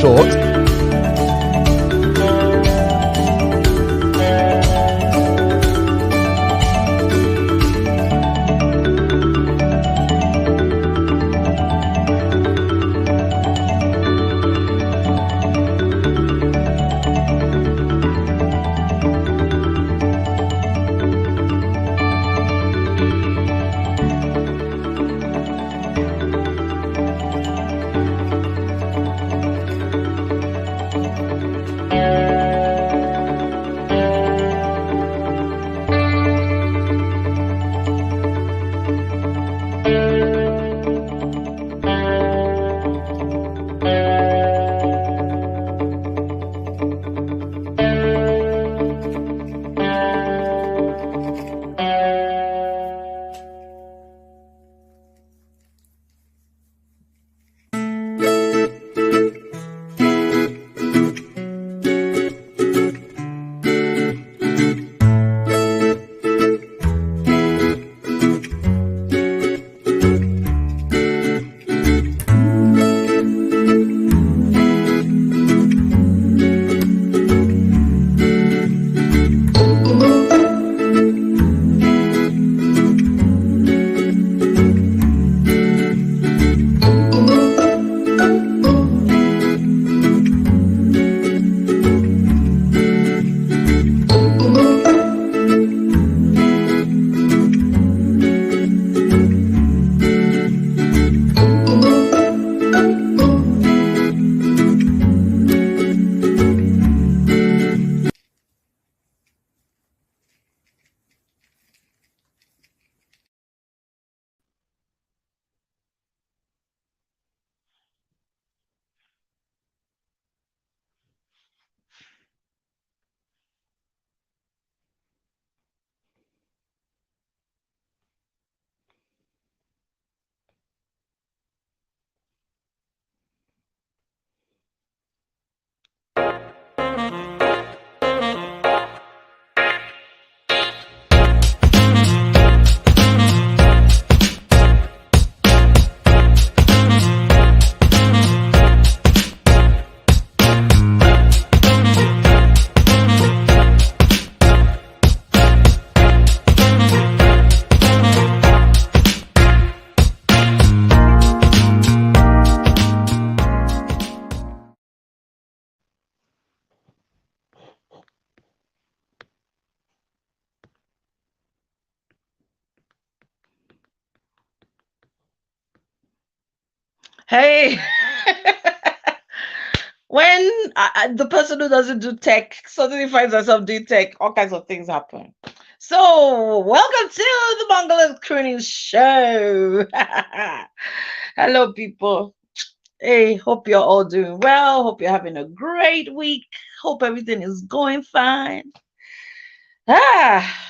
short. Hey, when the person who doesn't do tech suddenly finds herself doing tech, all kinds of things happen. So, welcome to the Bungalow Crooning Show. Hello, people. Hey, hope you're all doing well. Hope you're having a great week. Hope everything is going fine.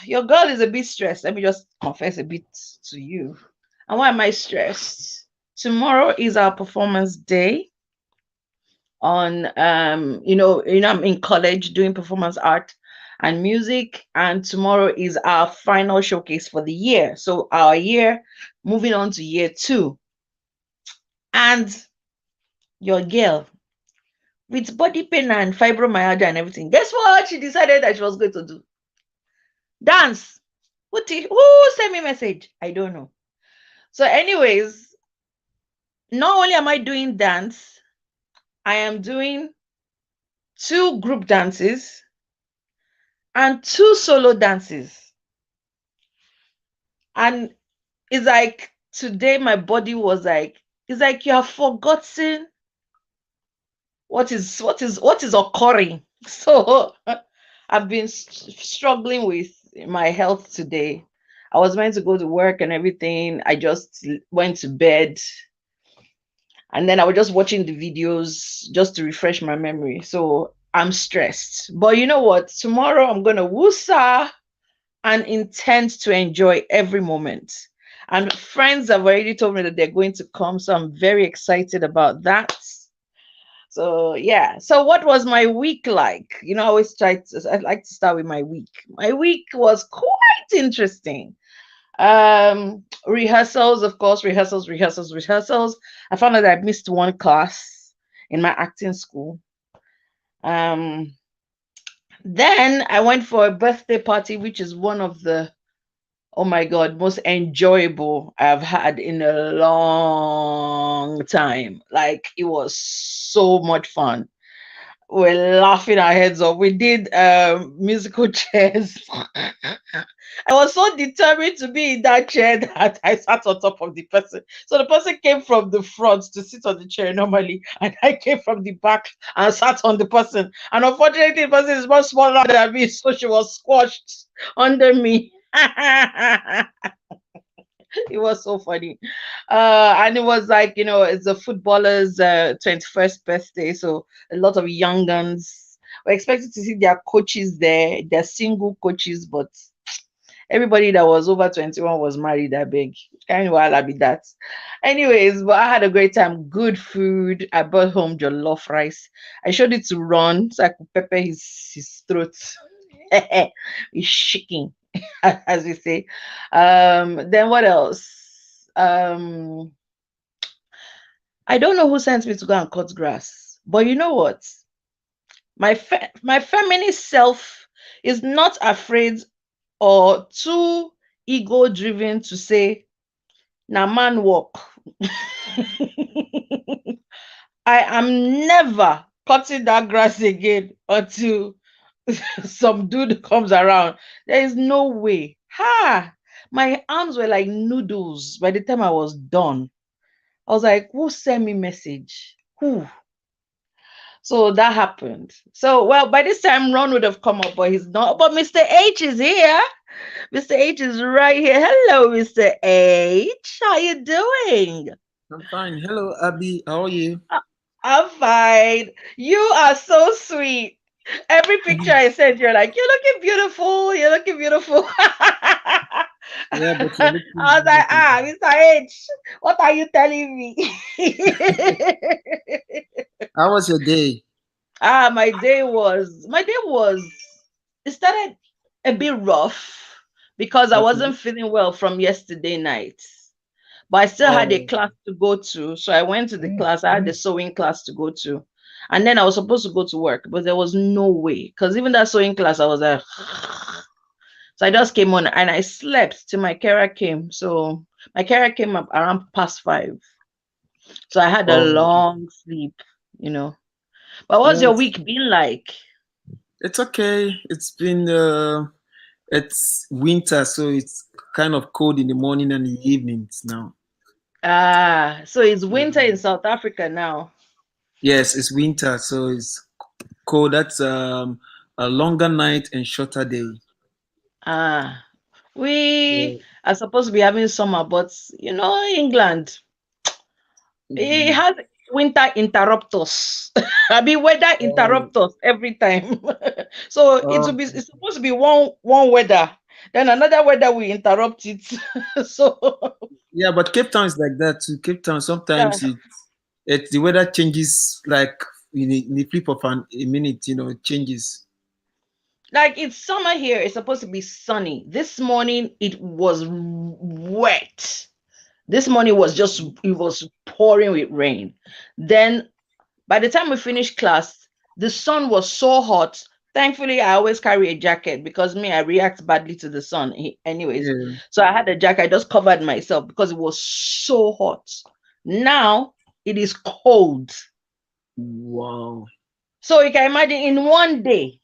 Your girl is a bit stressed. Let me just confess a bit to you. And why am I stressed? Tomorrow is our performance day on I'm in college doing performance art and music, and tomorrow is our final showcase for the year. So our year moving on to year 2. And your girl with body pain and fibromyalgia and everything, guess what she decided that she was going to do? Dance. Who sent me a message? I don't know. So anyways, not only am I doing dance, I am doing 2 group dances and 2 solo dances. And it's like today my body was like, it's like you have forgotten what is occurring. So I've been struggling with my health today. I was meant to go to work and everything. I just went to bed. And then I was just watching the videos just to refresh my memory. So I'm stressed. But you know what? Tomorrow I'm going to woosah and intend to enjoy every moment. And friends have already told me that they're going to come. So I'm very excited about that. So yeah. So what was my week like? I always I like to start with my week. My week was quite interesting. Rehearsals, of course, rehearsals. I found out that I missed one class in my acting school. Um, then I went for a birthday party, which is one of the, oh my God, most enjoyable I've had in a long time. Like it was so much fun. We're laughing our heads off. We did musical chairs. I was so determined to be in that chair that I sat on top of the person. So the person came from the front to sit on the chair normally, and I came from the back and sat on the person. And unfortunately, the person is much smaller than me, so she was squashed under me. It was so funny. And it was like, it's a footballer's 21st birthday, so a lot of young guns were expected to see their coaches there. They're single coaches, but everybody that was over 21 was married, I beg. Kind of while I be that. Anyways, but I had a great time. Good food. I brought home jollof rice. I showed it to Ron so I could pepper his throat. He's shaking, as we say. Then what else? I don't know who sent me to go and cut grass, but you know what? My feminist self is not afraid or too ego driven to say, "Na man work." I am never cutting that grass again until some dude comes around. There is no way. Ha! My arms were like noodles by the time I was done. I was like, who sent me message? Who? So that happened. So, well, by this time, Ron would have come up, but he's not. But Mr. H is here. Mr. H is right here. Hello, Mr. H. How you doing? I'm fine. Hello, Abby. How are you? I- I'm fine. You are so sweet. Every picture I sent, you're like, you're looking beautiful. You're looking beautiful. Yeah, but you're I looking was like, beautiful. Mr. H, what are you telling me? How was your day? My day was it started a bit rough because I Okay. wasn't feeling well from yesterday night. But I still had a Oh, class to go to. So I went to the class. I had the sewing class to go to. And then I was supposed to go to work, but there was no way. Because even that sewing class, I was like, so I just came on and I slept till my carer came. So my carer came up around past 5. So I had a oh, long sleep, you know. But what's yeah. your week been like? It's okay. It's winter, so it's kind of cold in the morning and the evenings now. Ah, so it's winter in Mm. South Africa now. Yes, it's winter, so it's cold. That's a longer night and shorter day. Ah, we Yeah. are supposed to be having summer, but England, it Mm. has winter interrupters. I mean, weather Oh, interrupters every time. So oh, it's supposed to be one weather, then another weather will interrupt it. So yeah, but Cape Town is like that too. Cape Town yeah. sometimes it the weather changes like in the flip of a minute. It changes. Like it's summer here, it's supposed to be sunny. This morning it was wet. This morning was just it was pouring with rain. Then by the time we finished class, the sun was so hot. Thankfully, I always carry a jacket because me, I react badly to the sun, anyways. Yeah. So I had a jacket. I just covered myself because it was so hot. Now it is cold. Wow. So you can imagine in one day,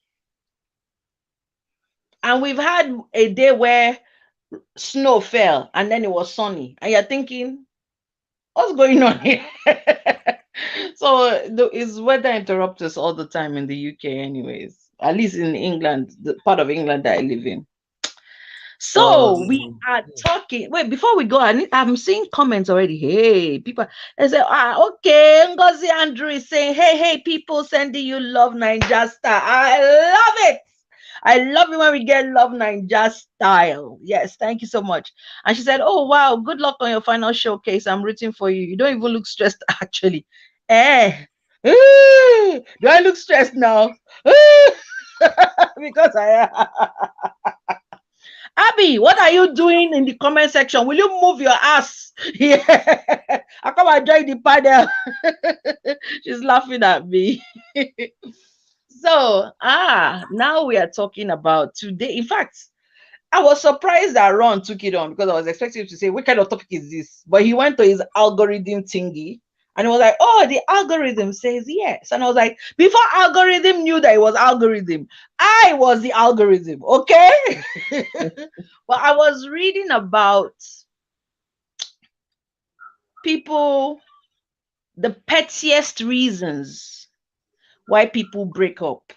and we've had a day where snow fell and then it was sunny, and you're thinking, what's going on here? So it's weather interrupts us all the time in the UK, anyways. At least in England, the part of England that I live in. So we Um. are talking. Wait, before we go, I'm seeing comments already. Hey, people, they say, okay, Ngozi Andrew is saying, hey, people sending you love Ninja Star. I love it. I love it when we get love Ninja style. Yes, thank you so much. And she said, oh wow, good luck on your final showcase. I'm rooting for you. You don't even look stressed actually. Eh. Do I look stressed now? Because Abby, what are you doing in the comment section? Will you move your ass? Yeah. I come and join the panel. She's laughing at me. So, now we are talking about today. In fact, I was surprised that Ron took it on because I was expecting him to say, what kind of topic is this? But he went to his algorithm thingy and he was like, oh, the algorithm says yes. And I was like, before algorithm knew that it was algorithm, I was the algorithm, okay? But I was reading about people, the pettiest reasons why people break up.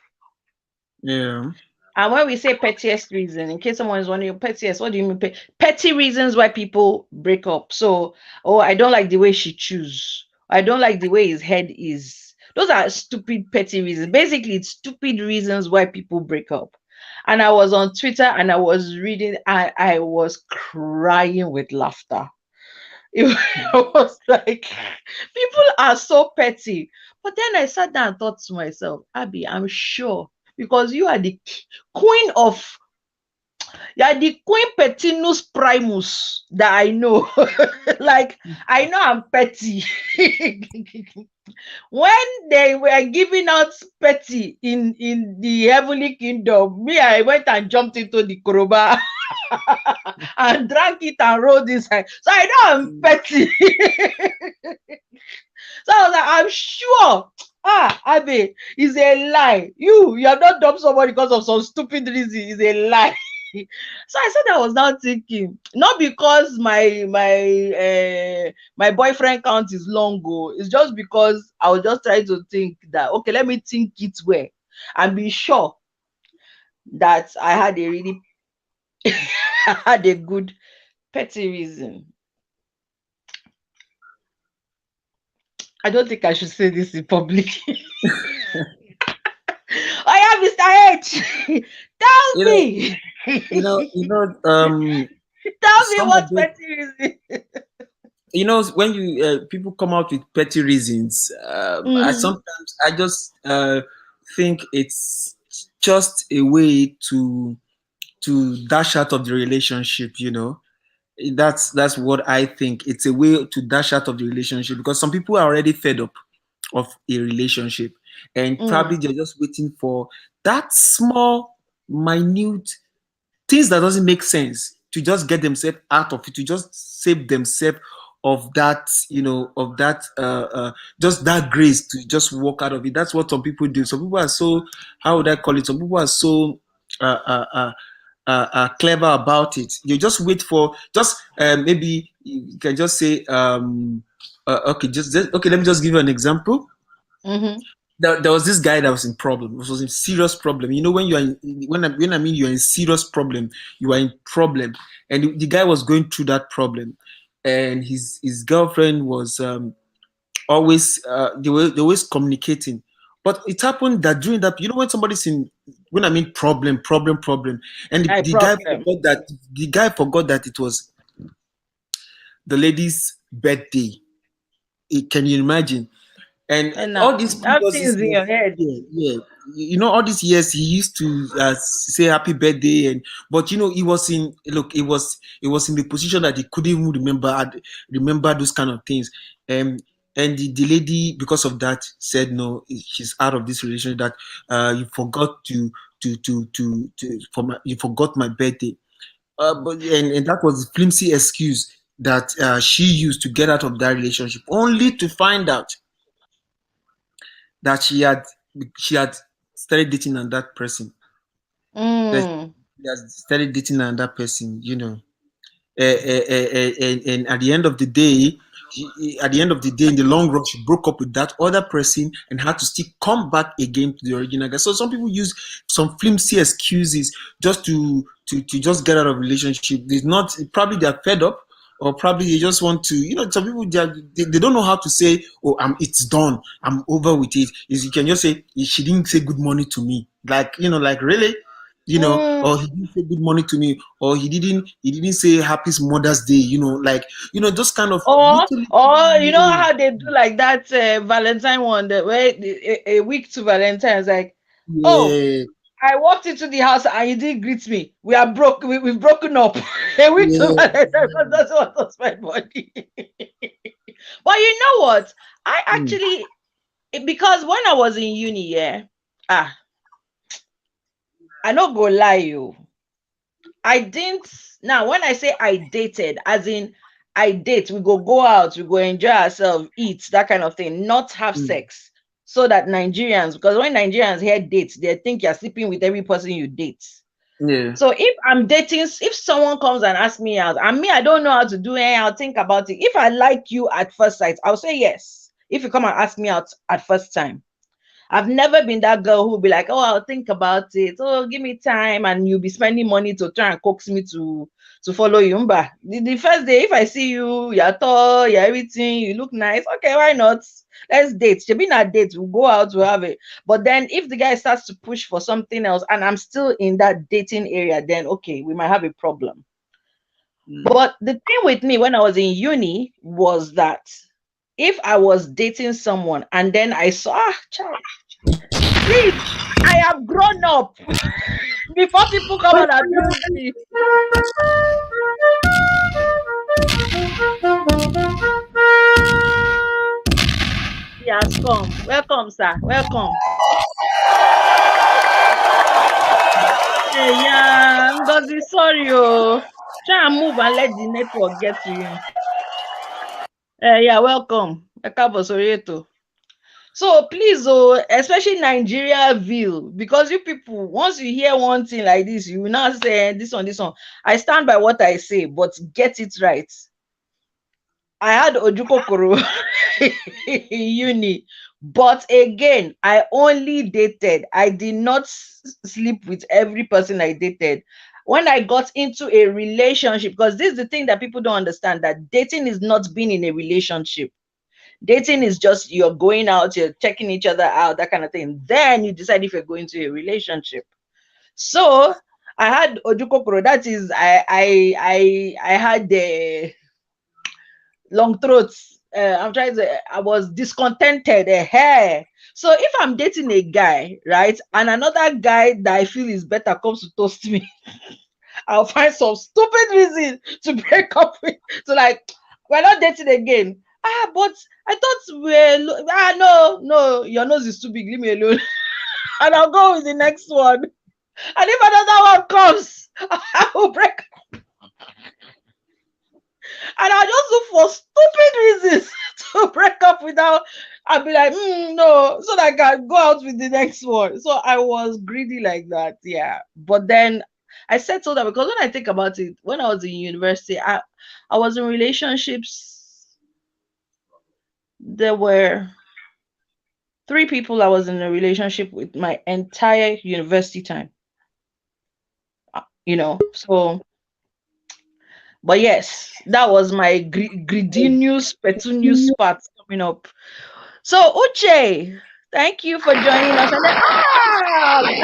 Yeah. And when we say pettiest reason, in case someone is wondering, pettiest, what do you mean? Petty reasons why people break up. So, oh, I don't like the way she chews. I don't like the way his head is. Those are stupid, petty reasons. Basically, it's stupid reasons why people break up. And I was on Twitter and I was reading, I was crying with laughter. It was like, people are so petty. But then I sat down and thought to myself, Abby, I'm sure because you are the queen of, you are the queen pettinus primus that I know. Like, I know I'm petty. When they were giving out petty in the heavenly kingdom, me, I went and jumped into the koroba and drank it and rolled inside. So I know I'm petty. So I was like, I'm sure. Abby, it's a lie. You have not dumped somebody because of some stupid reason. It's a lie. So I said I was now thinking, not because my boyfriend count is long ago. It's just because I was just trying to think that okay, let me think it well and be sure that I had a really I had a good petty reason. I don't think I should say this in public. I am Mr. H. Tell You know, me. Tell me some of what those, petty reason. when you people come out with petty reasons, I Mhm. sometimes I just think it's just a way to dash out of the relationship. That's what I think. It's a way to dash out of the relationship because some people are already fed up of a relationship and probably Mm. they're just waiting for that small, minute things that doesn't make sense to just get themselves out of it, to just save themselves of that, of that, just that grace to just walk out of it. That's what some people do. Some people are so, how would I call it? Some people are so uh, uh, uh, clever about it. You just wait for just maybe you can just say okay, just okay. Let me just give you an example. Mhm. There was this guy that was in problem. It was in serious problem. When you are when I mean you're in serious problem, you are in problem, and the guy was going through that problem, and his girlfriend was always they were always communicating. But it happened that during that, when somebody's in, when I mean problem, and I problem. the guy forgot that it was the lady's birthday. Can you imagine? And And now all these have previous things in years, your head. yeah, yeah. All these years he used to say happy birthday, and but he was in look, it was in the position that he couldn't even remember those kind of things. And the lady, because of that, said no, she's out of this relationship. That you forgot you forgot my birthday. And that was the flimsy excuse that she used to get out of that relationship, only to find out that she had started dating another person. That Mm. she had started dating another person, and at the end of the day, in the long run, she broke up with that other person and had to still come back again to the original guy. So some people use some flimsy excuses just to just get out of relationship. There's not Probably they're fed up, or probably they just want to. Some people they don't know how to say, "Oh, it's done. I'm over with it." Is You can just say, "She didn't say good morning to me." Like really, Mm. or he didn't say good morning to me, or he didn't say happy Mother's Day, those kind of Or you know little, how they do like that Valentine one, that way a week to Valentine's, like, oh, yeah, I walked into the house and you didn't greet me. We are broke. We've broken up. A week to my life because that's what was my money. But you know what? I actually, because when I was in uni, yeah, I not go lie you. I didn't. Now, when I say I dated, as in I date, we go out, we go enjoy ourselves, eat, that kind of thing, not have sex. So that Nigerians, because when Nigerians hear dates, they think you're sleeping with every person you date. Yeah. So if I'm dating, if someone comes and asks me out, and me, I don't know how to do it, I'll think about it. If I like you at first sight, I'll say yes. If you come and ask me out at first time. I've never been that girl who will be like, oh, I'll think about it. Oh, give me time, and you'll be spending money to try and coax me to follow you. Mba. The first day, if I see you, you're tall, you're everything, you look nice. Okay, why not? Let's date. You've been a date, we'll go out, we'll have it. But then if the guy starts to push for something else and I'm still in that dating area, then okay, we might have a problem. But the thing with me when I was in uni was that if I was dating someone and then I saw, child, please, I have grown up before people come and abuse me. He has come. Welcome, sir. Welcome. Hey, yeah, Ngozi, sorry, oh. Try and move and let the network get to you. Yeah, welcome. So please, oh, especially Nigeria view, because you people, once you hear one thing like this, you will not say this one. I stand by what I say, but get it right. I had Ojukokoro in uni, but again, I only dated. I did not sleep with every person I dated. When I got into a relationship, because this is the thing that people don't understand, that dating is not being in a relationship. Dating is just you're going out, you're checking each other out, that kind of thing. Then you decide if you're going to a relationship. So I had Ojukokoro. That is, I had the long throats. I was discontented. Hair. So if I'm dating a guy, right, and another guy that I feel is better comes to toast me, I'll find some stupid reason to break up with. So like, we're not dating again. But I thought no, your nose is too big. Leave me alone. And I'll go with the next one. And if another one comes, I will break. And I just look for stupid reasons to break up without. I'll be like, no, so that I can go out with the next one. So I was greedy like that, yeah. But then I settled that because when I think about it, when I was in university, I was in relationships. There were 3 people I was in a relationship with my entire university time. So. But yes, that was my greedinous, petunious part coming up. So Uche, thank you for joining us. And then,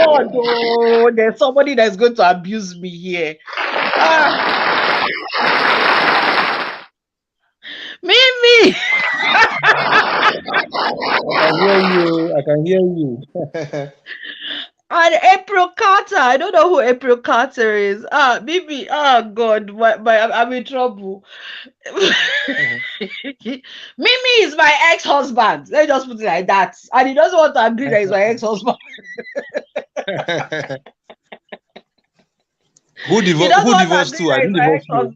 God, oh, there's somebody that's going to abuse me here. Mimi. I can hear you. And April Carter. I don't know who April Carter is. Mimi. God, I'm in trouble. Mimi is my ex-husband. Let's just put it like that. And he doesn't want to agree that he's my ex-husband. Who divorced you? I didn't divorce you.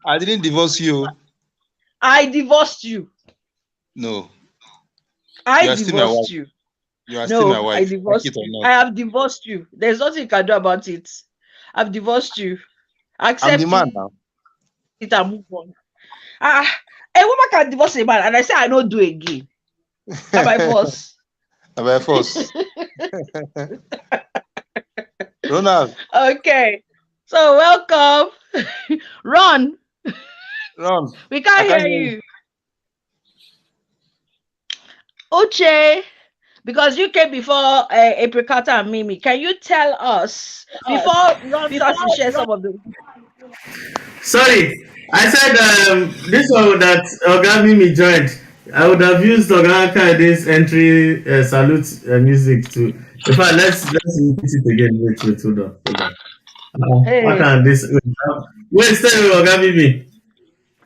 I didn't divorce you. I divorced you. No. I divorced you. You are still my wife. I divorced you. I have divorced you. There's nothing you can do about it. I've divorced you. Accept I'm the man now. It and move on. A woman can divorce a man, and I say I don't do again. Am I force? Am I force? Ronald. Okay. So welcome. Ron. We can't hear you. Uche, because you came before April Carter and Mimi, can you tell us before Ron starts to share some of the? Sorry, I said this one that Oga Mimi joined. I would have used Oganaka this entry salute music too. In fact, let's repeat it again. Wait, hold on, hold on. Why Hey, can't this wait, stay with Oga Bibi.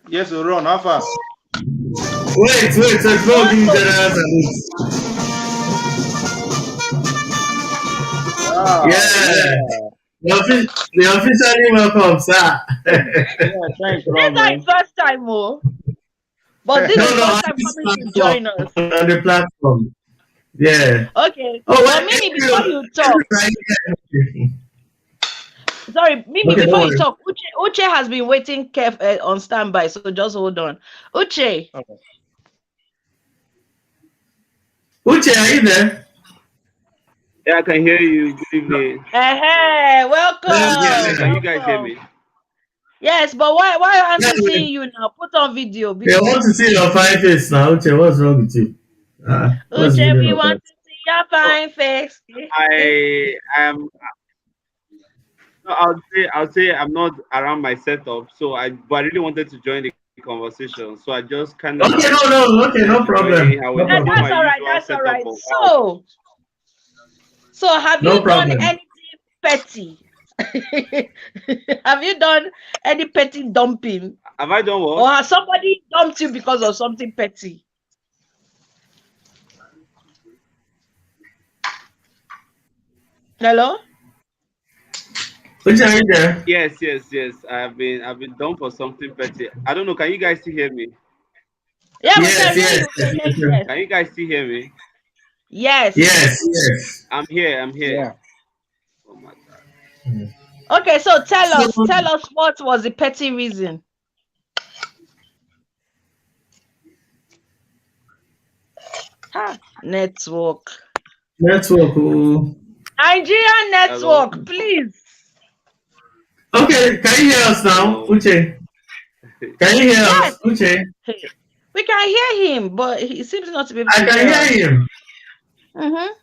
Yes, so run, how far? Wait, so you don't want give to? general salute. Wow, Yeah. yeah. The officially welcome, sir. Yeah, thanks, This is Ron, not his man. first time, oh, but this No, is his no, first on time this coming to platform, join us. on the platform. Yeah. Okay, Oh, but wait, Mimi, before you. you talk, Right here. sorry, Mimi, Okay, don't before you worry. talk, Uche has been waiting on standby, so just hold on. Uche, Okay. Uche, are you there? Yeah, I can hear you. Good evening. Yeah. welcome, Can you guys hear welcome. me? Yes, but why aren't Yeah, we seeing you now? Put on video, they want to see your fine face now. Uche, what's wrong with you? What's the Uche, meaning we of want that? to see your So fine face. I am. No, I'll say I'm not around my setup. But I really wanted to join the conversation. So I just kind of Okay, okay, wanted no to join problem. anyhow. No It's not problem. my That's all right. usual That's all setup right. of how. So have No you done problem. anything petty? Have you done any petty dumping, Have I done or what? has somebody dumped you because of something petty? Hello. Uche, are you there? Yes. I've been done for something petty. I don't know. Can you guys still hear me? Yeah, we can Yes, hear yes, you. We yes, can hear yes, you. Yes. Can you guys still hear me? Yes. yes, yes. I'm here. I'm here. Yeah. Oh my god. Okay. So tell So, us. Tell us what was the petty reason? Ha. Network. network. Oh. Nigerian Hello. network, please. Okay, can you hear us now, Hello. Uche? Can you hear Yes. us, Uche? Hey, we can hear him, but he seems not to be able I to can hear us. hear him. Mm-hmm.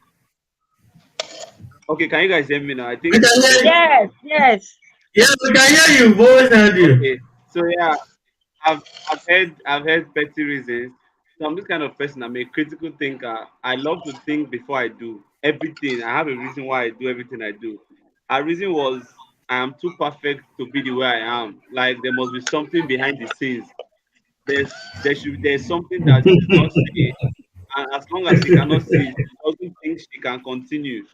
Okay, can you guys hear me now? I We think can it's hear you. better Yes, now. yes. Yeah, we can hear you. We've always heard you. Okay. So yeah, I've heard petty reasons. So I'm this kind of person. I'm a critical thinker. I love to think before I do everything. I have a reason why I do everything I do. Our reason was I am too perfect to be the way I am. Like there must be something behind the scenes. There's something that she did not see, and as long as she cannot see, she doesn't think she can continue.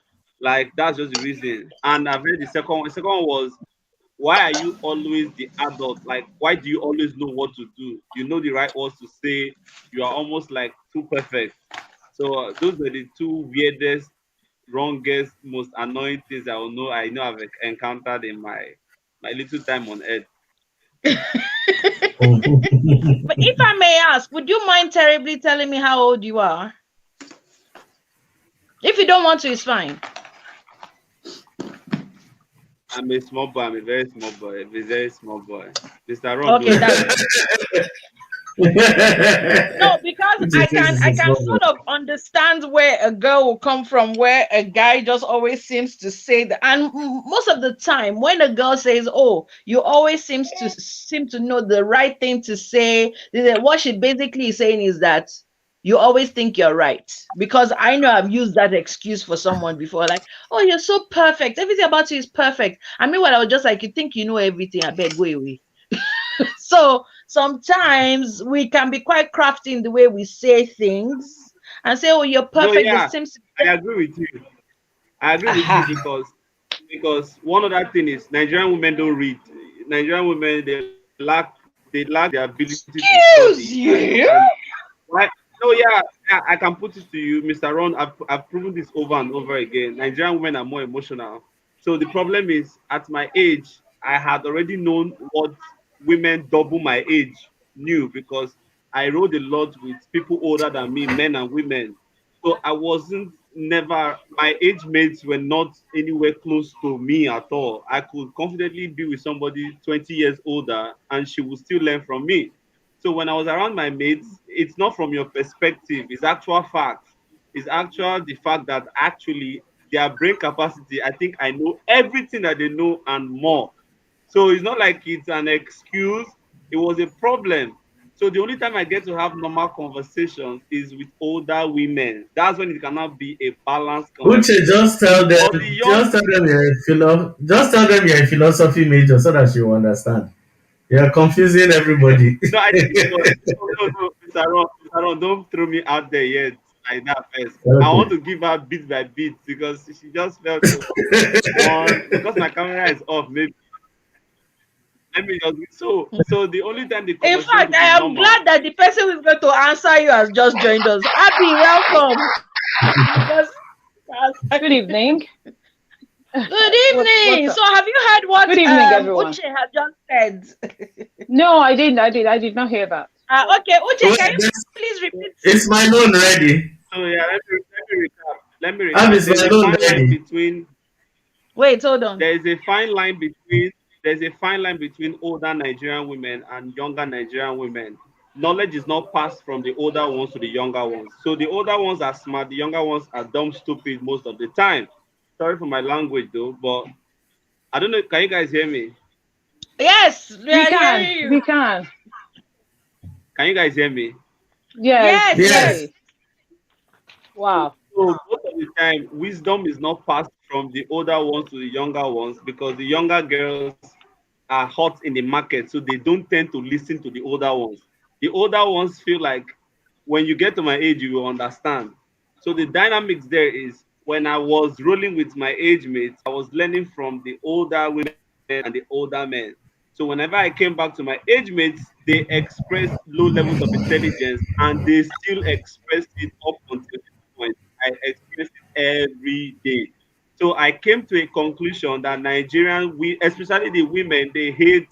Like that's just the reason. And I've heard the second one. The second one was why are you always the adult? Like, why do you always know what to do? You know the right words to say. You are almost like too perfect. So those are the two weirdest, wrongest, most annoying things I know I've encountered in my little time on earth. But if I may ask, would you mind terribly telling me how old you are? If you don't want to, it's fine. I'm a small boy. I'm a very small boy. A very small boy. Mr. Ron Okay, knows that's best. no, because Uche I says can it's I a can small sort of understand where a girl will come from, where a guy just always seems to say that, and most of the time when a girl says, "Oh, you always seem to know the right thing to say," what she basically is saying is that you always think you're right. Because I know I've used that excuse for someone before, like, "Oh, you're so perfect. Everything about you is perfect." I mean, what I was just like, "You think you know everything? I beg, go away." So sometimes we can be quite crafty in the way we say things and say, "Oh, you're No, perfect." There yeah, seems to I be agree with you. I agree with you aha. because one other thing is Nigerian women don't read. Nigerian women they lack the ability to study Excuse and you. why no yeah, I can put it to you, Mr. Ron. I've proven this over and over again. Nigerian women are more emotional. So the problem is at my age, I had already known what women double my age knew because I rode a lot with people older than me, men and women. So I wasn't never my age mates were not anywhere close to me at all. I could confidently be with somebody 20 years older and she would still learn from me. So when I was around my mates, it's not from your perspective, it's actual fact. It's actual the fact that actually their brain capacity, I think I know everything that they know and more. So it's not like it's an excuse, it was a problem. So the only time I get to have normal conversations is with older women. That's when it cannot be a balanced Uche, conversation. But the young, just tell them you're a philosophy major so that she will understand. You're confusing everybody. no, I think it was no, Mr. Ron, don't throw me out there yet like that first. I want Okay. to give her bit by bit because she just felt to one because my camera is off. Maybe let me just so the only time the In conversation fact, will be I am normal. glad that the person who is going to answer you has just joined us. Abby, welcome. Good evening. Good evening. What's So, have you heard what Good evening, everyone. Uche has just said? No, I didn't. I did not hear that. Okay, Uche, Wait, can you please repeat? it's my loan ready. So yeah, let me recap. Let me Ab, recap. it's There's my a loan fine line ready. between Wait, hold on. there's a fine line between older Nigerian women and younger Nigerian women. Knowledge is not passed from the older ones to the younger ones. So the older ones are smart, the younger ones are dumb, stupid most of the time. Sorry for my language though, but I don't know. Can you guys hear me? Yes, we We are can. hearing you. We can. Can you guys hear me? Yes. Yes. Yes. Wow. So most of the time, wisdom is not passed from the older ones to the younger ones because the younger girls are hot in the market, so they don't tend to listen to the older ones. The older ones feel like when you get to my age, you will understand. So the dynamics there is when I was rolling with my age mates, I was learning from the older women and the older men. So whenever I came back to my age mates, they expressed low levels of intelligence and they still expressed it up until this point. I experienced it every day. So I came to a conclusion that Nigerian, we especially the women, they hate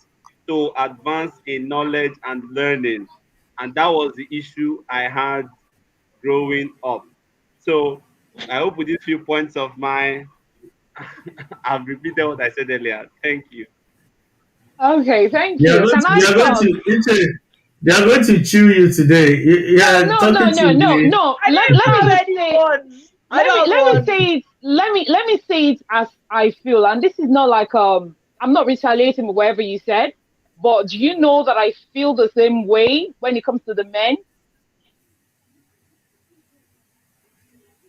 to advance in knowledge and learning, and that was the issue I had growing up. So I hope with these few points of mine, I've repeated what I said earlier. Thank you. Okay. Thank They are you. going Can to, I they are going talk? to, Uche, they are going to chew you today. Yeah, No. talking to the. No. I Let didn't me have just any say. words. I don't Let me want. say it. Let me say it as I feel. And this is not like I'm not retaliating with whatever you said. But do you know that I feel the same way when it comes to the men?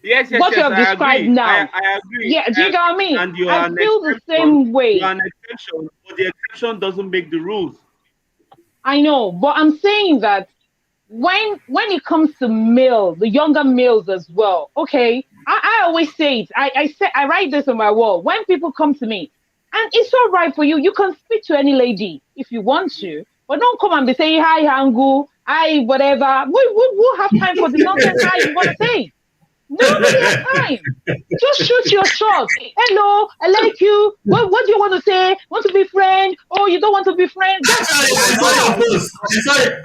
Yes, yes, What you yes. have I described agree. now. I agree. Yeah, do I you get what I agree. mean? And you I are an feel the exception. same You are way. an exception, but the exception doesn't make the rules. I know, but I'm saying that when it comes to male, the younger males as well, okay, I always say it. I write this on my wall. When people come to me, and it's all right for you, you can speak to any lady if you want to, but don't come and be saying hi Hangu, hi whatever. We'll have time for the nonsense hi you want to say. Nobody has time. Just shoot your shot. Hello, I like you. What do you want to say? Want to be friend? Oh, you don't want to be friend? Just Actually, I just saw your go. post.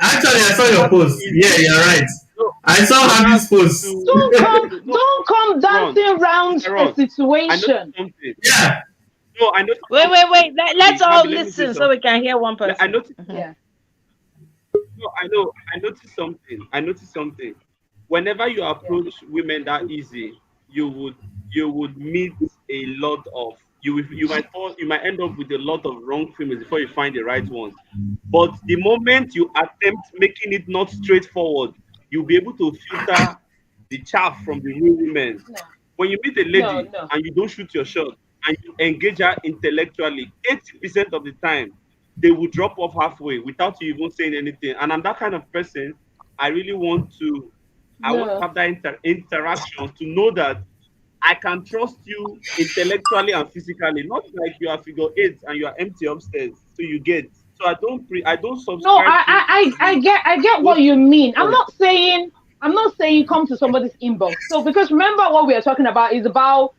I saw your post. It's Yeah, you're right. no, I saw it has Happy's post. to no, Don't come Ron, dancing around Mr. a Ron. I noticed situation. something. Yeah. No, I noticed Wait. something. Let's all Abby, let me say listen so something. we can hear one I person. noticed. Yeah. No, I know. I noticed something. I noticed something. Whenever you Yeah. approach women that easy, you would you would meet a lot of you might end up with a lot of wrong females before you find the right ones. But the moment you attempt making it not straightforward, you'll be able to filter the chaff from the real women. No. When you meet a No. lady No. and you don't shoot your shot and you engage her intellectually, 80% of the time they will drop off halfway without you even saying anything. And I'm that kind of person. I really want to No. have that interaction to know that I can trust you intellectually and physically, not like you are figure eight and you are empty upstairs. So you get. So I don't No, subscribe to the I get those what you mean. points. I'm not saying come to somebody's inbox. So because remember what we are talking about is about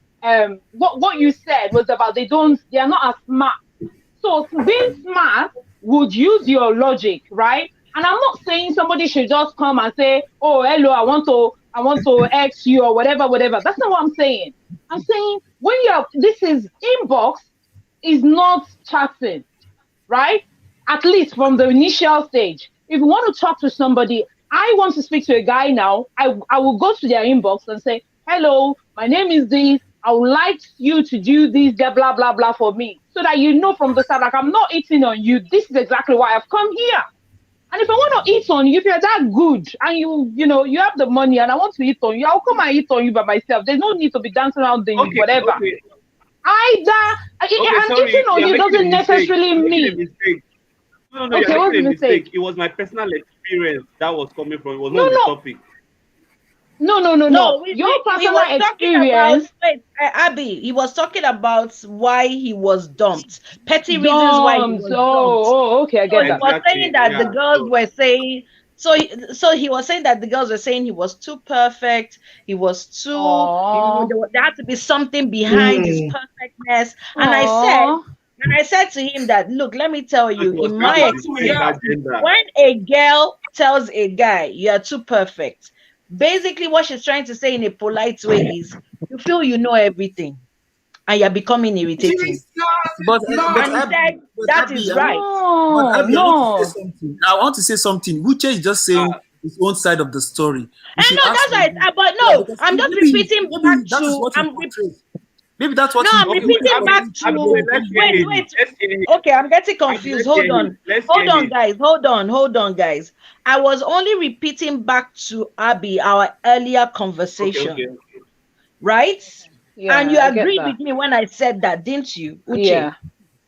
what you said was about they are not as smart. So being smart would use your logic, right? And I'm not saying somebody should just come and say, "Oh, hello, I want to X you or whatever." That's not what I'm saying. I'm saying when this is inbox is not chatting, right? At least from the initial stage. If you want to talk to somebody, I want to speak to a guy now, I will go to their inbox and say, hello, my name is this. I would like you to do this, blah, blah, blah for me. So that you know from the start, like I'm not eating on you. This is exactly why I've come here. And if I want to eat on you, if you're that good and you have the money and I want to eat on you, I'll come and eat on you by myself. There's no need to be dancing around the Okay, whatever. okay, Either and sorry, eating on you're you making a doesn't mistake. necessarily You're making a mean. mistake. No, Okay, you're what's making the a mistake. mistake? It was my personal experience that was coming from. It was No, not the no. topic. No. Your he personal was talking about experience. Abby. He was talking about why he was dumped, petty reasons why he Dumped. was dumped. Okay, I So get he that. was saying that the Yeah, girls were saying. So he was saying that the girls were saying he was too perfect. He was too. There had to be something behind his perfectness. And I said to him that, look, let me tell it you, was in trying my to display experience, that gender. when a girl tells a guy you are too perfect, basically what she's trying to say in a polite way is you feel you know everything and you're becoming irritating. But And he said that is right. But Abby, No. I want to say something. Uche is just saying his own side of the story. You should No, ask that's right. him. But Yeah, no, because I'm just maybe repeating back that is to. what he portrays. Maybe that's what No, he. I'm repeating back to. Let's hear him. Wait. Let's hear him. Okay, I'm getting confused. Hold on. Hold on, guys. I was only repeating back to Abby our earlier conversation. Okay. Right? Yeah, and you I get agreed that. with me when I said that, didn't you, Uche? Yeah.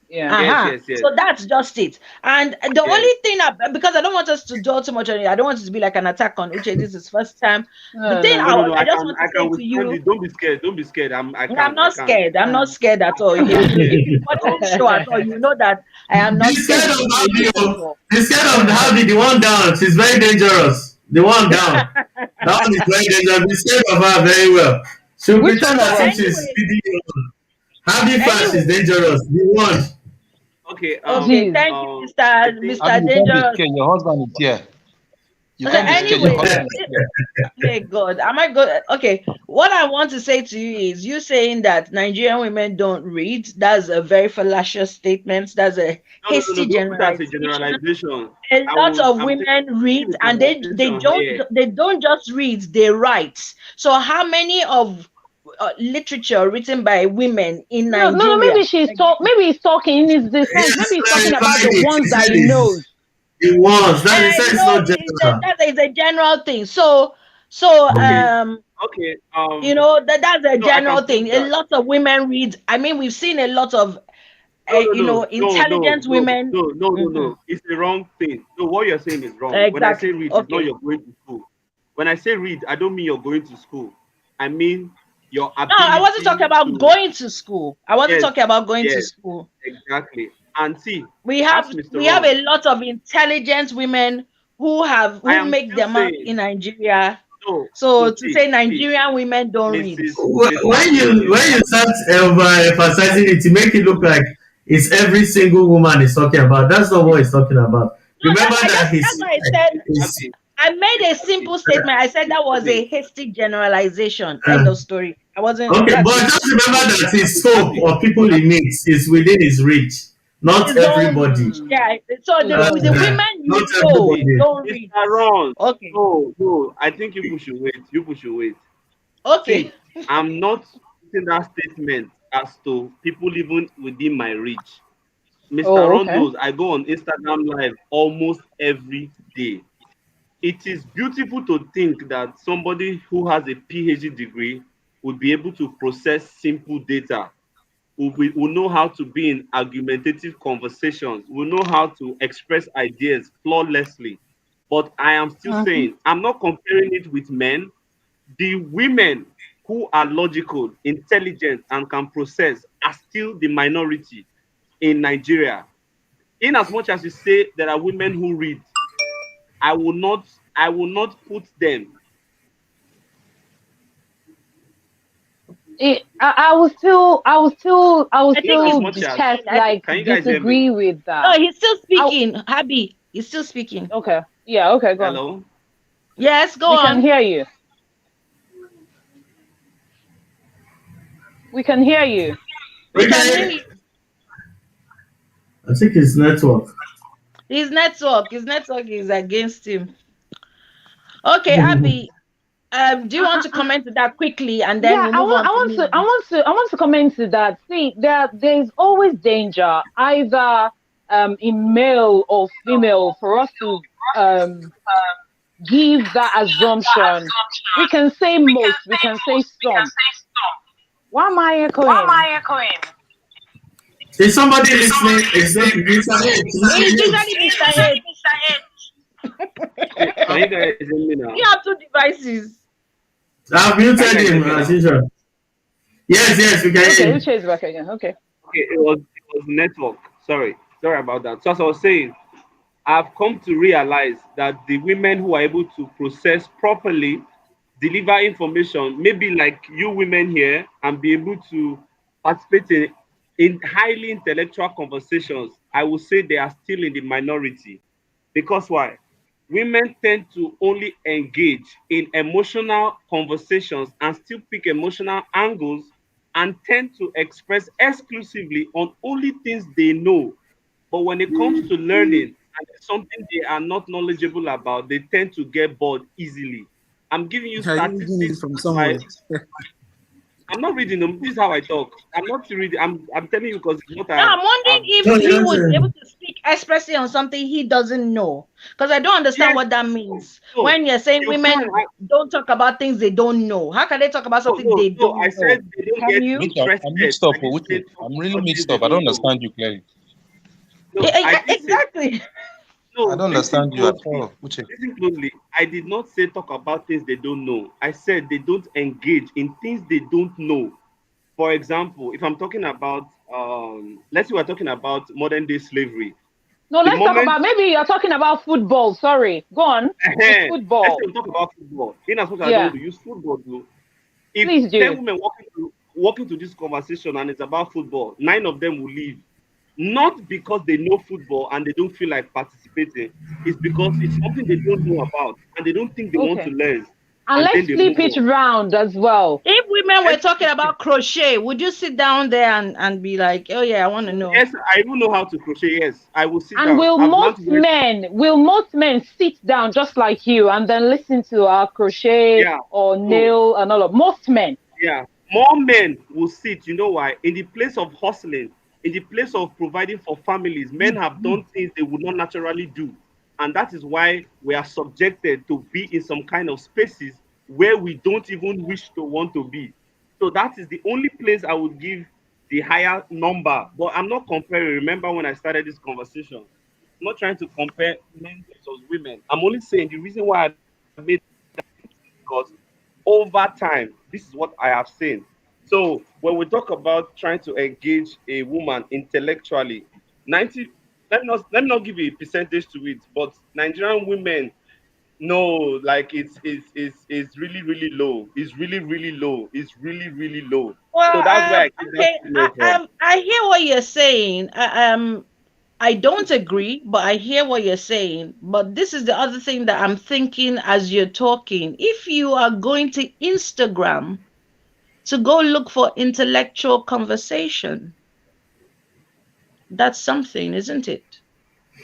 Yes. So that's just it. And the only thing, because I don't want us to dwell too much on it, I don't want it to be like an attack on Uche. This is first time. The thing I just want to say to you. Don't be scared. I'm not scared. I'm not scared at all. If you watch the show at all, you know that I am not scared. He's scared of Howdy, the one down. She's very dangerous. The one down. That one is very dangerous. Be scared of her very well. She'll pretend as if she's speeding on. Howdy fast is dangerous. The one. Okay. Thank you, Mr. Dangerous. Your husband is here. You can't be scared. Your husband is here. Hey God, am I good? Okay, what I want to say to you is, you saying that Nigerian women don't read. That's a very fallacious statement. That's a hasty generalization. A lot of women read, and they don't just read, they write. So how many of literature written by women in Nigeria? No, maybe he's talking in his defense. Maybe he's talking about the ones that he knows. It was. It's not general. That is a general thing. So that's a general thing. A lot of women read. I mean, we've seen a lot of intelligent women. No. It's the wrong thing. No, what you're saying is wrong. Exactly. When I say read, it's not you're going to school. When I say read, I don't mean you're going to school. I mean your ability. No, I wasn't talking about going to school. I wasn't talking about going to school. Exactly. And see, we have a lot of intelligent women who make their mark in Nigeria. So to say Nigerian women don't read. When you start emphasizing it, you make it look like it's every single woman is talking about. That's not what he's talking about. Remember that's why I said. I made a simple statement. I said that was a hasty generalization. End of story. I wasn't. Okay, but just remember that his scope of people he meets is within his reach. Not everybody. Yeah. So the women you don't read. Wrong. Okay. No. I think you should wait. Okay. See, I'm not using that statement as to people even within my reach. Mr. Rondos, I go on Instagram Live almost every day. It is beautiful to think that somebody who has a PhD degree would be able to process simple data, will know how to be in argumentative conversations, will know how to express ideas flawlessly. But I am still saying, I'm not comparing it with men. The women who are logical, intelligent, and can process are still the minority in Nigeria. In as much as you say there are women who read, I will not put them. I will still disagree with that. No, he's still speaking. Habi, he's still speaking. Okay. Yeah. Okay. Go Hello? on. Yes, go on. We can hear you. We can hear you. I think his network. His network is against him. Okay, Abby, do you want to comment to that quickly, and then we'll move on? I want to comment to that. See, there's always danger. Either in male or female for us to give that assumption. We can say most, we can say some. Why am I echoing? Is somebody listening? Is that Mr. H? It's usually Mr. H. Can you guys hear me now? You have two devices. I've muted him as usual. Yes, we can Okay, hear you. Uche is back again. Okay. Okay, it was network. Sorry about that. So as I was saying, I've come to realize that the women who are able to process properly, deliver information, maybe like you women here, and be able to participate in highly intellectual conversations, I would say they are still in the minority. Because why? Women tend to only engage in emotional conversations and still pick emotional angles and tend to express exclusively on only things they know. But when it comes to learning and it's something they are not knowledgeable about, they tend to get bored easily. I'm giving you Are you reading it statistics from with my. somewhere? I'm not reading them. This is how I talk. I'm not reading. I'm telling you because it's what No, I'm wondering I've if No, he you're was able saying. to speak expressly on something he doesn't know. Because I don't understand yes. what that means. No, When you're saying you women can't. don't talk about things they don't know, how can they talk about No, something no, they no. I don't know? said they don't Can get you? Uche, I'm interested. mixed up. I didn't say Uche, talk I'm really about things mixed they up. I don't don't know. understand you clearly. No, I did say Exactly. I no. don't Listen understand you at closely. all, Uche. Listen closely. I did not say talk about things they don't know. I said they don't engage in things they don't know. For example, if I'm talking about let's say we're talking about modern day slavery. No, The let's talk moment about, maybe you're talking about football. Sorry. Go on with let's say football. we talk about football. In as much as I don't Yeah, want to use football, though, if please 10 do. women walk into this conversation and it's about football, 9 of them will leave. Not because they know football and they don't feel like participating, it's because it's something they don't know about and they don't think they want to Okay. learn. And And then let's they flip move it on. round as well. If women were Let's talking flip it. about crochet, would you sit down there and be like, oh yeah, I want to know? Yes, I even know how to crochet. Yes, I will sit And down. I've learned where. will most men sit down just like you and then listen to our crochet Yeah. or So nail and all of most men? yeah, more men will sit. You know why? In the place of hustling, in the place of providing for families, men have done things they would not naturally do. And that is why we are subjected to be in some kind of spaces where we don't even wish to want to be. So that is the only place I would give the higher number. But I'm not comparing. Remember when I started this conversation? I'm not trying to compare men versus women. I'm only saying the reason why I made because over time, this is what I have seen. So when we talk about trying to engage a woman intellectually, 90, let me not give you a percentage to it, but Nigerian women no, like it's really, really low. It's really, really low. It's really, really low. So that's where Well, I get that okay, low from. I hear what you're saying. I don't agree, but I hear what you're saying. But this is the other thing that I'm thinking as you're talking. If you are going to Instagram to go look for intellectual conversation, that's something, isn't it?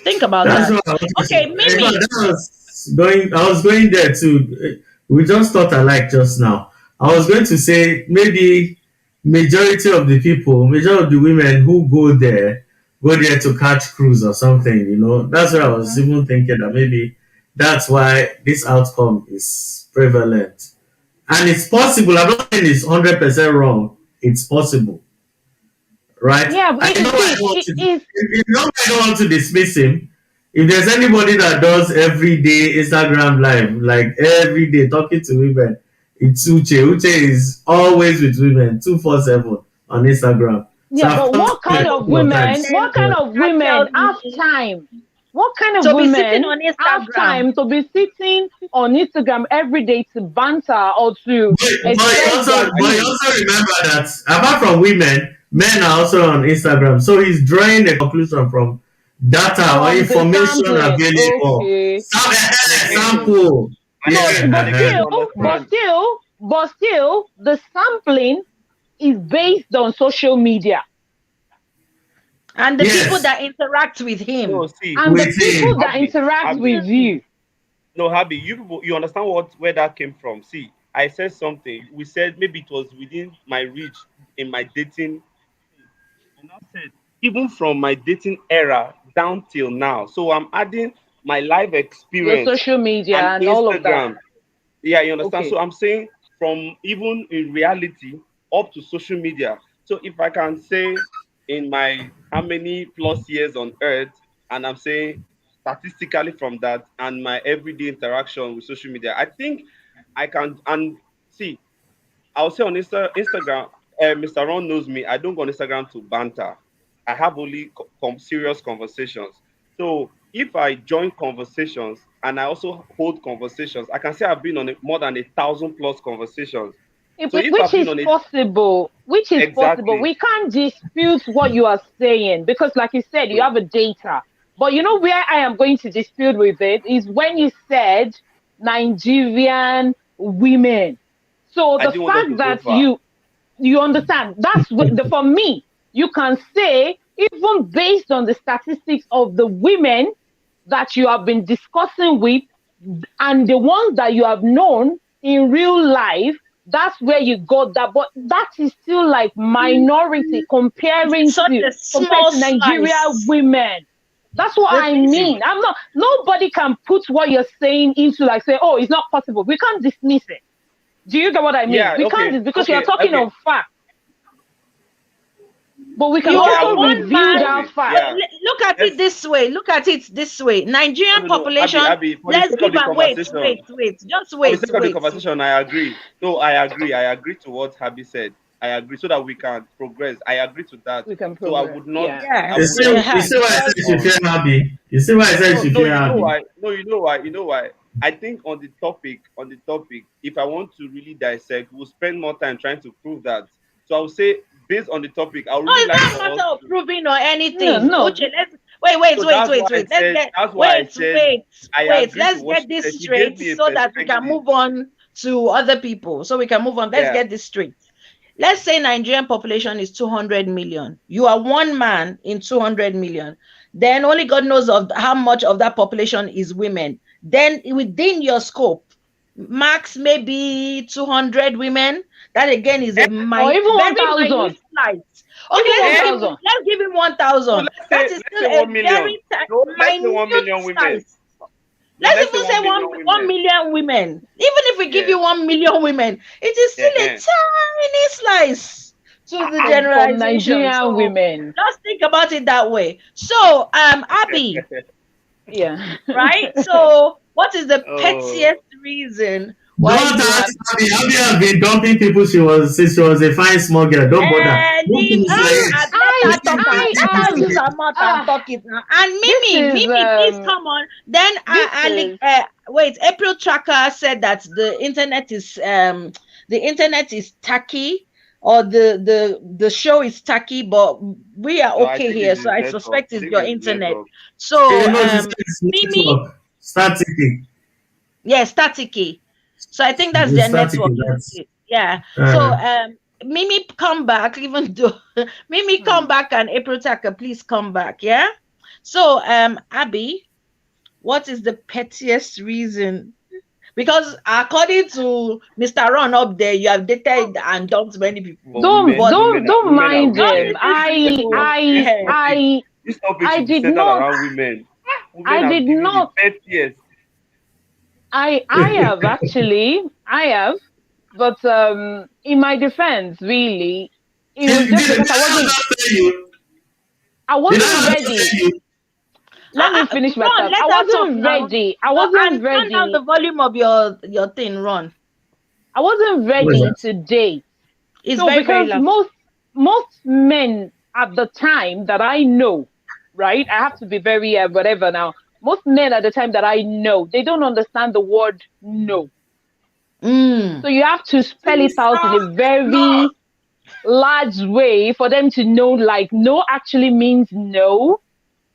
Think about That's that. what I want to say. Okay, In fact, Mimi. I was going there too. We just thought alike just now. I was going to say maybe majority of the people, majority of the women who go there to catch cruise or something, you know. That's what I was Mhm. even thinking that maybe that's why this outcome is prevalent. And it's possible. I'm not saying it's 100% wrong. It's possible, right? Yeah, but I know I don't want it to. is. You know I don't want to dismiss him. If there's anybody that does everyday Instagram live, like every day talking to women, it's Uche. Uche is always with women, 247 on Instagram. So Yeah, I've but talked what to him kind a of couple of women? times. What Then kind Yeah. of that women tells have me time? What kind of to be sitting women on have Instagram. time to be sitting on Instagram every day to banter or to express their But you views? also remember that apart from women, men are also on Instagram. So he's drawing a conclusion from data or From the information sampling? available. Okay. And again, Sample. and No, again, Yeah. and but again, still, you but understand. still, but still, the sampling is based on social media. And the people Yes. that interact with No, him. see, And the With people him. that Abby, interact Abby, with you. no, Abby, you people, you understand where that came from. See, I said something. We said maybe it was within my reach in my dating. I now said, even from my dating era, down till now. So I'm adding my life experience, your social media and all of that. Yeah, you understand? Okay. So I'm saying from even in reality up to social media. So if I can say in my how many plus years on earth, and I'm saying statistically from that and my everyday interaction with social media, I think I can. And see, I'll say on Instagram, Mr. Ron knows me. I don't go on Instagram to banter. I have only serious conversations. So if I join conversations and I also hold conversations, I can say I've been on more than 1,000 plus conversations. So if Which I've been is on it, possible. Which is possible. exactly, We can't dispute what you are saying because, like you said, you have a data. But you know where I am going to dispute with it is when you said Nigerian women. So I the didn't want us fact to go that far. you understand, that's for me, you can say, even based on the statistics of the women that you have been discussing with and the ones that you have known in real life, that's where you got that. But that is still like minority It's such a compared small to Nigeria slice. women. That's what I Listen, mean. Nobody can put what you're saying into like say, oh, it's not possible. We can't dismiss it. Do you get what I mean? Yeah, We okay, can't, because you're talking okay. of facts. But we can you Okay, I are also would like one to review man. that respond it. fact. Yeah. Look at Yes. it this way. Look at it this way. Nigerian No, Abby, population. for the Let's sake of give the them. Wait. conversation, Just for the wait. sake of the conversation, I agree. No, I agree. I agree to what Abby said. I agree so that we can progress. I agree to that. We can So I progress. would not. Yeah. Yeah. I You would see, not you Yeah. see why I piggyback said you should on. feel happy. You see why I said you No, should no, feel you know happy. why? No, you know why? You know why? I think on the topic, if I want to really dissect, we'll spend more time trying to prove that. So I would say, based on the topic, I would No, really it's like not a for us matter of to. proving or No, anything. no. Okay, let's wait. So that's why I Let's said. get That's why I said I wait. agree to Let's what get she this said. She gave straight me a so that we can perspective. move on to other people. So we can move on. Let's Yeah. get this straight. Let's say Nigerian population is 200 million. You are one man in 200 million. Then only God knows of how much of that population is women. Then within your scope, max maybe 200 women. That again is a Or even very 1,000. minute slice. Okay, Even let's give 1,000. him So 1,000. That is let's still say a 1 million. very No, let's say minute 1 million women. slice. No, Let's let's say even say 1 million 1 women. million women. Even if we give Yeah. you 1 million women, it is still a Yeah. tiny slice to the From generalization. Nigerian So women. just think about it that way. So, Abby, Yeah. right? So, what is the Oh. pettiest reason why Don't you ask have Abby. Abby has been dumping people since she was a fine small girl. Don't bother. Don't leave finish her her age. and let her talk and I let her use have her mouth and talk it now. And this Mimi, please come on. Then is wait, April Tracker said that the internet is tacky, or the show is tacky, but we are No, I okay think here. it's So his I network. suspect I it's think your it's his internet. network. So You know, she said it's Mimi, network. Start ticking. yeah, staticky. So I think that's It's their start network. ticking. That's Yeah. So Mimi, come back, even though Mimi, come back, and April Tucker, please come back. Yeah. So Abby, what is the pettiest reason? Because according to Mr. Ron up there, you have dated and dumped many people. For women, But don't women are mind wicked. them. This topic I should be did centered not around women. Women I have did given the not pettiest. I have actually I have, but in my defense, really, it was just did because I not just tell you? I Did I wasn't not just ready. tell you? Let me finish my Ron, thought. I let her talk wasn't now. ready. I No, and wasn't turn down the ready. volume of your thing, Ron. I wasn't What is ready that? to date. It's So very, very because loud. most men at the time that I know, right? I have to be very whatever now. Most men at the time that I know, they don't understand the word no. So you have to spell it out in a very large way for them to know, like, no actually means no,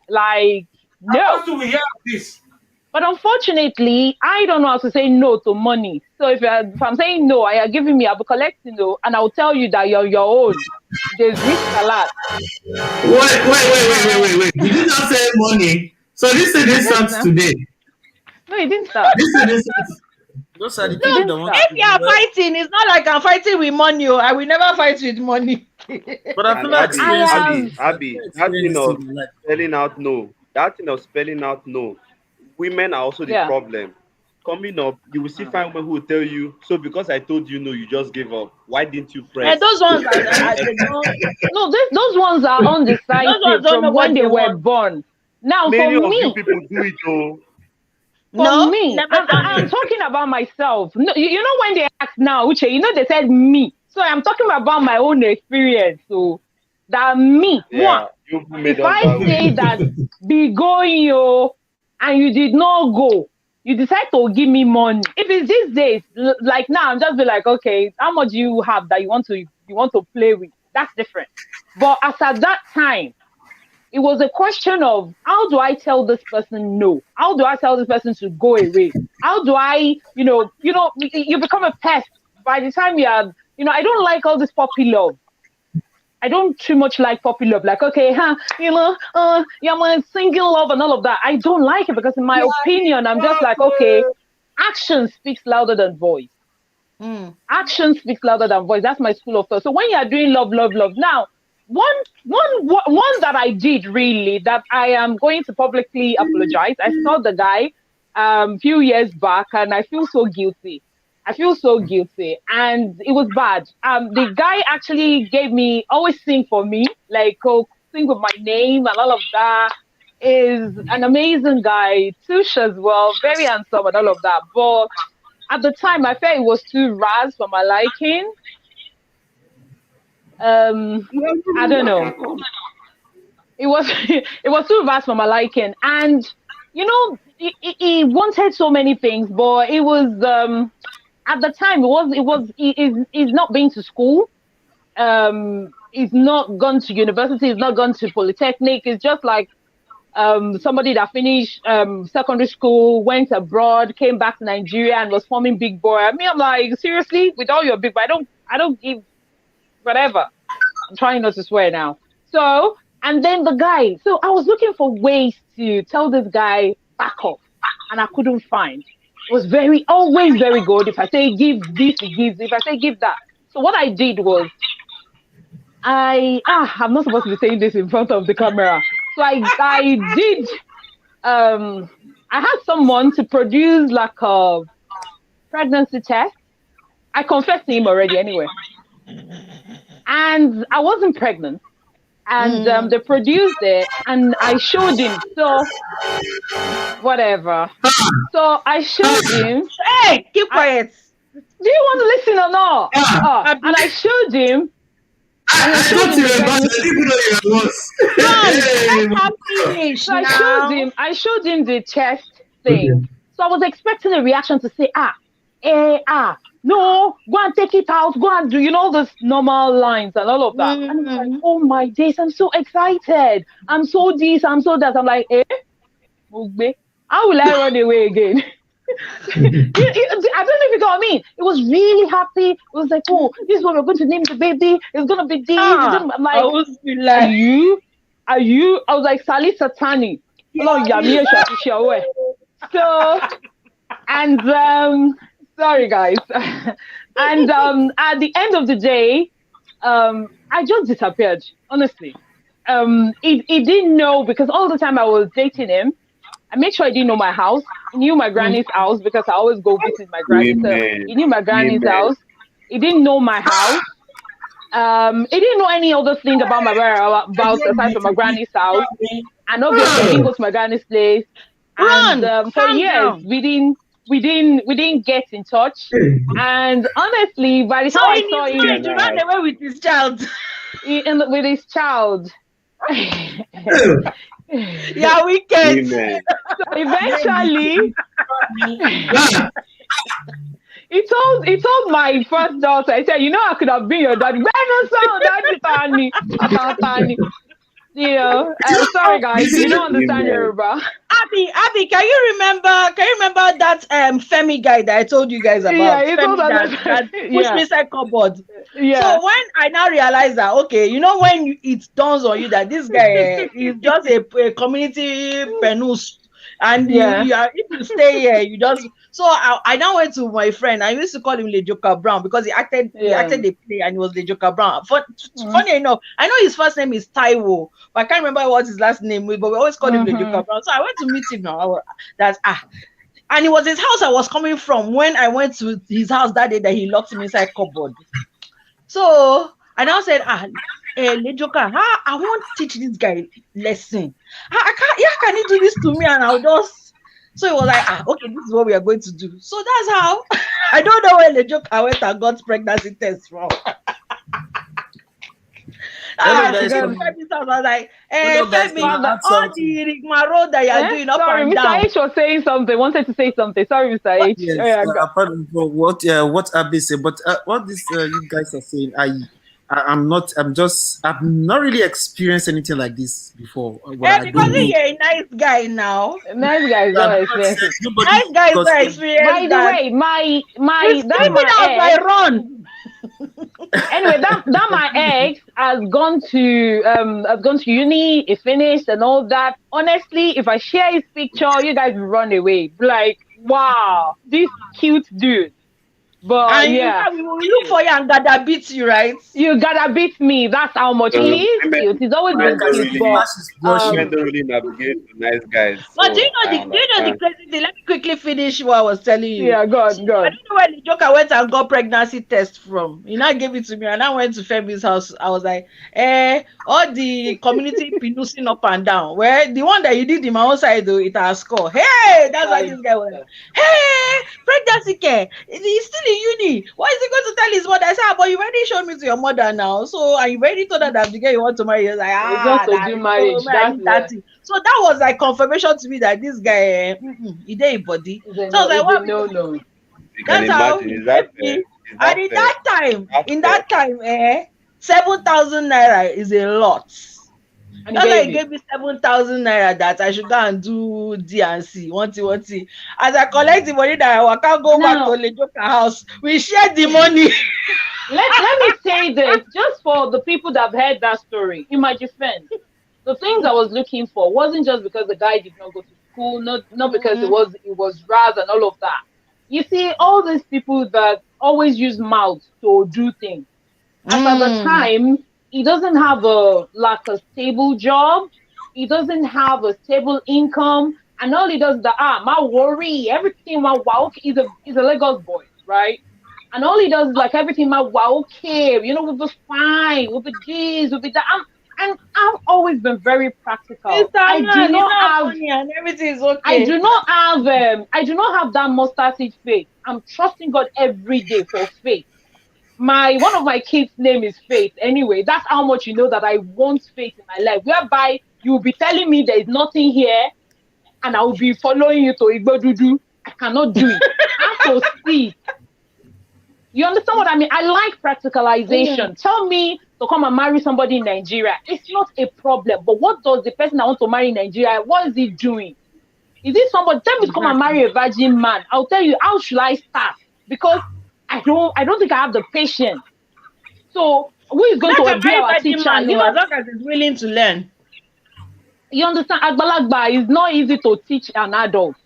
like no. We hear this. But unfortunately, I don't know how to say no to money. So if I'm saying no, I are giving me, I'll be collecting no, and I'll tell you that you're your own. There's risk a lot. Wait. Did you just say money? So this Yes, starts now. today. No, it didn't start. This starts. Those are the It people didn't that want start. If you are fighting, it's not like I'm fighting with money. I will never fight with money. But I feel And like I experience have Abby, that thing this of thing in life. spelling out no. that thing of spelling out no. Women are also the problem. Coming up, you will see fine women who will tell you, so because I told you no, you just gave up. Why didn't you press? And those ones no, those ones are undecisive from when they were born. Now, many for of me, you people do it though. For me, I'm talking about myself. No, you know when they ask now, Uche, you know they said me. So I'm talking about my own experience. So that me, Yeah, if I say that be going yo and you did not go, you decide to give me money. If it's these days, like now, I'm just be like, okay, how much do you have that you want to play with? That's different. But as at that time, it was a question of how do I tell this person no? How do I tell this person to go away? How do I, you become a pest by the time you are, I don't like all this puppy love. I don't too much like puppy love. Like, okay, yeah, my single love and all of that. I don't like it because in my opinion, I'm just like, okay, action speaks louder than voice. Action speaks louder than voice. That's my school of thought. So when you are doing love, now, one that I did really that I am going to publicly apologize. I saw the guy a few years back and I feel so guilty. And it was bad. The guy actually gave me always sing for me, like sing with my name and all of that. Is an amazing guy, Tush as well, very handsome and all of that. But at the time I felt it was too ras for my liking. I don't know. It was too vast for my liking, and he wanted so many things, but it was at the time he's not been to school, he's not gone to university, he's not gone to polytechnic. It's just like somebody that finished secondary school, went abroad, came back to Nigeria, and was forming big boy. I mean, I'm like, seriously, with all your big boy, I don't give whatever. I'm trying not to swear now. So, and then the guy, so I was looking for ways to tell this guy back off, and I couldn't find. It was always very good. If I say give this, he gives. If I say give that. So what I did was, I'm not supposed to be saying this in front of the camera. So I did, I had someone to produce like a pregnancy test. I confessed to him already anyway. And I wasn't pregnant. And they produced it and I showed him. So, whatever. So I showed him. Hey, keep quiet. Do you want to listen or not? And I showed him. I showed him the test thing. So I was expecting a reaction to say, no, go and take it out, go and do, those normal lines and all of that. And it's like, oh my days, I'm so excited. I'm so this, I'm so that. I'm like, how will I run away again? I don't know if you got what I mean. It was really happy. It was like, oh, this is what we're going to name the baby. It's going to be this. I'm like, are you? I was like, Sali Satani. So, and sorry guys. And at the end of the day, I just disappeared, honestly. He didn't know, because all the time I was dating him, I made sure he didn't know my house. He knew my granny's house because I always go visit my granny. So he knew my granny's house. He didn't know my house. He didn't know any other thing about my whereabouts aside from my granny's house. And obviously he didn't go to my granny's place. And for years we didn't get in touch. And honestly, by the time I saw him, to run away with his child. With his child. Yeah, wicked. So eventually, he told my first daughter, I said, I could have been your dad. Sorry guys, you don't understand Yoruba. Abby, can you remember that Femi guy that I told you guys about? Yeah, he told that pushed me inside cupboard. Yeah. So when I now realize that, okay, when it dawns on you that this guy is just a community penus, and if you stay here, you just So I now went to my friend. I used to call him the Joker Brown because he acted the play and he was the Joker Brown. Funny enough, I know his first name is Taiwo, but I can't remember what his last name was, but we always call him the Joker Brown. So I went to meet him now. And it was his house I was coming from when I went to his house that day that he locked me inside cupboard. So I now said, Joker, I won't teach this guy lesson. I can't, can he do this to me? And I'll just. So it was like, okay, this is what we are going to do. So that's how. I don't know where the Joker went and got pregnancy test from. I was like, Femi, all the rigmarole that you're doing up and down. Sorry, Mr. H was saying something. Wanted to say something. Sorry, Mr. H. Yes, pardon for what Abby said, but what this you guys are saying, I'm not really experienced anything like this before. Because you're a nice guy now. Nice guys are experienced. Nice guys are experienced. By the way, my I run. Anyway, that my ex has gone to uni, is finished and all that. Honestly, if I share his picture, you guys will run away. Like, wow, this cute dude. But we will look for you and gotta beat you, right? You gotta beat me. That's how much he is cute. He's always been cute, but men don't really navigate to nice guys. But do you know the crazy thing? Let me quickly finish what I was telling you. Yeah, go on. I don't know where the Joker went and got pregnancy test from. He now gave it to me, and I went to Femi's house. I was like, all the community pinusing up and down. Where the one that you did in my own side, though, it has score. Hey, that's why this guy was like, hey, pregnancy care. He's still in uni. Why is he going to tell his mother? I said, but you already showed me to your mother now. So, and you already told her that the girl you want to marry. You're like, just to do marriage. So that was like confirmation to me that this guy, he did a body. So I was like, what? No. That's how. And in that time, 7,000 naira is a lot. And he gave me 7,000 naira that I should go and do D&C. One thing. As I collect the money that I can't go back to the Joker house. We share the money. Let me say this, just for the people that have heard that story. In my defense, the things I was looking for wasn't just because the guy did not go to school, not because it was Raz and all of that. You see, all these people that always use mouth to do things. And at the time, he doesn't have a stable job. He doesn't have a stable income. And all he does is my worry, everything my wow, he's a Lagos boy, right? And all he does is like everything my wow, okay, we'll be fine, we'll be this, we'll be that. And I've always been very practical. I do not have money and everything is okay. I do not have that mustard seed faith. I'm trusting God every day for faith. One of my kids' name is Faith. Anyway, that's how much you know that I want faith in my life. Whereby you will be telling me there is nothing here, and I will be following you to Igbodudu. I cannot do it. I have to see. You understand what I mean? I like practicalization. Tell me to come and marry somebody in Nigeria. It's not a problem. But what does the person I want to marry in Nigeria, what is he doing? Is it somebody? Tell me to come and marry a virgin man. I'll tell you, how should I start? Because I don't think I have the patience. So who is going to be our teacher? As long as he's willing to learn. You understand? Agbalagba is not easy to teach an adult.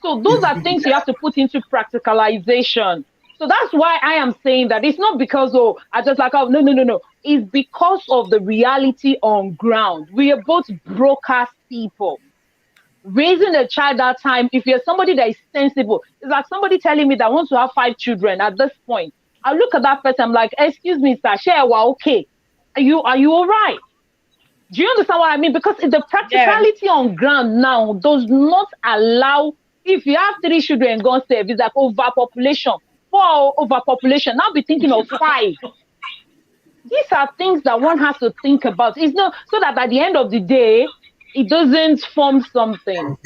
So those are things you have to put into practicalization. So that's why I am saying that it's not because I just like no. It's because of the reality on ground. We are both broadcast people. Raising a child that time, if you're somebody that is sensible, it's like somebody telling me that wants to have 5 children at this point. I look at that person, I'm like, excuse me, sir, share, well, okay. Are you all right? Do you understand what I mean? Because the practicality on ground now does not allow, if you have 3 children gone save, it's like overpopulation. 4 overpopulation, now be thinking of 5. These are things that one has to think about. It's not so that at the end of the day, it doesn't form something.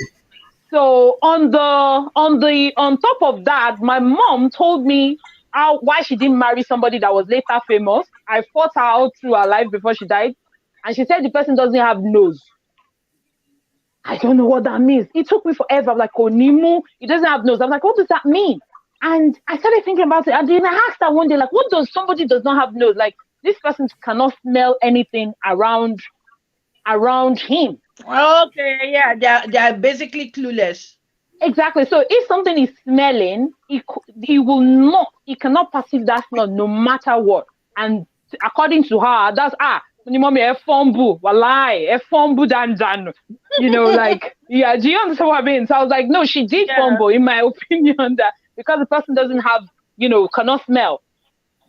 So on top of that, my mom told me why she didn't marry somebody that was later famous. I fought her out through her life before she died, and she said the person doesn't have nose. I don't know what that means. It took me forever. I'm like, Onimu, he doesn't have nose. I'm like, what does that mean? And I started thinking about it. And then I asked her one day, like, what does somebody does not have nose? Like, this person cannot smell anything around him. Okay, yeah, they're basically clueless. Exactly. So if something is smelling, it cannot perceive that smell no matter what. And according to her, that's mommy a fumble, walai, a fumble dan. Like, yeah, do you understand what I mean? So I was like, no, she did fumble, in my opinion, that because the person doesn't have, cannot smell.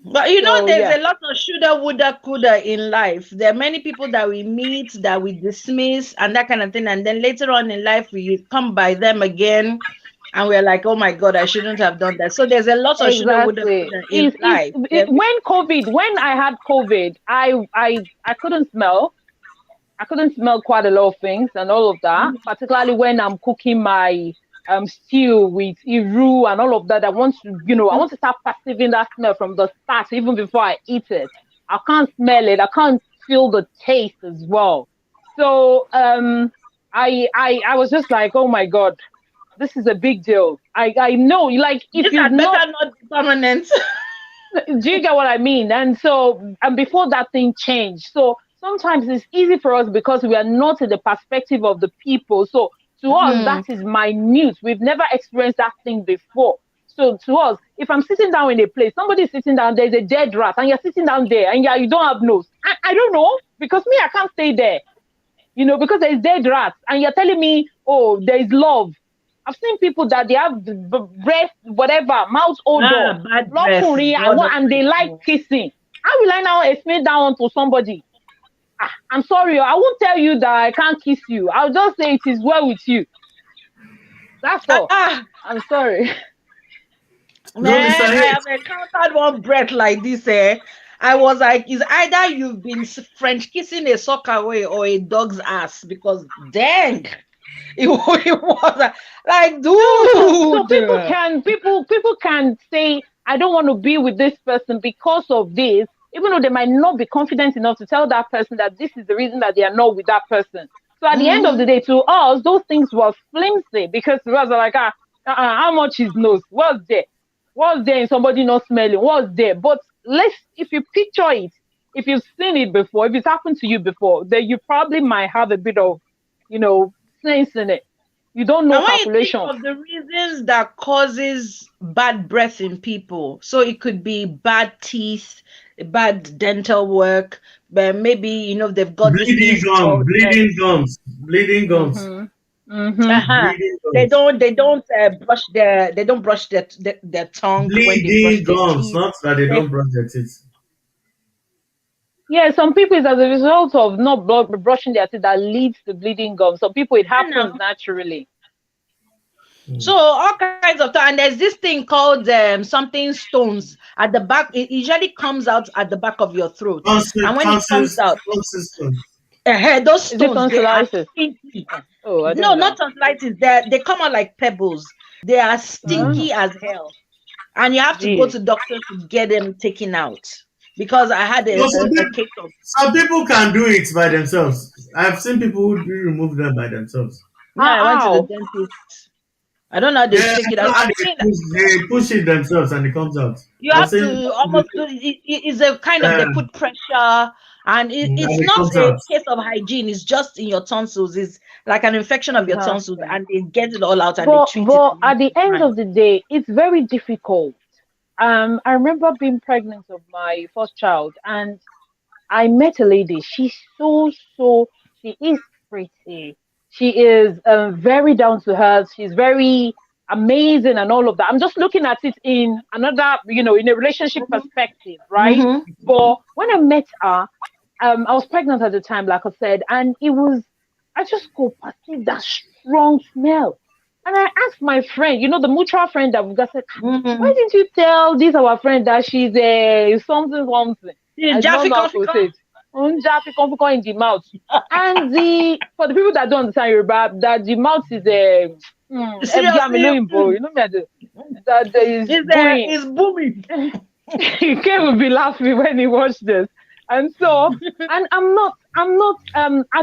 But there's a lot of shoulda, woulda, coulda in life. There are many people that we meet, that we dismiss, and that kind of thing. And then later on in life, we come by them again, and we're like, "Oh my God, I shouldn't have done that." So there's a lot of shoulda, woulda, coulda in life. When I had COVID, I couldn't smell. I couldn't smell quite a lot of things and all of that, particularly when I'm cooking my stew with iru and all of that. I want to start perceiving that smell from the start, even before I eat it. I can't smell it. I can't feel the taste as well. So I was just like, oh my God, this is a big deal. I know, like, if you not be permanent. Do you get what I mean? And so, and before that thing changed, so sometimes it's easy for us because we are not in the perspective of the people. So to us, that is minute. We've never experienced that thing before. So to us, if I'm sitting down in a place, somebody's sitting down, there's a dead rat, and you're sitting down there, and you don't have nose. I don't know, because me, I can't stay there. Because there's dead rats, and you're telling me, oh, there's love. I've seen people that they have breath, whatever, mouth odor, and they like kissing. How will I now explain that one to somebody? I'm sorry, I won't tell you that I can't kiss you. I'll just say it is well with you. That's all. I'm sorry. Man, I have encountered one breath like this. I was like, it's either you've been French kissing a sock away or a dog's ass, because dang. It was like, dude. So people can say, I don't want to be with this person because of this, even though they might not be confident enough to tell that person that this is the reason that they are not with that person. So at the end of the day, to us, those things were flimsy, because to us are like, how much is nose? What's there? What's there in somebody not smelling? What's there? But if you picture it, if you've seen it before, if it's happened to you before, then you probably might have a bit of, sense in it. You don't know calculation. Of the reasons that causes bad breath in people. So it could be bad teeth, bad dental work, but maybe they've got bleeding gums. Bleeding gums. They don't brush their tongue when they brush their teeth. Not that they don't brush their teeth. Yeah, some people it's as a result of not brushing their teeth that leads to bleeding gums. Some people it happens naturally. So all kinds of and there's this thing called something stones at the back. It usually comes out at the back of your throat, and when it comes out, those stones. Not tonsillitis. They come out like pebbles. They are stinky as hell, and you have to go to doctors to get them taken out. Because I had a case of. Some people can do it by themselves. I've seen people who remove them by themselves. Yeah, I went to the dentist. I don't know how they take it out. They push it themselves and it comes out. You have to almost do it's a kind of they put pressure, and it's not a case of hygiene. It's just in your tonsils. It's like an infection of your tonsils, and they get it all out and they treat it. But at the end of the day, it's very difficult. I remember being pregnant of my first child, and I met a lady. She's she is pretty. She is very down to earth. She's very amazing and all of that. I'm just looking at it in another, in a relationship perspective, right? But when I met her, I was pregnant at the time, like I said, and I just could perceive that strong smell. And I asked my friend, the mutual friend that we got, said, why didn't you tell this our friend that she's a something? I don't know how to say it. In the mouth. And for the people that don't understand Yoruba, that the mouth is it's booming. Ken will be laughing when he watched this. And so, and I'm not, I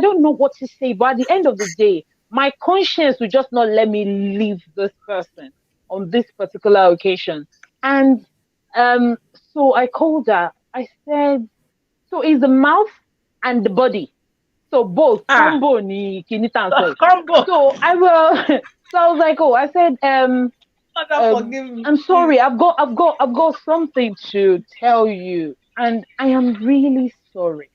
don't know what to say, but at the end of the day, my conscience will just not let me leave this person on this particular occasion. And so I called her. I said, so is the mouth and the body. So both combo ni kinita. Combo. So So I was like, oh, I said, I'm sorry, I've got something to tell you, and I am really sorry.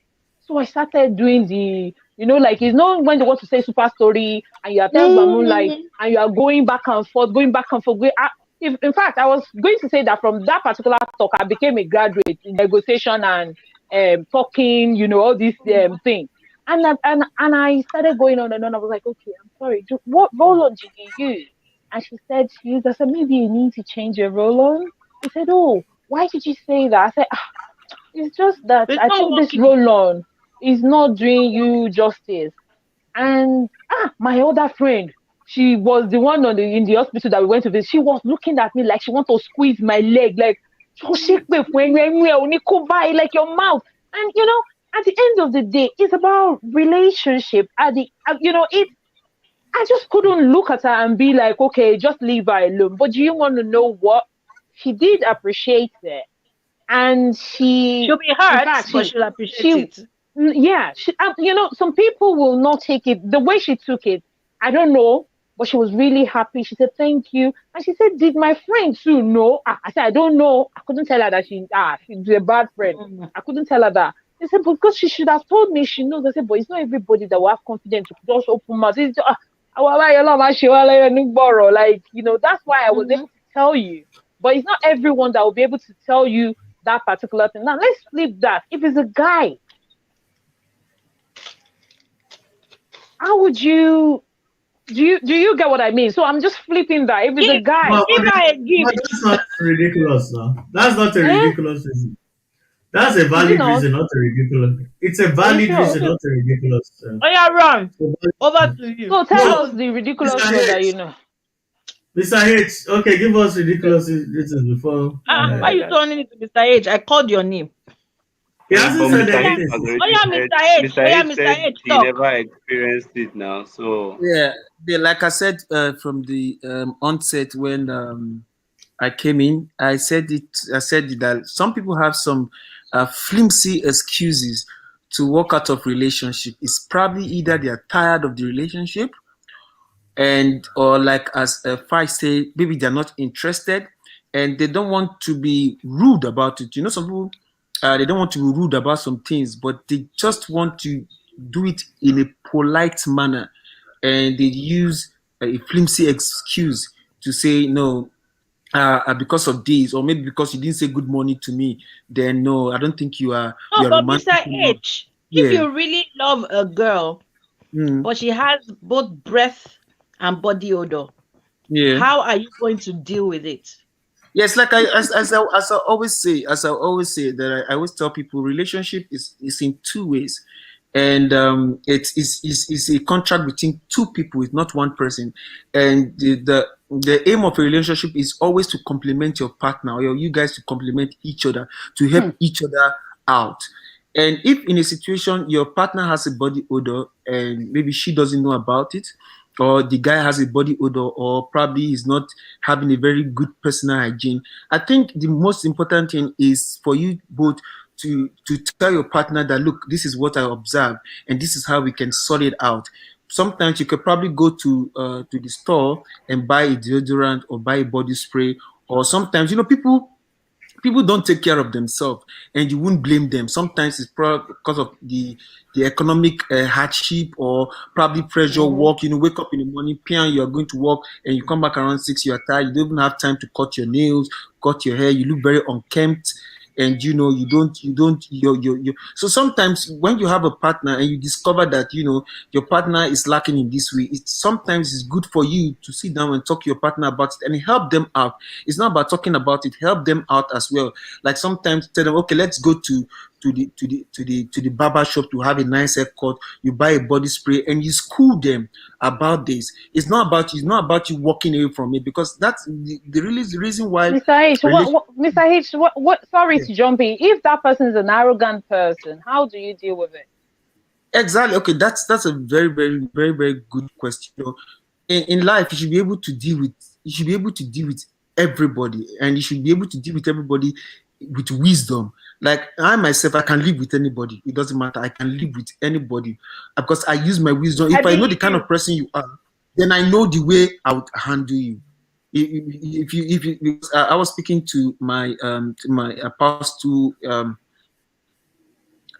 So I started doing the, like, when they want to say super story and you are telling Moonlight and you are going back and forth, in fact, I was going to say that from that particular talk, I became a graduate in negotiation and talking, all these things. And I started going on and on. I was like, okay, I'm sorry. What roll-on did you use? And she said she used. I said, maybe you need to change your roll-on. He said, oh, why did you say that? I said, it's just that I think this roll-on is not doing you justice. And my other friend, she was the one in the hospital that we went to visit. She was looking at me like she wanted to squeeze my leg, like your mouth. And at the end of the day, it's about relationship. I just couldn't look at her and be like, okay, just leave her alone. But do you want to know what? She did appreciate it. And she'll be hurt, but she'll appreciate it. Yeah. Some people will not take it the way she took it. I don't know, but she was really happy. She said, thank you. And she said, did my friend too know? I said, I don't know. I couldn't tell her that she's a bad friend. I couldn't tell her that. They said, because she should have told me she knows. I said, but it's not everybody that will have confidence to just open mouth. It's just, that's why I was able to tell you. But it's not everyone that will be able to tell you that particular thing. Now let's flip that. If it's a guy, how would you do you get what I mean? So I'm just flipping that. If it's a guy, that's not ridiculous now. That's not a ridiculous reason. That's a valid reason, not a ridiculous. It's a valid reason, not a ridiculous. Oh yeah, Ron. Over to you. So tell us the ridiculous one that you know. Mr. H, okay, give us ridiculous reasons before. Why are you turning it to Mr. H? I called your name. He hasn't said anything. Oh yeah, Mr. H. Mr. H. He never experienced it now, so yeah. Like I said from the onset when I came in, I said that some people have some flimsy excuses to walk out of relationship. It's probably either they are tired of the relationship, or like as Fai say, maybe they're not interested and they don't want to be rude about it. Some people they don't want to be rude about some things, but they just want to do it in a polite manner, and they use a flimsy excuse to say no. Because of this, or maybe because you didn't say good morning to me, then no, I don't think you are. No, you are but romantic Mr. H, if you really love a girl, but she has both breath and body odor, how are you going to deal with it? Yes, like as I always say that I always tell people, relationship is in two ways, and it's a contract between two people. It's not one person, and the aim of a relationship is always to complement your partner, or you guys to complement each other, to help each other out. And if in a situation your partner has a body odor and maybe she doesn't know about it, or the guy has a body odor, or probably is not having a very good personal hygiene, I think the most important thing is for you both to tell your partner that, look, this is what I observed and this is how we can sort it out. Sometimes you could probably go to the store and buy a deodorant or buy a body spray, or sometimes people don't take care of themselves, and you wouldn't blame them. Sometimes it's probably because of the economic hardship, or probably pressure work. Wake up in the morning, you're going to work, and you come back around 6, you're tired, you don't even have time to cut your nails, cut your hair, you look very unkempt, and you don't so sometimes when you have a partner and you discover that your partner is lacking in this way, sometimes it's good for you to sit down and talk to your partner about it and help them out. It's not about talking about it, help them out as well. Like sometimes tell them, okay, let's go to the barber shop to have a nice haircut. You buy a body spray and you school them about this. It's not about you walking away from it, because that's the reason why. Mr. H, what sorry to jump in. If that person is an arrogant person, how do you deal with it? Exactly. Okay, that's a very, very, very, very good question. In life, you should be able to deal with everybody, and you should be able to deal with everybody with wisdom. Like I myself, I can live with anybody. It doesn't matter. I can live with anybody because I use my wisdom. If I know the kind of person you are, then I know the way I would handle you. If you, because I was speaking to my apostle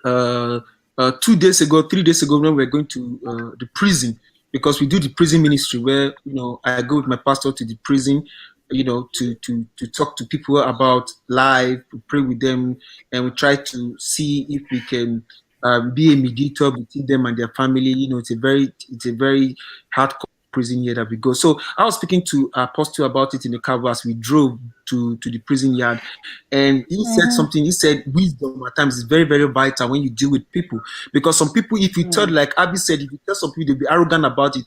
2 days ago, 3 days ago, when we were going to the prison, because we do the prison ministry where, you know, I go with my pastor to the prison, you know, to talk to people about life, to pray with them, and we try to see if we can be a mediator between them and their family. You know, it's a very hardcore prison here that we go. So I was speaking to Apostle about it in the car as we drove to the prison yard, and he said something. He said wisdom at times is very, very vital when you deal with people, because some people, if you tell, like Abby said, if you tell some people, they'll be arrogant about it.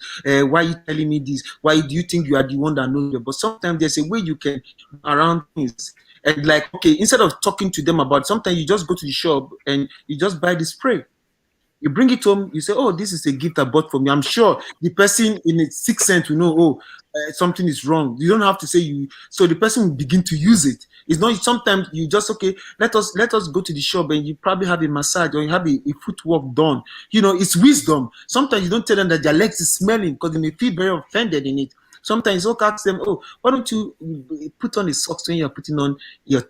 Why are you telling me this? Why do you think you are the one that knows it? But sometimes there's a way you can around things. And like, okay, instead of talking to them about it, sometimes you just go to the shop and you just buy the spray. You bring it home, you say, oh, this is a gift I bought for me. I'm sure the person in its 6th sense will know, oh, something is wrong. You don't have to say you, so the person will begin to use it. It's not, sometimes you just, okay, let us go to the shop and you probably have a massage or you have a footwork done. You know, it's wisdom. Sometimes you don't tell them that their legs is smelling because they may feel very offended in it. Sometimes you ask them, oh, why don't you put on the socks when you're putting on your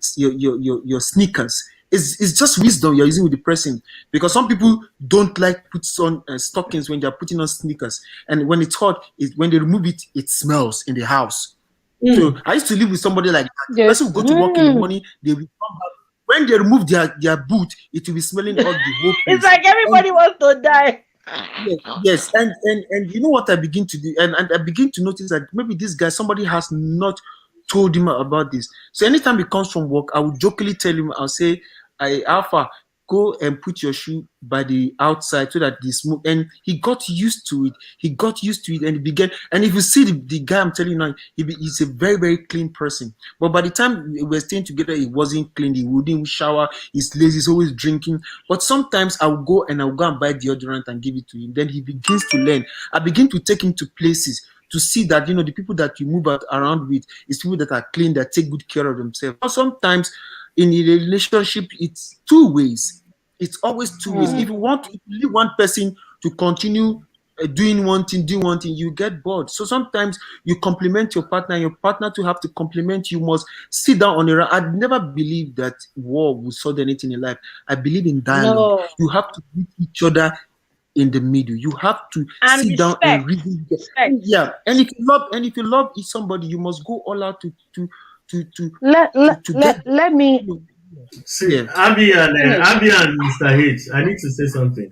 sneakers? It's just wisdom you're using with the person, because some people don't like put on stockings when they're putting on sneakers, and when it's hot, when they remove it, it smells in the house. So I used to live with somebody like that. The person will go to work in the morning, they will come back. When they remove their boot, it will be smelling all the whole place. It's like everybody wants to die. Yes, and you know what I begin to do, and I begin to notice that maybe this guy, somebody has not told him about this. So anytime he comes from work, I will jokingly tell him, I'll say, Alpha, go and put your shoe by the outside so that the smoke, and he got used to it. And he began, and if you see the guy I'm telling you now, he's a very, very clean person. But by the time we were staying together, he wasn't clean. He wouldn't shower. He's lazy. He's always drinking. But sometimes I'll go and buy deodorant and give it to him. Then he begins to learn. I begin to take him to places to see that, you know, the people that you move around with is people that are clean, that take good care of themselves. But sometimes in a relationship, it's two ways. It's always two ways. If you leave one person to continue doing one thing, you get bored. So sometimes you compliment your partner, and your partner to have to compliment you. Must sit down on a. I'd never believed that war will solve anything in life. I believe in dialogue. No. You have to meet each other in the middle. You have to sit down and reason. Yeah, and if you love somebody, you must go all out to let me see, yeah. Abby and Mr. H, I need to say something.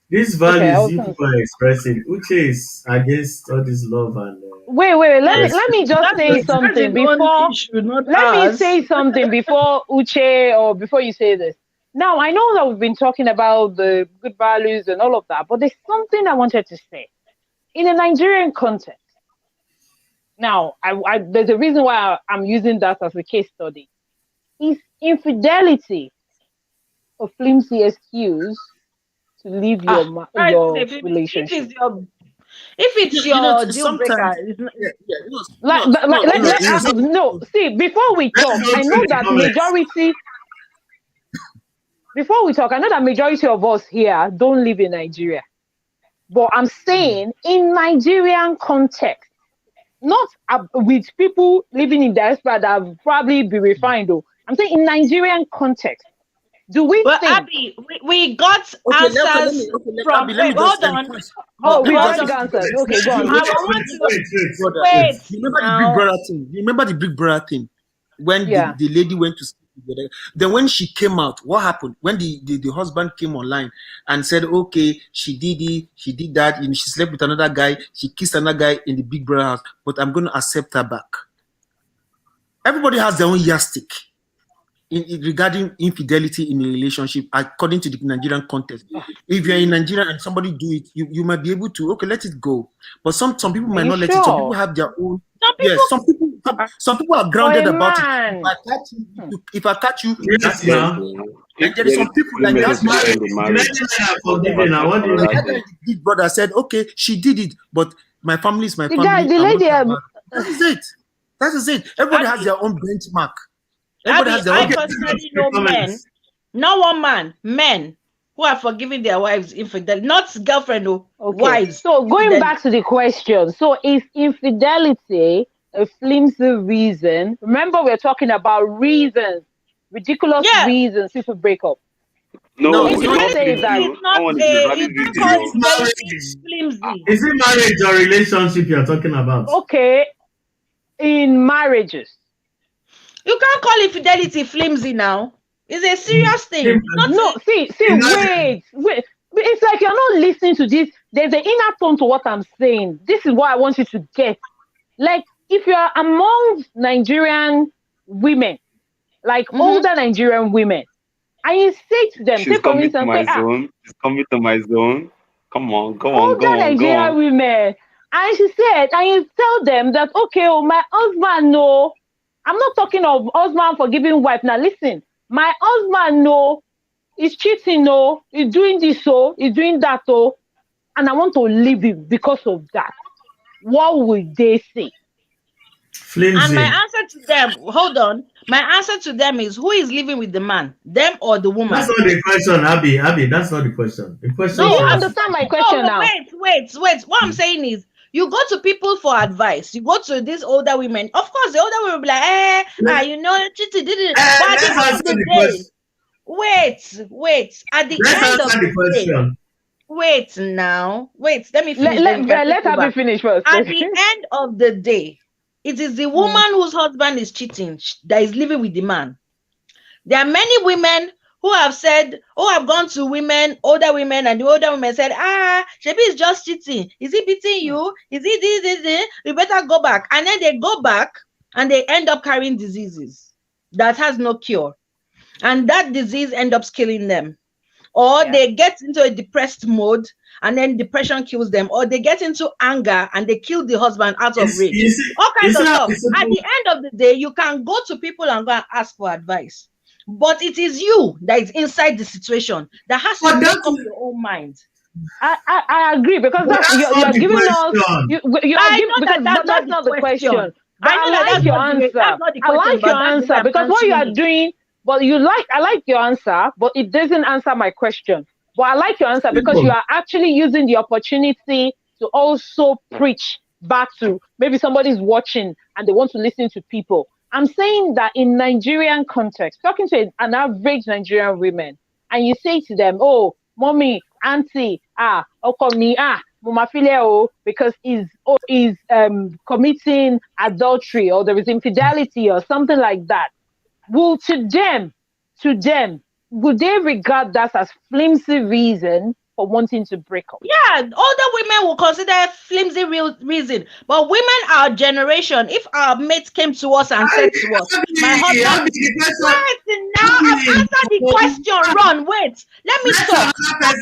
These values you people are expressing, Uche is against all this love and wait, let me just say something before. Let me say something before Uche, or before you say this. Now, I know that we've been talking about the good values and all of that, but there's something I wanted to say. In a Nigerian context, now, there's a reason why I'm using that as a case study. Is infidelity a flimsy excuse to leave your relationship? If it's your deal breaker, no. See, before we talk, I know that majority. Before we talk, I know that majority of us here don't live in Nigeria, but I'm saying in Nigerian context. Not with people living in diaspora that will probably be refined, though. I'm saying in Nigerian context. Do we think... Abby, we got answers from... Wait, hold on. Oh, we got answers. Okay, go on. Wait. Remember the Big Brother thing? When the lady went to... Then when she came out, what happened? When the husband came online and said, okay, she did it, she did that, and she slept with another guy, she kissed another guy in the Big Brother house, but I'm going to accept her back. Everybody has their own yardstick regarding infidelity in a relationship according to the Nigerian context. If you're in Nigeria and somebody do it, you might be able to, okay, let it go. But some people might not let it. Some people have their own. Some people are grounded about it. If I catch you, yes, and there is some people like that. Big brother said, okay, she did it, but my family is my family. That is it. Everybody has their own benchmark. I personally know men, not one man, men who are forgiving their wives infidelity, not girlfriend or wives. So going back to the question, so is infidelity a flimsy reason? Remember, we're talking about reasons, ridiculous reasons people break up. No, it's not say that. It's not you can't call infidelity flimsy. Is it marriage or relationship you're talking about? Okay, in marriages. You can't call infidelity flimsy now. It's a serious thing. No, see, wait. It's like you're not listening to this. There's an inner tone to what I'm saying. This is what I want you to get. Like, if you're among Nigerian women, like older Nigerian women, and you say to them, she's coming to my zone. She's coming to my zone. Come on, go on, older Nigerian women, and she said, and you tell them that, okay, my husband, no, I'm not talking of husband forgiving wife. Now listen, my husband, no, he's cheating, no, he's doing this, so he's doing that, so, and I want to leave him because of that. What would they say? Flimsy. And my answer to them, hold on, my answer to them is, who is living with the man, them or the woman? That's not the question, Abby. That's not the question. The question. Do you understand my question now? Wait. What I'm saying is, you go to people for advice. You go to these older women. Of course, the older women will be like, you know, cheating, did it. But at the end of the day, wait. At the end of the day, wait now. Wait, let me finish. Let Abby finish first. At the end of the day, it is the woman whose husband is cheating that is living with the man. There are many women who have said, have gone to older women, and the older women said, Shebi is just cheating. Is he beating you? Is he this? You better go back. And then they go back and they end up carrying diseases that has no cure. And that disease ends up killing them. Or they get into a depressed mode and then depression kills them. Or they get into anger and they kill the husband out of rage. All kinds of stuff. At the end of the day, you can go to people and go and ask for advice. But it is you that is inside the situation that has to make up your own mind. I agree, because you're giving us. That's not the question. But I like your answer. I like your answer because what you are doing. But I like your answer, but it doesn't answer my question. But I like your answer because you are actually using the opportunity to also preach back to maybe somebody's watching and they want to listen to people. I'm saying that in Nigerian context, talking to an average Nigerian woman, and you say to them, oh, mommy, auntie, okomi, mumafile, because he's committing adultery, or there is infidelity or something like that. Well, to them, would they regard that as flimsy reason for wanting to break up? Yeah, older women will consider flimsy reason. But women, our generation, if our mates came to us and said to us, my husband, now I've answered the question, Ron, wait, let me talk. Stop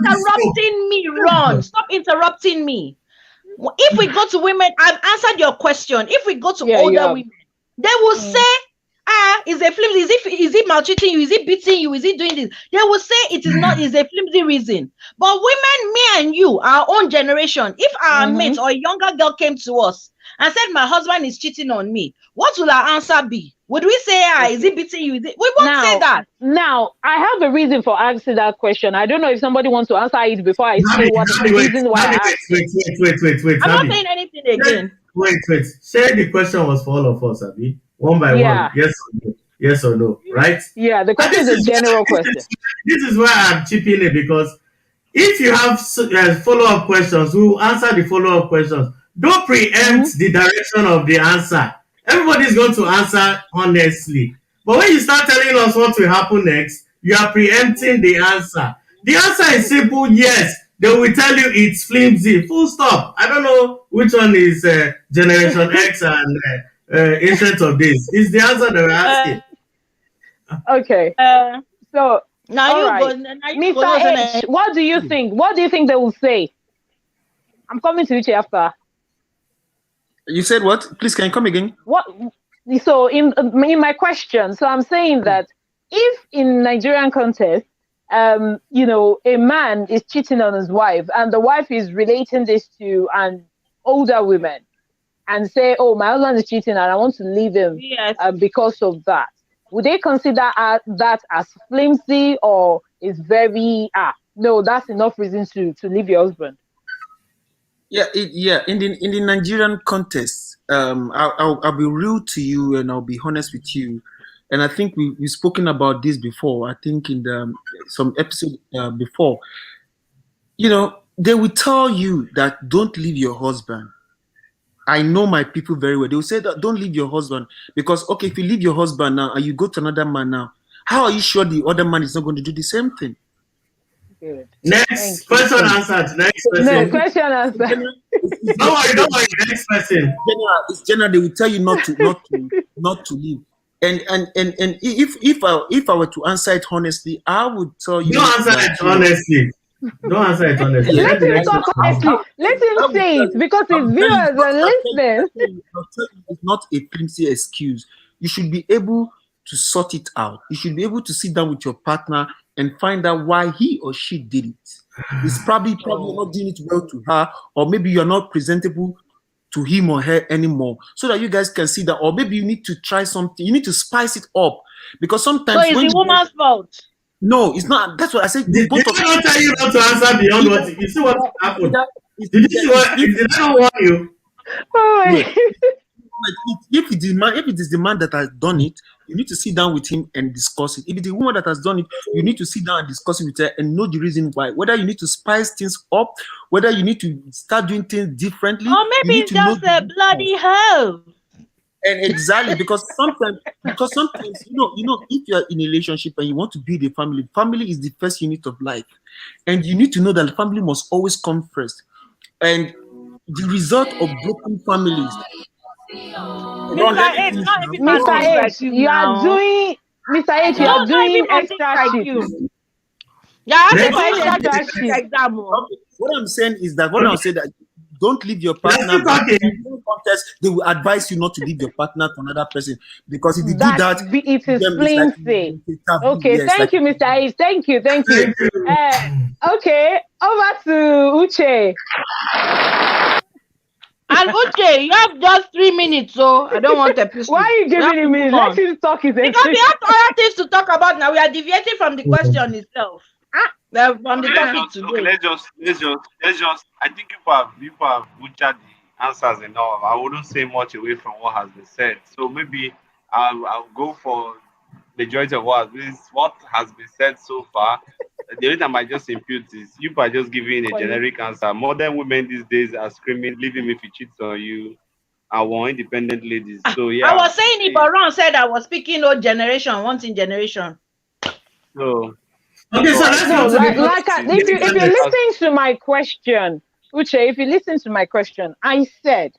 interrupting me, Ron. Stop interrupting me. If we go to women, I've answered your question. If we go to older women, they will say, is a flimsy, is he maltreating you? Is he beating you? Is he doing this? They will say it is not, is a flimsy reason. But women, me and you, our own generation, if our mate or a younger girl came to us and said, my husband is cheating on me, what will our answer be? Would we say, is he beating you? We won't say that. Now, I have a reason for asking that question. I don't know if somebody wants to answer it before I say what the reason why I asked. Wait. I'm not saying anything again. Wait. Say the question was for all of us, Abby. One by one. Yes or no, right? Yeah, the question is a general question. This is why I'm chipping it, because if you have follow-up questions, we will answer the follow-up questions. Don't preempt the direction of the answer. Everybody's going to answer honestly. But when you start telling us what will happen next, you are preempting the answer. The answer is simple, yes. They will tell you it's flimsy. Full stop. I don't know which one is Generation X and ancient of days. It's the answer that we're asking. Okay. So now you right. Mr. H, what do you think? What do you think they will say? I'm coming to you after. You said what? Please, can you come again? What? So in my question, so I'm saying that if in Nigerian context, a man is cheating on his wife, and the wife is relating this to an older woman, and say, "Oh, my husband is cheating, and I want to leave him because of that." would they consider that as flimsy, or is very no, that's enough reason to leave your husband? Yeah, in the Nigerian context, I'll be real to you and I'll be honest with you. And I think we've spoken about this before. I think in some episode before, they will tell you that don't leave your husband. I know my people very well. They will say that don't leave your husband because, okay, if you leave your husband now and you go to another man now, how are you sure the other man is not going to do the same thing? Good. Next question answered. Next question. No, question answered. Don't worry. Next question. It's general. They will tell you not to leave. And if I were to answer it honestly, I would tell you. Don't answer it honestly. Don't answer it honestly. Let him talk honestly. Let him say it because his viewers are listening. It's not a flimsy excuse. You should be able to sort it out. You should be able to sit down with your partner and find out why he or she did it. It's probably not doing it well to her, or maybe you're not presentable to him or her anymore, so that you guys can see that, or maybe you need to try something. You need to spice it up because sometimes. So it's the woman's fault. No, it's not. That's what I said. Did they not tell you not to answer beyond what you see what happened? Did you see what? Did I not warn you? Oh, if it is the man that has done it, you need to sit down with him and discuss it. If it's the woman that has done it, you need to sit down and discuss it with her and know the reason why. Whether you need to spice things up, whether you need to start doing things differently, or maybe it's just a bloody hell. And exactly because sometimes if you're in a relationship and you want to build a family is the first unit of life, and you need to know that the family must always come first. And the result of broken families. Mr. H, you are doing extra shit. What I'm saying is that don't leave your partner. They will advise you not to leave your partner to another person because if you do that, it is flimsy. Okay, yes, thank you, Mr. H. Thank you. Okay, over to Uche. And Uche, you have just 3 minutes, so I don't want a person. Why are you giving him minutes? Let him talk his because we have other things to talk about now. We are deviating from the question itself. From the topic today. Okay, let's just. I think people have butchered the answers enough. I wouldn't say much away from what has been said. So maybe I'll go for the majority of what has been said so far. The only time I just impute is you are just giving a generic answer. Modern women these days are screaming, "Leave him if he cheats on you." I want independent ladies. So yeah. I was saying it, but Ron said I was speaking old generation, wanting generation. So. Okay, so let's go to if you listen to my question, Uche, if you listen to my question, I said,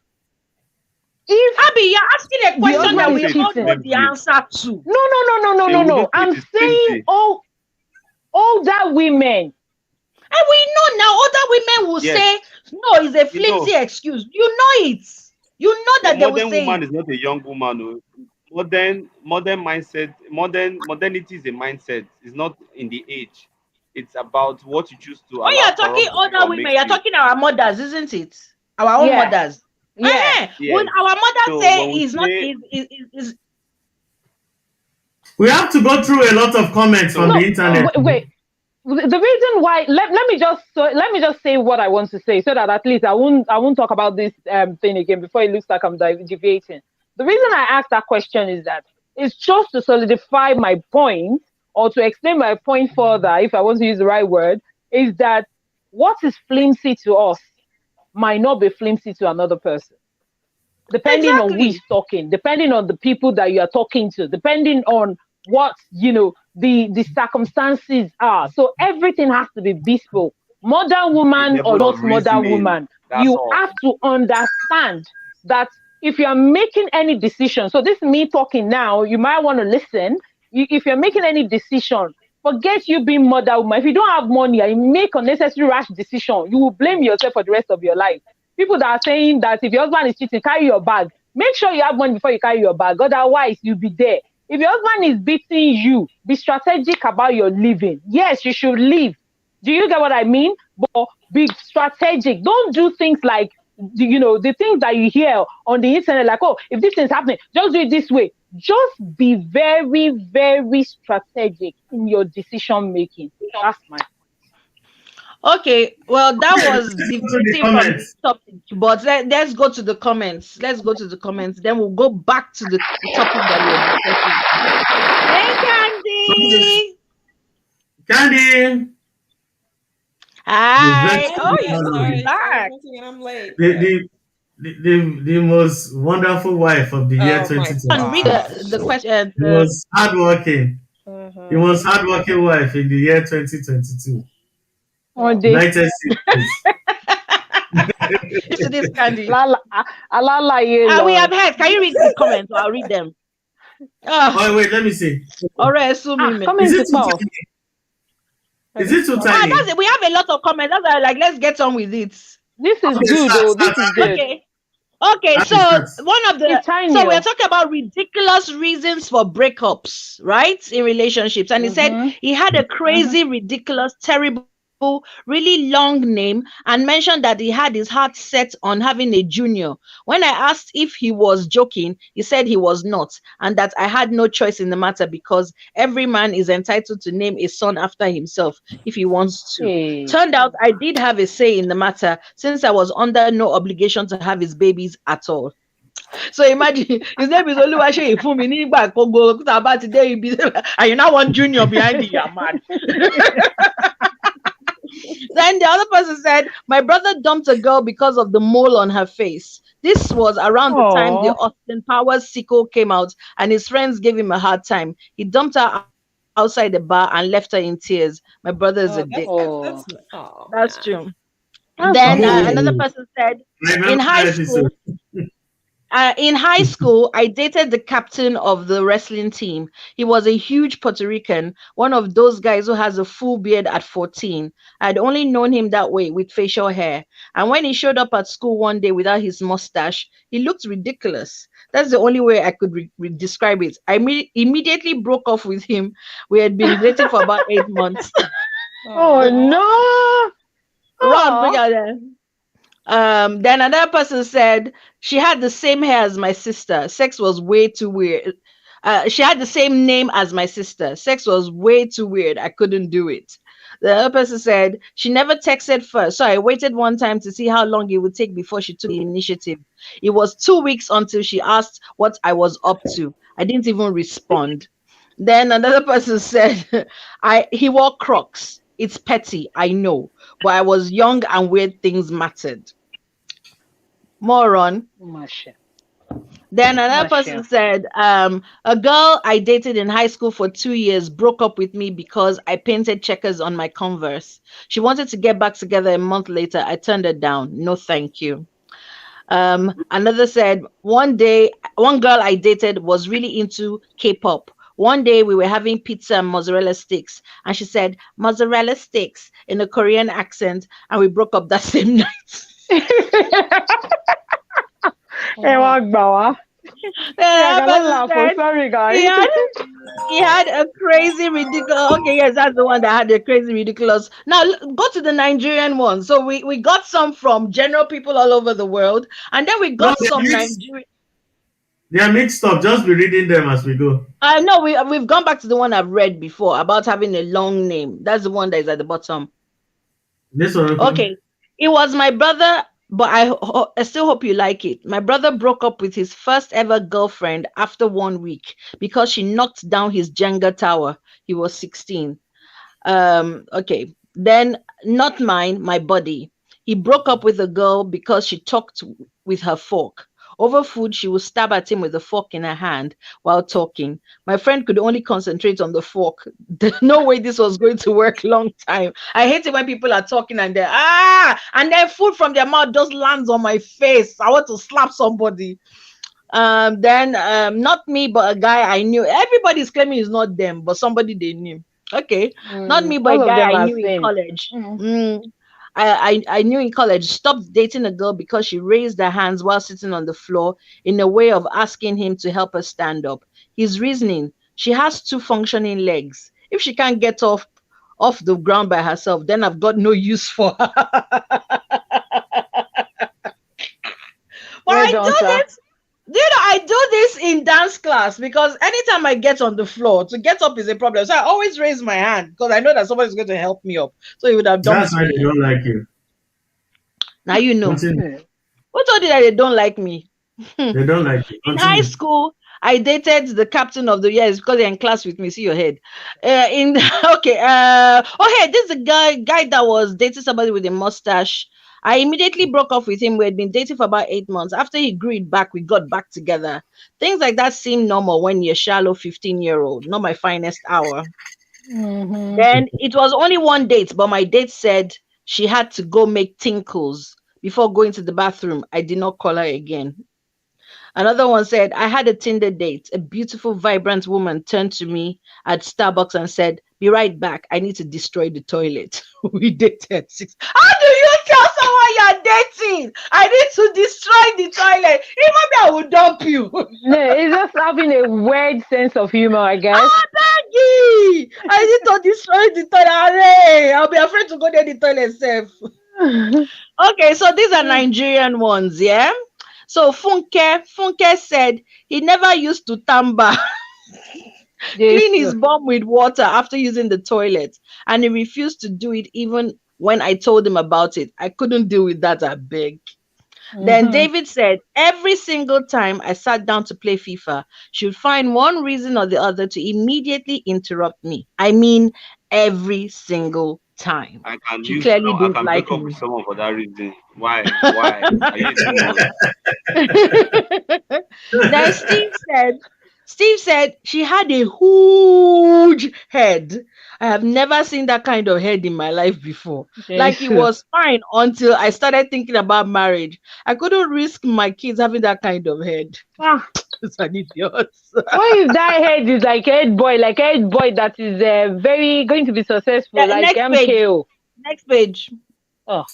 if Abby, you're asking a question that we don't know the answer to. No. I'm saying older women. And we know now older women will say, no, it's a flimsy excuse. You know it. You know that they will say. Modern woman is not a young woman. Modern mindset, modernity is a mindset. It's not in the age. It's about what you choose to. When you're talking older women, you're talking our mothers, isn't it? Our own mothers. Yeah. When our mothers say is not is. We have to go through a lot of comments from the internet. Wait. The reason why let me just say what I want to say so that at least I won't talk about this thing again before it looks like I'm deviating. The reason I asked that question is that it's just to solidify my point or to explain my point further, if I want to use the right word, is that what is flimsy to us might not be flimsy to another person. Depending on who is talking, depending on the people that you are talking to, depending on what, the circumstances are. So everything has to be bespoke. Modern woman or not modern woman, you have to understand that if you're making any decision, so this is me talking now, you might want to listen. If you're making any decision, forget you being modern woman. If you don't have money and you make unnecessary rash decision, you will blame yourself for the rest of your life. People that are saying that if your husband is cheating, carry your bag. Make sure you have money before you carry your bag. Otherwise, you'll be there. If your husband is beating you, be strategic about your living. Yes, you should live. Do you get what I mean? But be strategic. Don't do things like, the things that you hear on the internet, like, oh, if this thing's happening, just do it this way. just be very, very strategic in your decision making. That's my point. Okay, well, that Okay, was let's go to the deviating from the comments. topic, but let's go to the comments. Let's go to the comments. Then we'll go back to the topic that we were discussing. Hey, Candy. Candy, the Hi. very Oh, you're Sorry, back. once again, I'm late. the most wonderful wife of the year Oh my And read 2022. gosh. the question. The most hardworking, the Mhm. most hardworking wife in the year 2022. One Oh. day, United States. Listen to this, Candy. we We have heard. Can you read the comments? I'll read them. Oh wait, let me see. All right, assuming me. comment Is it too to tiny? Is it too Ah, tiny? that's it. We have a lot of comments. That's why, like, let's get on with it. This is Okay, good, start, though. start, This is start. good. Okay. Okay, That so is that. one of the It's tiny. so we're talking about ridiculous reasons for breakups, right? In relationships. And he said he had a crazy, ridiculous, terrible, really long name and mentioned that he had his heart set on having a junior. When I asked if he was joking, he said he was not, and that I had no choice in the matter because every man is entitled to name a son after himself if he wants to. Hey. Turned out I did have a say in the matter since I was under no obligation to have his babies at all. So imagine his name is Oluwase Ifumi nígbà gbogbo tá a bá ti dé ibi and you now want junior behind you, you're mad. Then the other person said, my brother dumped a girl because of the mole on her face. This was around the time the Austin Powers sequel came out, and his friends gave him a hard time. He dumped her outside the bar and left her in tears. My brother is a dick. That's true. Then another person said, in high school, I dated the captain of the wrestling team. He was a huge Puerto Rican, one of those guys who has a full beard at 14. I'd only known him that way with facial hair. And when he showed up at school one day without his mustache, he looked ridiculous. That's the only way I could describe it. I immediately broke off with him. We had been dating for about 8 months. Oh no! Run, bring her there. Then another person said she had the same hair as my sister. Sex was way too weird. She had the same name as my sister. Sex was way too weird. I couldn't do it. The other person said she never texted first, so I waited one time to see how long it would take before she took the initiative. It was 2 weeks until she asked what I was up to. I didn't even respond. Then another person said he wore Crocs. It's petty, I know, but I was young and weird things mattered. Moron. Then another person said, a girl I dated in high school for 2 years broke up with me because I painted checkers on my Converse. She wanted to get back together a month later. I turned her down. No, thank you. Another said, one girl I dated was really into K-pop. One day we were having pizza and mozzarella sticks, and she said, mozzarella sticks in a Korean accent, and we broke up that same night. Sorry, guys. He had a crazy, ridiculous. Okay, yes, that's the one that had a crazy, ridiculous. Now go to the Nigerian one. So we got some from general people all over the world, and then we got some Nigerian. They are mixed up. Just be reading them as we go. No, we've gone back to the one I've read before about having a long name. That's the one that is at the bottom. This one. Okay. It was my brother, but I still hope you like it. My brother broke up with his first ever girlfriend after 1 week because she knocked down his Jenga tower. He was 16. Okay. Then not mine, my buddy. He broke up with a girl because she talked with her fork. Over food, she would stab at him with a fork in her hand while talking. My friend could only concentrate on the fork. There's no way this was going to work long time. I hate it when people are talking and they're and then food from their mouth just lands on my face. I want to slap somebody. Then not me, but a guy I knew. Everybody's claiming it's not them, but somebody they knew. Okay, not me, but a guy I knew in college. I knew in college, stopped dating a girl because she raised her hands while sitting on the floor in a way of asking him to help her stand up. His reasoning, she has 2 functioning legs. If she can't get off the ground by herself, then I've got no use for her. But I told it. I do this in dance class because anytime I get on the floor, to get up is a problem. So I always raise my hand because I know that somebody's going to help me up. So he would have dumped That's why me. they don't like you. Now you know. Continue. Who told you that they don't like me? They don't like you. In Continue. high school, I dated the captain of the year. It's because they're in class with me. See your head. Hey, this is a guy that was dating somebody with a mustache. I immediately broke off with him. We had been dating for about 8 months. After he grew it back, we got back together. Things like that seem normal when you're shallow 15-year-old. Not my finest hour. Then it was only one date, but my date said she had to go make tinkles before going to the bathroom. I did not call her again. Another one said, I had a Tinder date. A beautiful, vibrant woman turned to me at Starbucks and said, be right back. I need to destroy the toilet. We dated 6. How do you tell someone you're dating? I need to destroy the toilet. Even me, I will dump you. No, it's just having a weird sense of humor, I guess. Oh, Maggie! I need to destroy the toilet. I'll be afraid to go near the toilet safe. Okay, so these are Nigerian ones, yeah? So Funke said he never used to tamba. Clean his bum with water after using the toilet, and he refused to do it even when I told him about it. I couldn't deal with that, I beg. Then David said, every single time I sat down to play FIFA, she would find one reason or the other to immediately interrupt me. I mean, every single time. I can She clearly break don't like up me. with someone for that reason. Why? Why? Are you Then Steve said she had a huge head. I have never seen that kind of head in my life before. Like, it was fine until I started thinking about marriage. I couldn't risk my kids having that kind of head. It's an idiot. What if that head is like a head boy that is very going to be successful, Yeah, like MKO? Next page. Oh,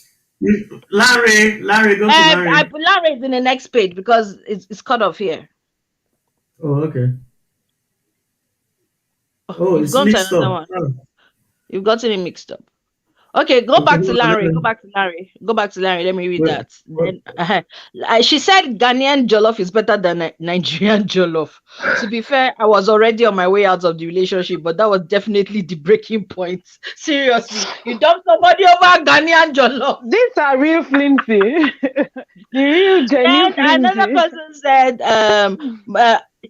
Larry, go to Larry. I put Larry in the next page because it's cut off here. Oh, okay. Oh, it's mixed up. Oh. You've gotten it mixed up. Okay, go back to Larry. Go back to Larry. Let me read that. Then, she said Ghanaian jollof is better than Nigerian jollof. To be fair, I was already on my way out of the relationship, but that was definitely the breaking point. Seriously, you dumped somebody over Ghanaian jollof. These are real flimsy. The real genuine flimsy. Another person said,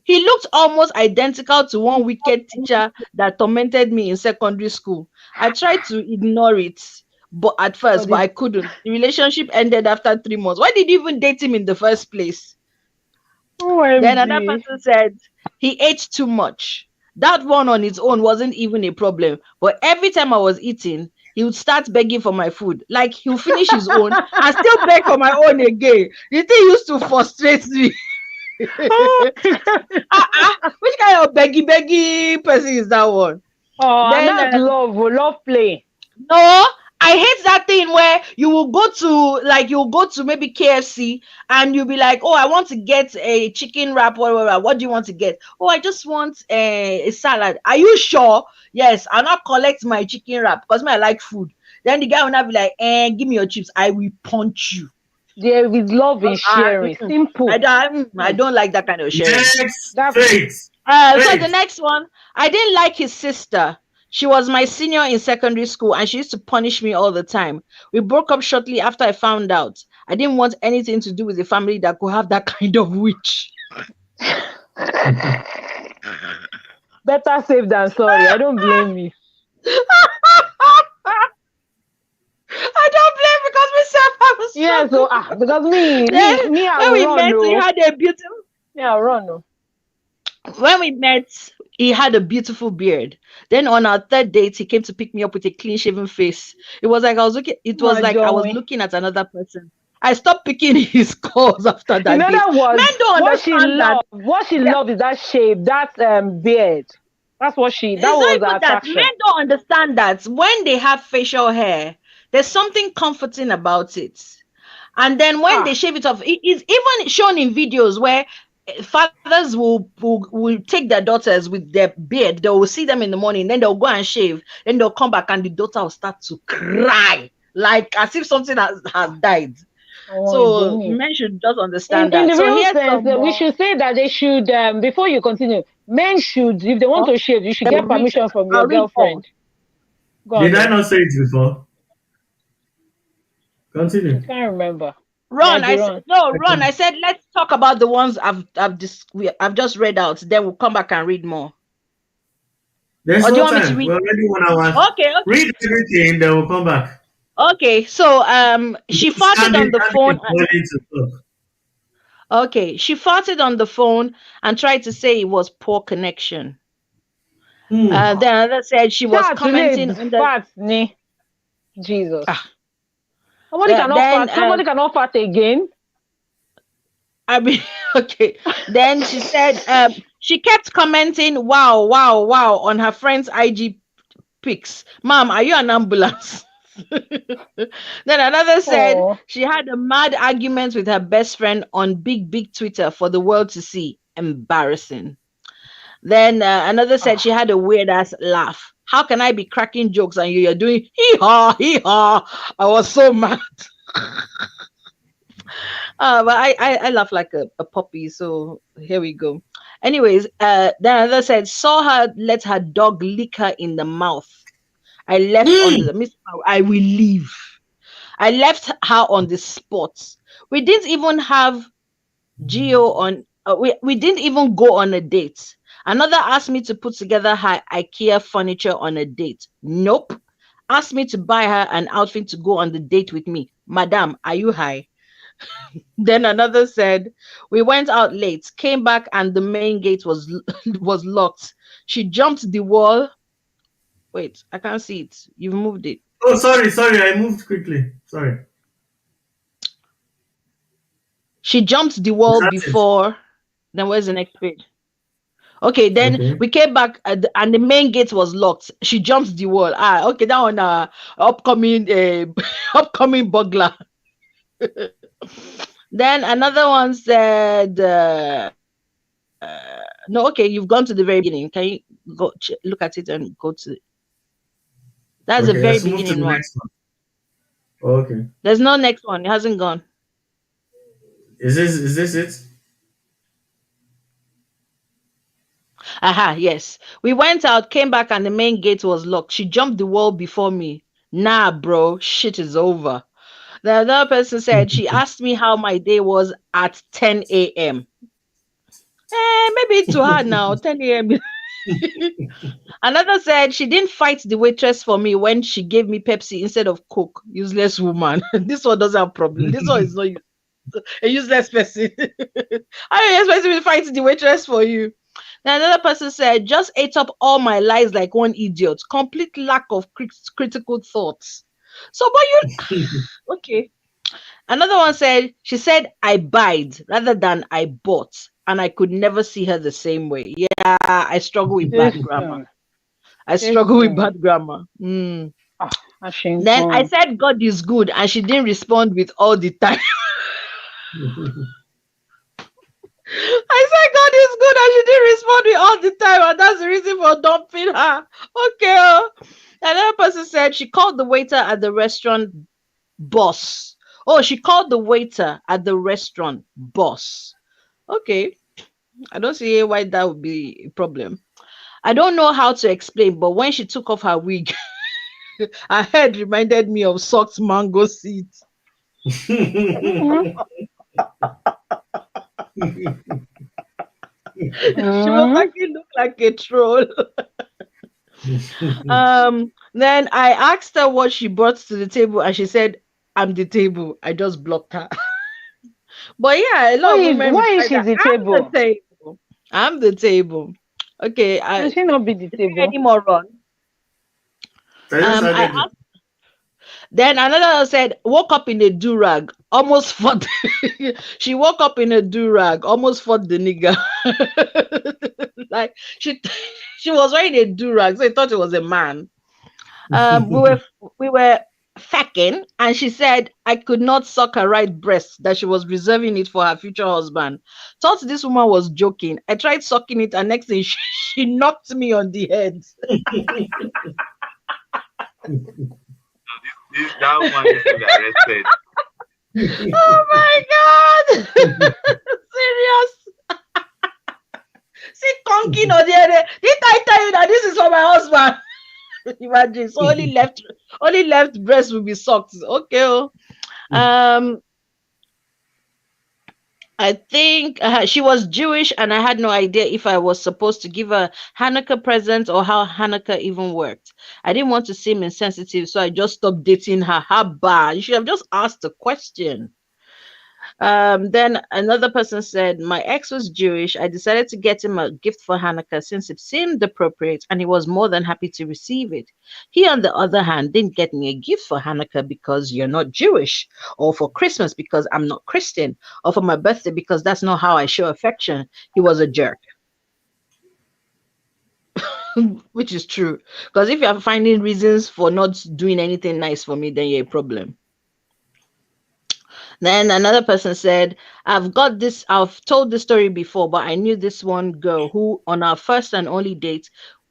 he looked almost identical to one wicked teacher that tormented me in secondary school. I tried to ignore it, but I couldn't. The relationship ended after 3 months. Why did you even date him in the first place? Then another person said he ate too much. That one on its own wasn't even a problem, but every time I was eating, he would start begging for my food. Like, he'll finish his own and still beg for my own again. The thing used to frustrate me. Which kind of beggy person is that one? Oh, then, that's love play. No, I hate that thing where you will go to maybe KFC and you'll be like, oh, I want to get a chicken wrap, whatever. What do you want to get? Oh, I just want a salad. Are you sure? Yes, I'll not collect my chicken wrap because I like food. Then the guy will not be like, give me your chips. I will punch you. There is love in sharing. Simple. I don't like that kind of sharing. So the next one, I didn't like his sister. She was my senior in secondary school and she used to punish me all the time. We broke up shortly after I found out. I didn't want anything to do with a family that could have that kind of witch. Better safe than sorry. I don't blame you. I don't blame because myself I was because me I when we met, he had a beautiful. Yeah, run. When we met, he had a beautiful beard. Then on our third date, he came to pick me up with a clean-shaven face. It was like I was looking. It was like I was looking at another person. I stopped picking his calls after that. In other words, men don't understand that. What she loves is that shape, that beard. That's what that was her attraction. Men don't understand that when they have facial hair, there's something comforting about it. And then when they shave it off, it is even shown in videos where fathers will take their daughters with their beard. They will see them in the morning, then they'll go and shave. Then they'll come back and the daughter will start to cry like as if something has died. So men should just understand in that. the So real here's sense, some we should say that they should, before you continue, men should, if they want to shave, you should get permission from your girlfriend. Did I not say it before? Continue. I can't remember. Ron, Ron, I said let's talk about the ones I've just read out. Then we'll come back and read more. There's no time. We're already 1 hour. Okay. Read everything, then we'll come back. Okay, so she farted on the phone. Okay, she farted on the phone and tried to say it was poor connection. Then another said she was commenting on the Jesus. Somebody cannot fart again. I mean, okay. Then she said she kept commenting, wow, on her friend's IG pics. Mom, are you an ambulance? Then another said she had a mad argument with her best friend on big Twitter for the world to see. Embarrassing. Then another said she had a weird ass laugh. How can I be cracking jokes and you're doing hee-haw, hee-haw? I was so mad. But I laugh like a puppy, so here we go. Anyways, then another said saw her let her dog lick her in the mouth. I left on the I will leave. I left her on the spot. We didn't even have Geo on. We didn't even go on a date. Another asked me to put together her IKEA furniture on a date. Nope. Asked me to buy her an outfit to go on the date with me. Madam, are you high? Then another said, we went out late, came back and the main gate was locked. She jumped the wall. Wait, I can't see it. You've moved it. Oh, sorry. I moved quickly. Sorry. She jumped the wall before. Then where's the next page? Okay, then we came back and the main gate was locked. She jumped the wall. Okay, that one upcoming burglar. Then another one said no, okay, you've gone to the very beginning. Can you go look at it and go to that's the very beginning one. Okay. There's no next one. It hasn't gone. Is this it? Aha, yes. We went out, came back, and the main gate was locked. She jumped the wall before me. Nah, bro, shit is over. The other person said she asked me how my day was at 10 a.m. Maybe it's too hard now. 10 a.m. Another said she didn't fight the waitress for me when she gave me Pepsi instead of Coke. Useless woman. This one doesn't have problem. This one is not a useless person. How are you expecting me to fight the waitress for you? Then another person said, just ate up all my lies like one idiot. Complete lack of critical thoughts. So, but you... Okay. Another one said, she said, I buyed rather than I bought. And I could never see her the same way. Yeah, I struggle with bad grammar. Then I said, God is good. And she didn't respond with all the time. I said God is good and she didn't respond with all the time, and that's the reason for dumping her. Okay. Another person said she called the waiter at the restaurant boss. Oh, she called the waiter at the restaurant boss. Okay. I don't see why that would be a problem. I don't know how to explain, but when she took off her wig, her head reminded me of soaked mango seeds. She looked like a troll. Then I asked her what she brought to the table, and she said, I'm the table. I just blocked her. But yeah, a lot of women. Why is she the table? I'm the table. Okay. Can she not be the table? Any more wrong? Then another said, woke up in a do-rag, almost fought. She woke up in a do-rag, almost fought the nigga. Like she was wearing a do-rag, so I thought it was a man. We were fucking, and she said I could not suck her right breast, that she was reserving it for her future husband. Thought this woman was joking. I tried sucking it, and next thing she knocked me on the head. That one is to be arrested. Oh my God! Serious? See, Conky no there. Didn't I tell you that this is for my husband? Imagine, so only left breast will be sucked. Okay. I think she was Jewish, and I had no idea if I was supposed to give her Hanukkah present or how Hanukkah even worked. I didn't want to seem insensitive, so I just stopped dating her. How bad? You should have just asked the question. Then another person said, my ex was Jewish. I decided to get him a gift for Hanukkah since it seemed appropriate, and he was more than happy to receive it. He, on the other hand, didn't get me a gift for Hanukkah because you're not Jewish, or for Christmas because I'm not Christian, or for my birthday because that's not how I show affection. He was a jerk. Which is true. Because if you're finding reasons for not doing anything nice for me, then you're a problem. Then another person said, I've told this story before, but I knew this one girl who, on our first and only date,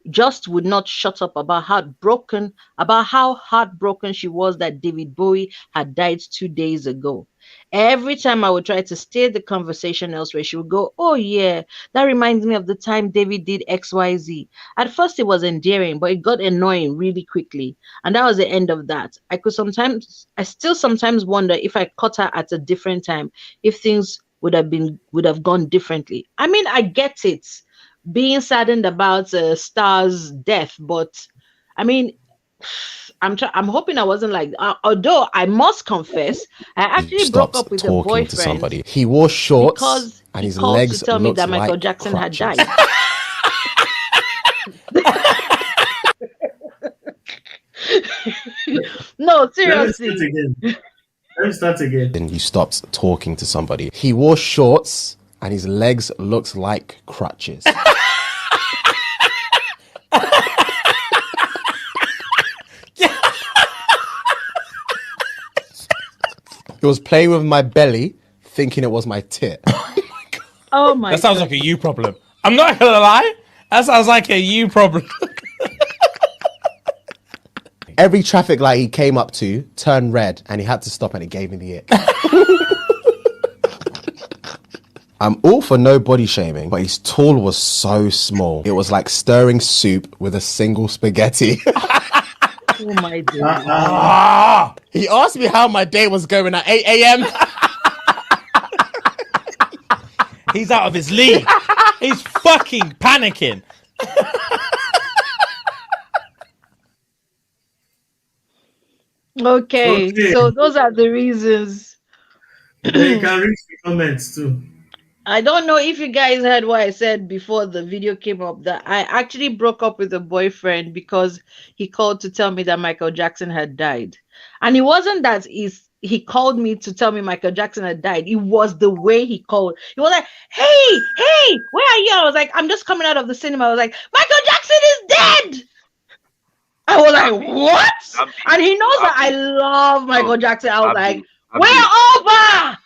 just would not shut up about how heartbroken she was that David Bowie had died 2 days ago. Every time I would try to steer the conversation elsewhere, she would go, oh yeah, that reminds me of the time David did XYZ. At first it was endearing, but it got annoying really quickly. And that was the end of that. I still sometimes wonder if I caught her at a different time, if things would have gone differently. I mean, I get it, being saddened about Star's death, but I mean, I'm hoping I wasn't like. Although I must confess, I actually broke up with a boyfriend. To somebody. He wore shorts because and his called legs to tell me that like Michael Jackson crutches. had died. No, seriously. Let me start again. Then you stopped talking to somebody. He wore shorts and his legs looked like crutches. He was playing with my belly, thinking it was my tit. Oh my! That sounds like a you problem. I'm not gonna lie. That sounds like a you problem. Every traffic light he came up to turned red, and he had to stop, and it gave me the ick. I'm all for no body shaming, but his tool was so small. It was like stirring soup with a single spaghetti. Oh my God. He asked me how my day was going at 8 a.m. He's out of his league. He's fucking panicking. Okay, so those are the reasons. You can read the comments too. I don't know if you guys heard what I said before the video came up, that I actually broke up with a boyfriend because he called to tell me that Michael Jackson had died. And it wasn't that he called me to tell me Michael Jackson had died. It was the way he called. He was like, hey, where are you? I was like, I'm just coming out of the cinema. I was like, Michael Jackson is dead. I was like, what? And he knows that I love Michael Jackson. I was like, we're over.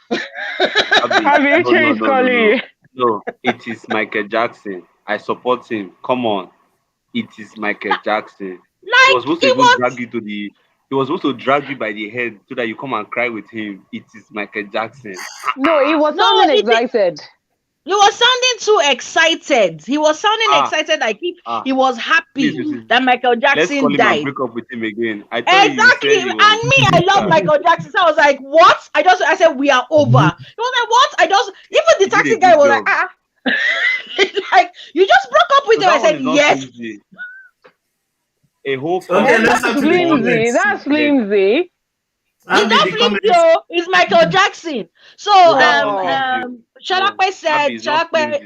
Have you changed, Collie? No, it is Michael Jackson. I support him. Come on. It is Michael Jackson. Like, he was supposed to drag you to the. He was supposed to drag you by the head so that you come and cry with him. It is Michael Jackson. No, he was sounding excited. He was sounding too excited. He was sounding excited, like he was happy that Michael Jackson died. Let's call him and break up with him again. Exactly. And me, I love Michael Jackson. So I was like, what? I said, we are over. He was like, what? Even the taxi guy was like, like, you just broke up with him. I said, yes. Easy. A whole that's flimsy. That's flimsy. It's Michael Jackson. So Shalakwe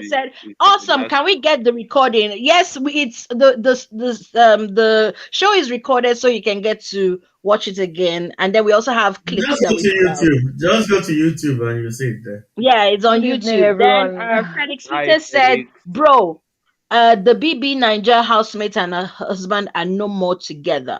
said, awesome. Can we get the recording? Yes, it's the show is recorded, so you can get to watch it again. And then we also have clips. Just go to YouTube. Just go to YouTube and you see it there. Yeah, it's on YouTube. Then Felix Peter said, bro, the BB Niger housemate and her husband are no more together.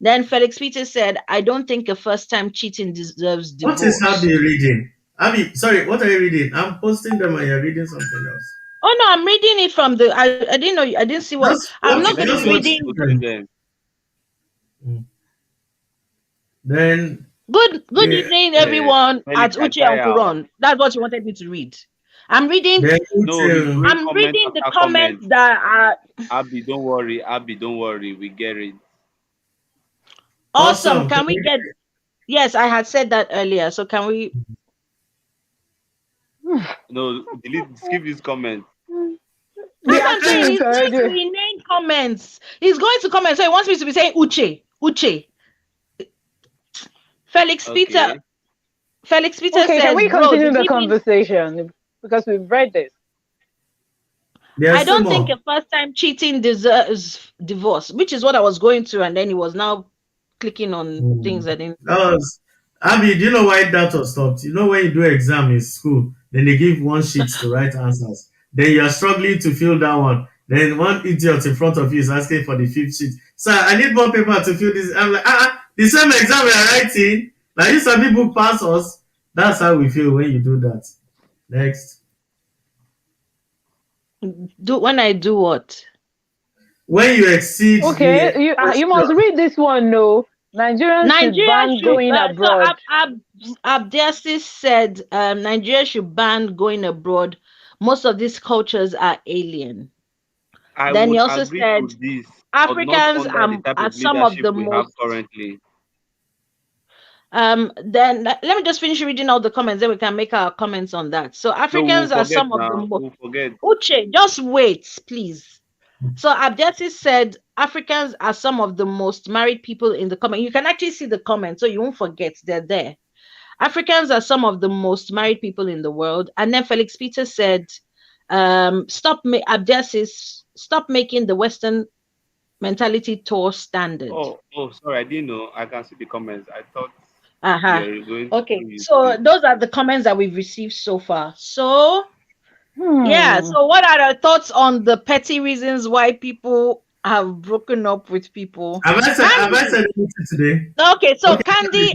Then Felix Peter said, I don't think a first-time cheating deserves divorce. What is Abby reading? Abby, sorry, what are you reading? I'm posting them and you're reading something else. Oh, no, I'm reading it from the... I didn't know... I didn't see what... I'm not going to be reading... Then... Good Yeah. evening, everyone. At Melika Uche Uncle Jaya. Ron. That's what you wanted me to read. I'm reading. Then No, he's Uche, doing I'm comment reading the after comments comment. that are Abby, don't worry. Abby, don't worry. We get it. awesome. awesome. Can Can we we, get? Yes, I had said that earlier. So can we? No, skip this comment. The That's what I'm saying. accident He's going to already. rename comments. He's going to comment. So he wants me to be saying Uche. Felix Peter. Okay. Felix Peter Okay, can says, we "Bro, continue does the he mean conversation? Because we've read this. there's I still don't think more. a first-time cheating deserves divorce," which is what I was going to, and then he was now clicking on things I didn't. That was Abby, do you know why that was stopped? You know when you do exam in school, then they give one sheet to write answers. Then you are struggling to fill that one. Then one idiot in front of you is asking for the fifth sheet. Sir, I need more paper to fill this. I'm like, the same exam we are writing. Now you some people pass us. That's how we feel when you do that. Next. Do when I do what? When you exceed Okay, the you must question. read this one. No, Nigerians should Nigeria ban should. going So abroad. Abdiasis said Nigeria should ban going abroad. Most of these cultures are alien. I Then he would also agree said to this, but not Africans under the type are of some of leadership the we have most. currently. Then let me just finish reading all the comments, then we can make our comments on that. So No, we'll Africans are forget some of the now. most. We'll forget. Uche, just wait, please. So Abdiatis said Africans are some of the most married people in the comment. You can actually see the comments, so you won't forget they're there. Africans are some of the most married people in the world. And then Felix Peter said, Abdiasis, stop making the Western mentality tour standard. Oh, sorry, I didn't know. I can see the comments. I thought you were going Okay, to use so it. those are the comments that we've received so far. So yeah, so what are your thoughts on the petty reasons why people have broken up with people? Have I said anything today? Okay, so Okay, Candy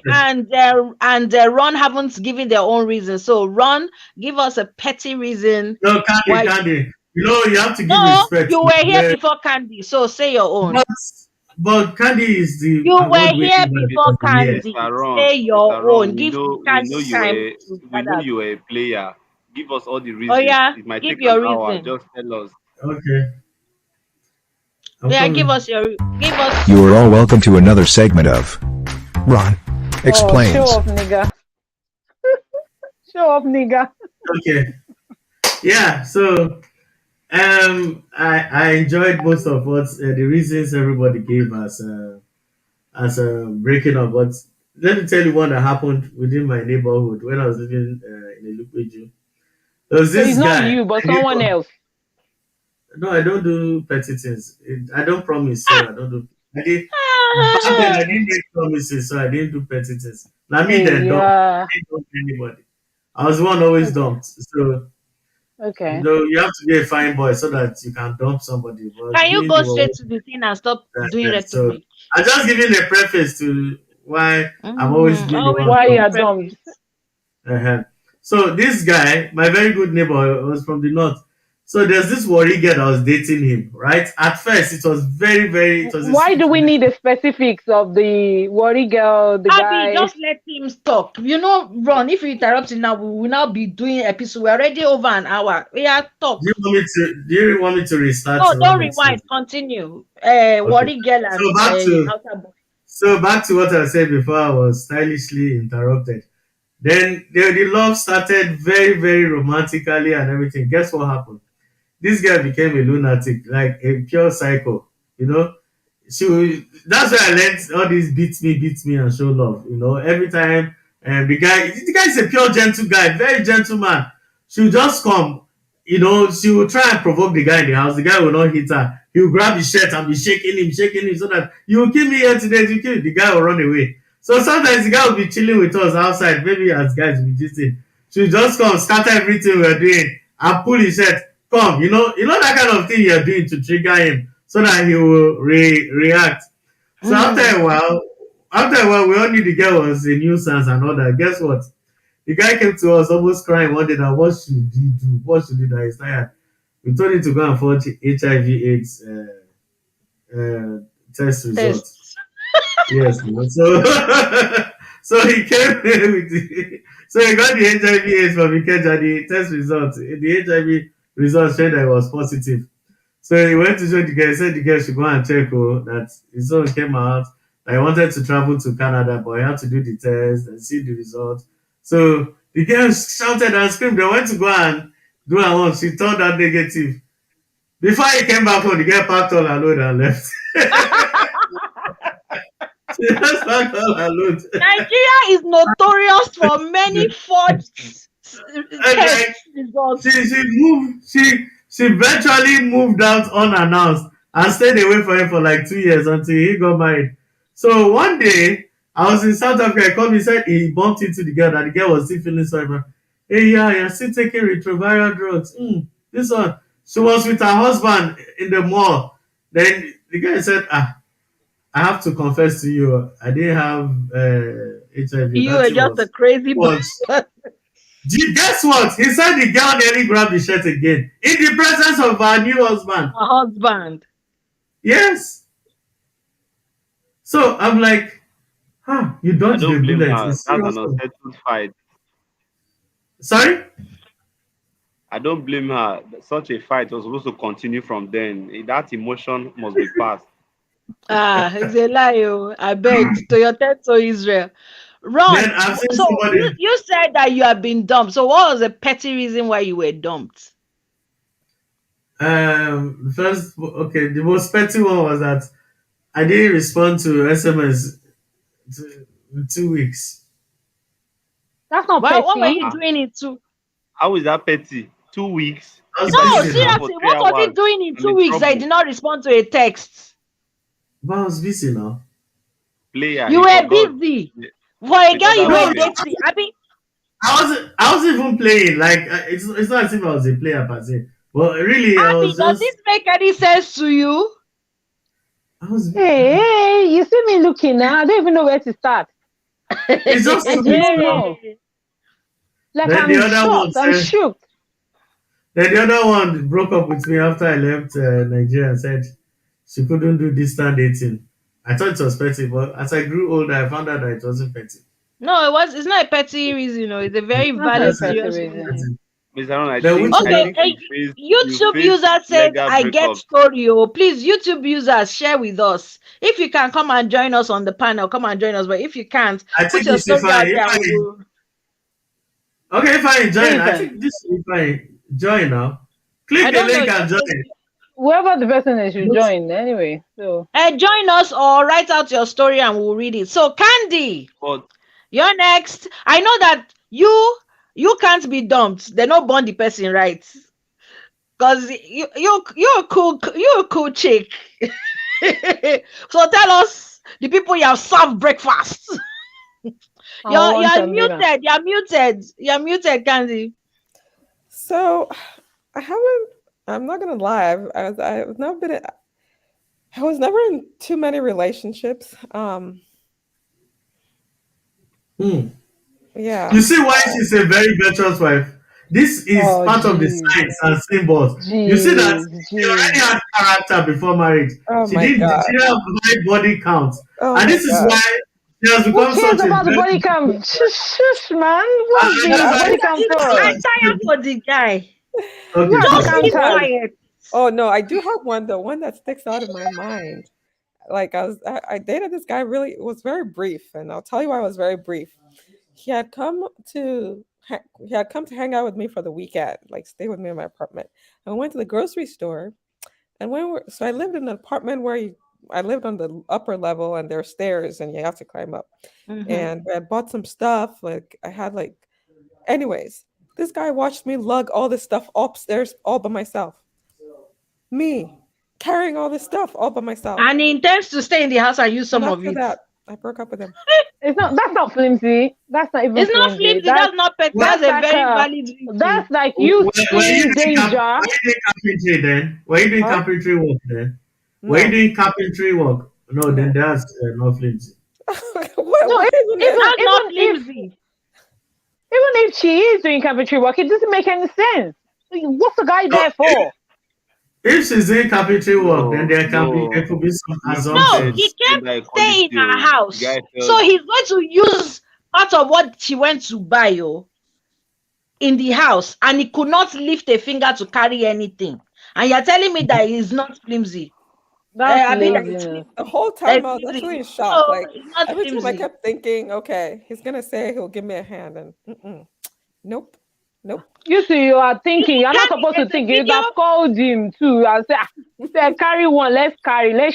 and Ron haven't given their own reason. So Ron, give us a petty reason. No, why. Candy. You know, you have to give No, respect. you were here before Candy, so say your own. But Candy is the You were award-winning here before Candy. Say your Mr. Ron, own. Give Candy time to we know gather. you were a player. Give us all the Oh reasons. yeah, It might give take your an hour. reason. Just tell us. Okay. Yeah, give us. You are all welcome to another segment of Ron Explains. Show off, nigga. Show off, nigga. Okay. Yeah. So, I enjoyed most of what the reasons everybody gave as a breaking up. But let me tell you one that happened within my neighborhood when I was living in Elupeju. There was So this it's not guy. you, but someone else. No, I don't do petty things. I don't promise, so I don't do. I did back then. I didn't make promises, so I didn't do petty things. Now me then don't. I didn't dump anybody. I was the one always dumped. So Okay. you have to be a fine boy so that you can dump somebody. But Can you me, go they were straight to the thing and stop doing so rhetoric? I just giving a preface to why I'm always being the one. Why you are dumped? So this guy, my very good neighbor, was from the north. So there's this worry girl that was dating him, right? At first, it was very, very. It was Why do we need the specifics of the worry girl, the guy? Just let him talk. You know, Ron, if you interrupt him now, we will now be doing episode. We're already over an hour. We are talk. Do you really want me to restart? No, don't rewind. Continue. Worry girl and So back to what I said before. I was stylishly interrupted. Then the love started very, very romantically and everything. Guess what happened? This guy became a lunatic, like a pure psycho. You know, that's why I learned all these beat me, and show love. You know, every time, and the guy is a pure gentle guy, very gentleman. She will just come. You know, she will try and provoke the guy in the house. The guy will not hit her. He will grab his shirt and be shaking him, so that you will kill me here today. You kill the guy will run away. So sometimes the guy will be chilling with us outside, maybe as guys we just say. She will just come, scatter everything we're doing, and pull his shirt. Come, you know that kind of thing you're doing to trigger him so that he will react. So after a while, we all knew the girl was a nuisance and all that. Guess what? The guy came to us almost crying one day that what should he do? What should he do? He's tired. We told him to go and forge HIV/AIDS test results. Yes. So So he came with so he got the HIV/AIDS from Ikeja. The test results, the HIV results showed that it was positive. So he went to show the girl. He said the girl should go and check that his own came out. That he wanted to travel to Canada, but he had to do the test and see the results. So the girl shouted and screamed. They went to go and do her own. She turned out negative. Before he came back home, the girl packed all her load and left. She just packed all her load. Nigeria is notorious for many forged test results. She virtually moved out unannounced and stayed away from him for like 2 years until he got married. So one day, I was in South Africa. He called me, said he bumped into the girl, and the girl was still feeling sorry for him. Hey, yeah, you're still taking retroviral drugs. This one. She was with her husband in the mall. Then the guy said, I have to confess to you, I didn't have HIV. You were just a crazy person. Guess what? He said the girl nearly grabbed the shirt again in the presence of her new husband. Her husband. Yes. So I'm like, you don't blame her. That's an serious. unsettled fight. Sorry? I don't blame her. Such a fight was supposed to continue from then. That emotion must be passed. It's a lie. I beg to your tent to Israel. Ron, so you said that you have been dumped. So what was the petty reason why you were dumped? First, okay, the most petty one was that I didn't respond to SMS in 2 weeks. That's not Why, petty. what were you doing it to? How is that petty? 2 weeks? No, seriously, what was he doing in 2 weeks that he did not respond to a text? But I was busy now. Player. You were busy. For a girl, you were dating. I wasn't even playing. Like it's not as if I was a player per se. But really, I was does this make any sense to you? Hey, you see me looking now. I don't even know where to start. It's just I don't know. Like I'm shook. Then the other one broke up with me after I left Nigeria and said she couldn't do distant dating. I thought it was petty, but as I grew older, I found out that it wasn't petty. No, it's not a petty reason. It's a very valid reason. YouTube user said, I get story. Please, YouTube users, share with us. If you can come and join us on the panel, come and join us. But if you can't, put your story out there. Okay, if I join, I think this if I join now. Click the link and join. Whoever the person is should join anyway. So join us or write out your story and we'll read it. So Candy, you're next. I know that you can't be dumped. They're not born the person, right? Because you're a cool chick. So tell us the people you have served breakfast. You're muted, Candy. So I'm not gonna lie. I was never in too many relationships. Yeah. You see why she's a very virtuous wife? This is part of the signs and symbols. You see that she already had character before marriage. She didn't have high body count. And this is why she has become such about the body count? Shush, man. What's the body count for? I'm tired for the guy. Okay. Just be quiet. Oh no, I do have one though. One that sticks out in my mind. Like I dated this guy. Really, it was very brief, and I'll tell you why it was very brief. He had come to hang out with me for the weekend, like stay with me in my apartment. And we went to the grocery store, and so I lived in an apartment where I lived on the upper level, and there are stairs, and you have to climb up. And I bought some stuff. Like I had anyways. This guy watched me lug all this stuff upstairs all by myself. Me carrying all this stuff all by myself. And he intends to stay in the house and use some of it. I broke up with him. That's not flimsy. That's not even. It's not flimsy. That's not petty. That's a very valid reason. That's like you seeing danger. Were you doing carpentry work then? Were you doing carpentry work? No, then that's not flimsy. It's not flimsy. Even if she is doing carpentry work, it doesn't make any sense. What's the guy there for? If she's doing carpentry work, then there could be some assumptions. No, he can't stay in her house. So he's going to use out of what she went to buy in the house, and he could not lift a finger to carry anything. And you're telling me that he's not flimsy. That's I mean, laziness. The whole time I was actually in shock. No, Like it's not every time I flimsy. kept thinking, okay, he's gonna say he'll give me a hand, and nope. You see, you are thinking. You're not supposed to think. You'd have called him too and said, "Carry one. Let's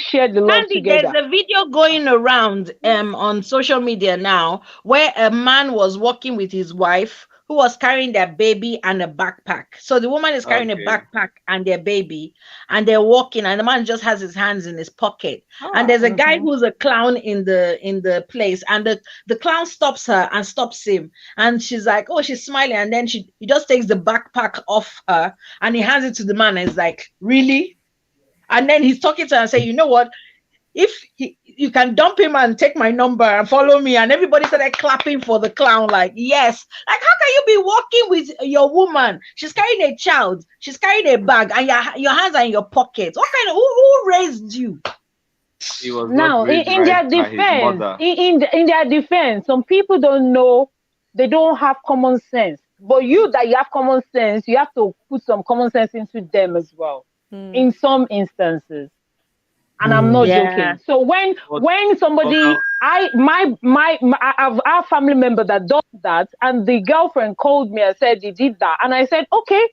share the love Andy, together." there's a video going around on social media now where a man was walking with his wife who was carrying their baby and a backpack. So the woman is carrying a backpack and their baby, and they're walking, and the man just has his hands in his pocket. And there's a guy who's a clown in the place, and the clown stops her and stops him, and she's like, oh, she's smiling, and then he just takes the backpack off her and he hands it to the man, and he's like, really? And then he's talking to her and saying, you know what? If you can dump him and take my number and follow me, and everybody started clapping for the clown, like, yes. Like, how can you be walking with your woman? She's carrying a child, she's carrying a bag, and your hands are in your pockets. What kind of who raised you? Now, in their defense, in their defense, some people don't know, they don't have common sense. But you have common sense, you have to put some common sense into them as well. In some instances. And I'm not joking. So when somebody, our family member that does that, and the girlfriend called me and said he did that, and I said, okay,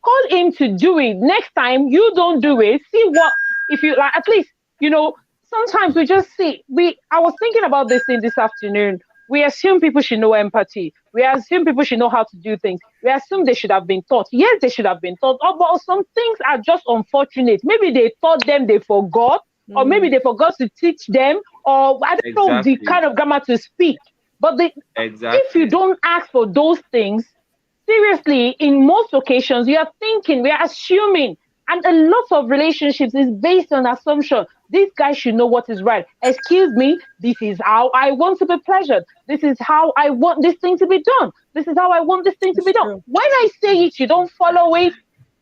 call him to do it. Next time you don't do it, see what, if you like, at least, sometimes we just see, I was thinking about this thing this afternoon. We assume people should know empathy. We assume people should know how to do things. We assume they should have been taught. Yes, they should have been taught. Oh, but some things are just unfortunate. Maybe they taught them, they forgot, or maybe they forgot to teach them, or I don't know the kind of grammar to speak. But if you don't ask for those things, seriously, in most occasions, we are assuming. And a lot of relationships is based on assumption. This guy should know what is right. Excuse me, this is how I want to be pleasured. This is how I want this thing to be done. This is how I want this thing to be done. When I say it, you don't follow it,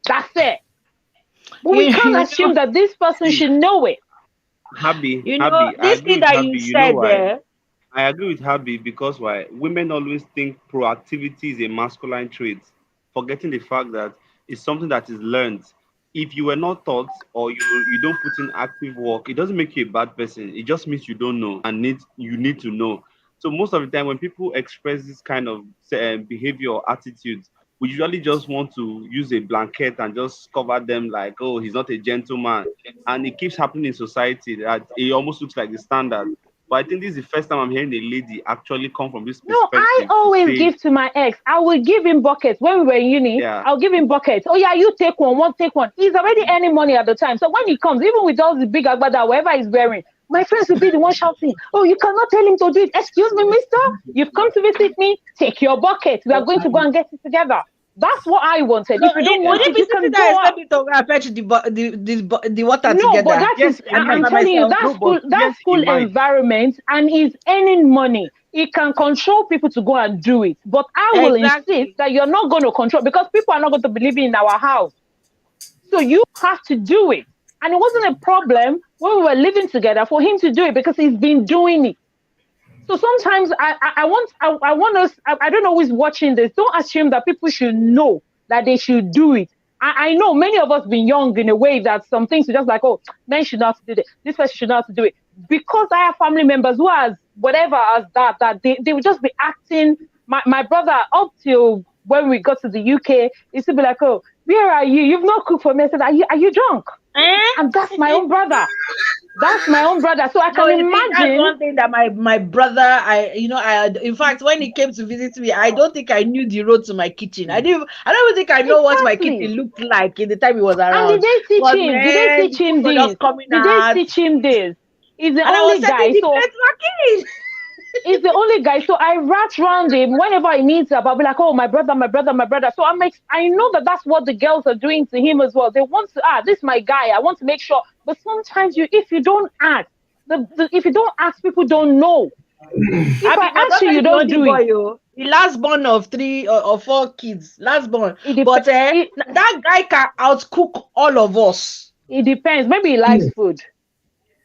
that's it. But we can't assume that this person should know it. This thing that you said there. I agree with Habi, because why? Women always think proactivity is a masculine trait, forgetting the fact that it's something that is learned. If you were not taught, or you don't put in active work, it doesn't make you a bad person. It just means you don't know, and you need to know. So most of the time when people express this kind of behavior or attitudes, we usually just want to use a blanket and just cover them like, oh, he's not a gentleman. And it keeps happening in society that it almost looks like the standard. But I think this is the first time I'm hearing a lady actually come from this perspective. No, I always give to my ex. I will give him buckets. When we were in uni, I'll give him buckets. Oh yeah, you take one, take one. He's already earning money at the time. So when he comes, even with all the big agbada, whatever he's wearing, my friends will be the one shouting, oh, you cannot tell him to do it. Excuse me, mister, you've come to visit me. Take your bucket. We are going to go and get it together. That's what I wanted. If you don't want it, you can go up. Fetch the water no, together. but that is, I'm telling you, that school environment, and he's earning money. He can control people to go and do it. But I will insist that you're not going to control, because people are not going to believe in our house. So you have to do it. And it wasn't a problem when we were living together for him to do it, because he's been doing it. So sometimes I want us, I don't know who's watching this, don't assume that people should know that they should do it. I know many of us been young in a way that some things are just like, oh, men should not do it. This person should not do it. Because I have family members who has whatever as that they would just be acting. My brother, up till when we got to the UK, used to be like, oh, where are you? You've not cooked for me. I said, are you drunk? And that's my own brother. That's my own brother. So I can imagine. That's one thing that my brother, in fact, when he came to visit me, I don't think I knew the road to my kitchen. I don't even think I know what my kitchen looked like in the time he was around. And did they teach him? Did they teach him this? Did they teach him this? He's the only guy. So he's the only guy. So I rat around him whenever he needs help. I'll be like, oh, my brother. So I know that that's what the girls are doing to him as well. They want to, this is my guy. I want to make sure. But sometimes if you don't ask, if you don't ask, people don't know. If I ask you, you don't do it. The last born of 3 or 4 kids. Last born. But that guy can outcook all of us. It depends. Maybe he likes food.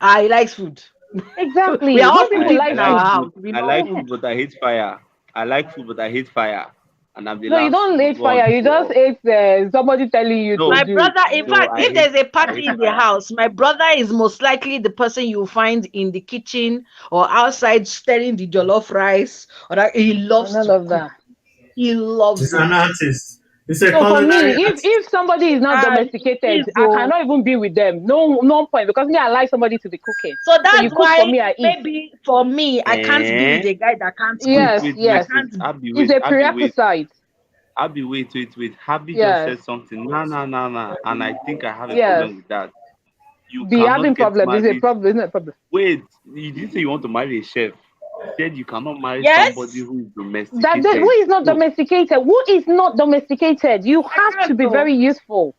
He likes food. Exactly. We are all When people sleeping like in I our like food, food. house. We I know. like food, but I hate fire. I like food, but I hate fire. And I'm the no, you last don't hate one fire. to You go just off. hate somebody telling you to My No, do it. brother, in no, fact, if there's a I party hate in the fire. house, my brother is most likely the person you find in the kitchen or outside stirring the jollof rice. Or that he loves None to of cook. that. He He's loves it. an artist. He's a So for culinary me, artist. if somebody is not domesticated, I cannot even be with them. No point, because me, I like somebody to be cooking. So So you that's cook for why me, I eat. maybe for me, I can't be with Eh? a guy that can't Wait, cook. Yes, wait, I wait, yes. wait. can't. Abby, It's wait, a Abby, wait. prerequisite. Abby, wait. Abby just Yes, said something. Nah. And I think I have a yes. problem with that. You Be having cannot get problem. It's a married. problem. Isn't it a problem? Wait, you didn't say you want to marry a chef. You said you cannot marry somebody Yes, who is Who domesticated. is not No, domesticated? Who is not domesticated? You I have to can't be though. very useful.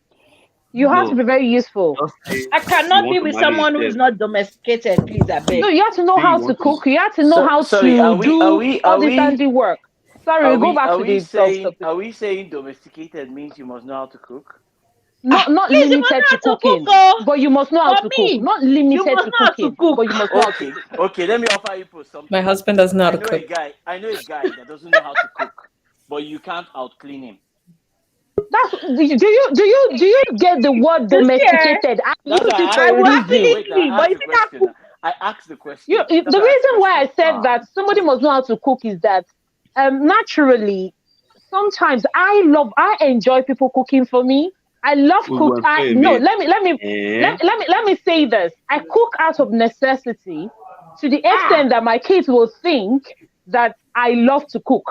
You have to no. be very useful. Just say I you cannot want be to with marry a someone who chef. is not domesticated, please, I No, beg. you have to know Say you how to want to. cook. You have to know how Sorry, to do all this handiwork. Sorry, go back are to we the top saying topic. domesticated means you must know how to cook? Not Please, you must limited know to how to cook, cooking, oh. but you must know how For to cook. me, Not you limited must to know how to cooking, cook. but you must know how to cook. Okay, let me offer you for something. My husband doesn't know how to cook. I know a guy that doesn't know how to cook, but you can't out clean him. Do you get the word You see, domesticated? I use That's why it I for I a will asked. reason. happily Wait, clean, but if you can't cook, I asked the You, question. the That's why I asked the reason why I question. said that somebody must know how to cook is that naturally sometimes I enjoy people cooking for me. I love We cook. will I employ a no, maid. let me let me Eh? let me say this. I cook out of necessity to the extent that my kids will think that I love to cook.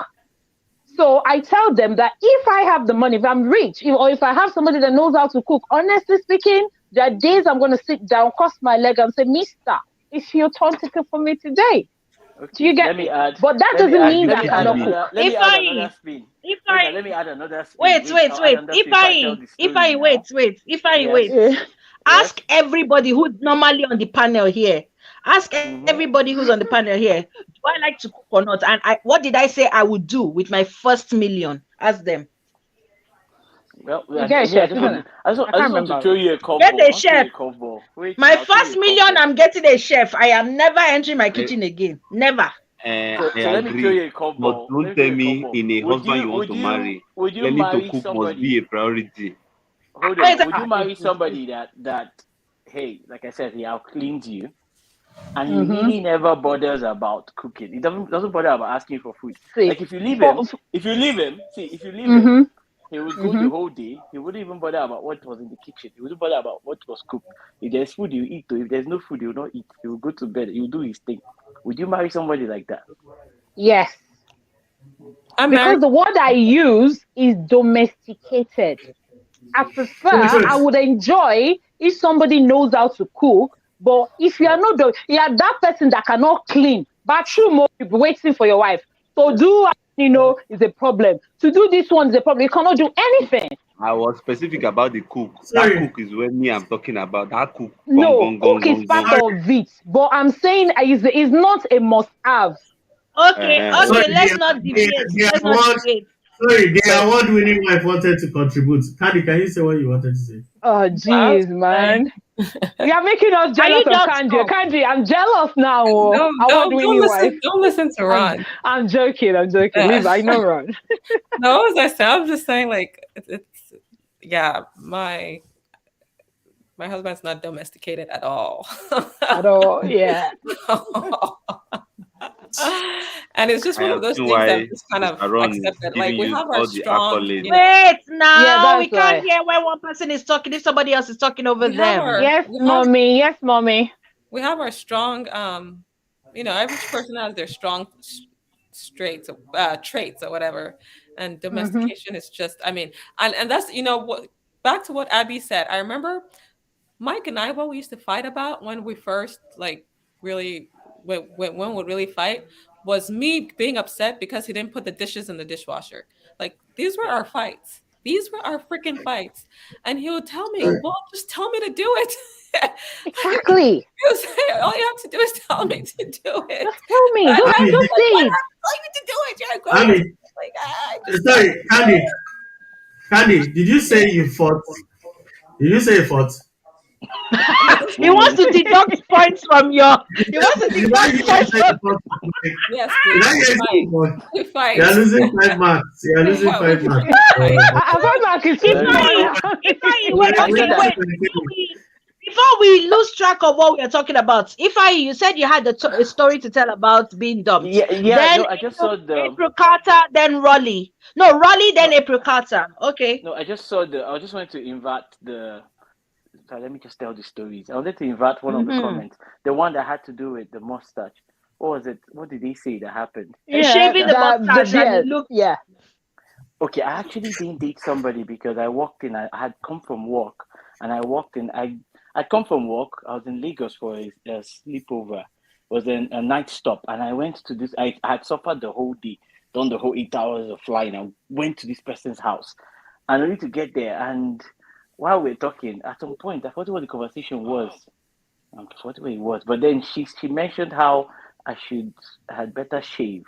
So I tell them that if I have the money, if I'm rich, or if I have somebody that knows how to cook, honestly speaking, there are days I'm going to sit down, cross my leg, and say, Mister, it's your turn to cook for me today. Do you Okay, get me? But that doesn't mean that I cannot Abby, cook. let me if add another spin. if Wait, I, let me add another spin. wait, Wait, wait, I'll add wait. another spin before I tell the story now. If I Yes, wait, yes. ask everybody who's normally on the panel here. Ask everybody who's on the panel here. Do I like to cook or not? And what did I say I would do with my first million? Ask them. Well, You get a chef, isn't it? I I just can't want to remember. throw you a Get curveball. a chef. Wait, My I'll throw you first a million, curveball. I'm getting a chef. I am never entering my I, kitchen again. Never. So I let me throw agree. you a But curveball. don't tell me in a husband you want to Would you learning to marry cook must be somebody? a priority. Hold Wait, on. Would you marry somebody that hey, like I said, he outcleans you, and he really never bothers about cooking. He doesn't bother about asking for food. See, Like if you leave him, he would go the whole day. He wouldn't even bother about what was in the kitchen. He wouldn't bother about what was cooked. If there's food, he'll eat. If there's no food, he will not eat. He will go to bed. He will do his thing. Would you marry somebody like that? Yes. I'm Because married. the word I use is domesticated. I prefer, I would enjoy if somebody knows how to cook, but if you are not, you are that person that cannot clean, bathroom or you'll be waiting for your wife. So is a problem. To do this one is a problem. You cannot do anything. I was specific about the cook. That Sorry, cook is when me I'm talking about. That cook. Gong, No, gong, cook gong, is gong, part gong. of it. But I'm saying is not a must have. Okay, Uh-huh. sorry, let's not deviate. Let's not deviate. the award-winning wife wanted to contribute. Candy, can you say what you wanted to say? Oh, Wow. jeez, man. You are making us Can you jealous of just Kanji. stop? Kanji, I'm jealous now. No, Award-winning wife. don't listen to Ron. I'm joking. Leave. I know Ron. No, as I said, I'm just saying, like, it's yeah, my husband's not domesticated at all. At all, yeah. And it's just I one have of those seen things that why I've just kind of Mr. Ron is accepted. Like giving we you have our all the strong, accolades. Wait Yeah, now. We that's can't why. hear when one person is talking if somebody else is talking over we have them. our Yes, we have mommy. Yes, mommy. we have our strong every person has their strong traits or whatever, and Mm-hmm. domestication is just, I mean, and that's, what, back to what Abby said. I remember Mike and I, what we used to fight about when we first, like, really, when we really fight, was me being upset because he didn't put the dishes in the dishwasher. Like, these were our fights. These were our freaking fights. And he would tell me, well, just tell me to do it. Like, Exactly. he would say, all you have to do is tell me to do it. Just tell me. And Just, I'm Abby, just like, say why do it. I tell you to do it? You're a grown up. Abby, Like, just tell me sorry, to do Candy, it. Candy, did you say you fought? Did you say you fought? He wants to deduct points from your. He wants to deduct points from. Yes, You're losing 5 marks. You're losing 5 marks. Mark is Before we lose track of what we are talking about, you said you had a story to tell about being dumped. Yeah. Then No, I just saw the April Carter, then Raleigh. No, Raleigh, then April Carter. Okay. No, I just saw I just wanted to invert the. So let me just tell the stories. I wanted to invert one of the comments, the one that had to do with the mustache. What was it? What did they say that happened? Shaving the mustache and it looked. Yeah. Okay, I actually didn't date somebody because I walked in. I had come from work, and I walked in. I come from work. I was in Lagos for a sleepover. It was a night stop, and I went to this. I had suffered the whole day, done the whole 8 hours of flying. I went to this person's house, and I need to get there. And while we're talking, at some point, I forgot what the conversation was. I forgot what it was, but then she mentioned how I had better shave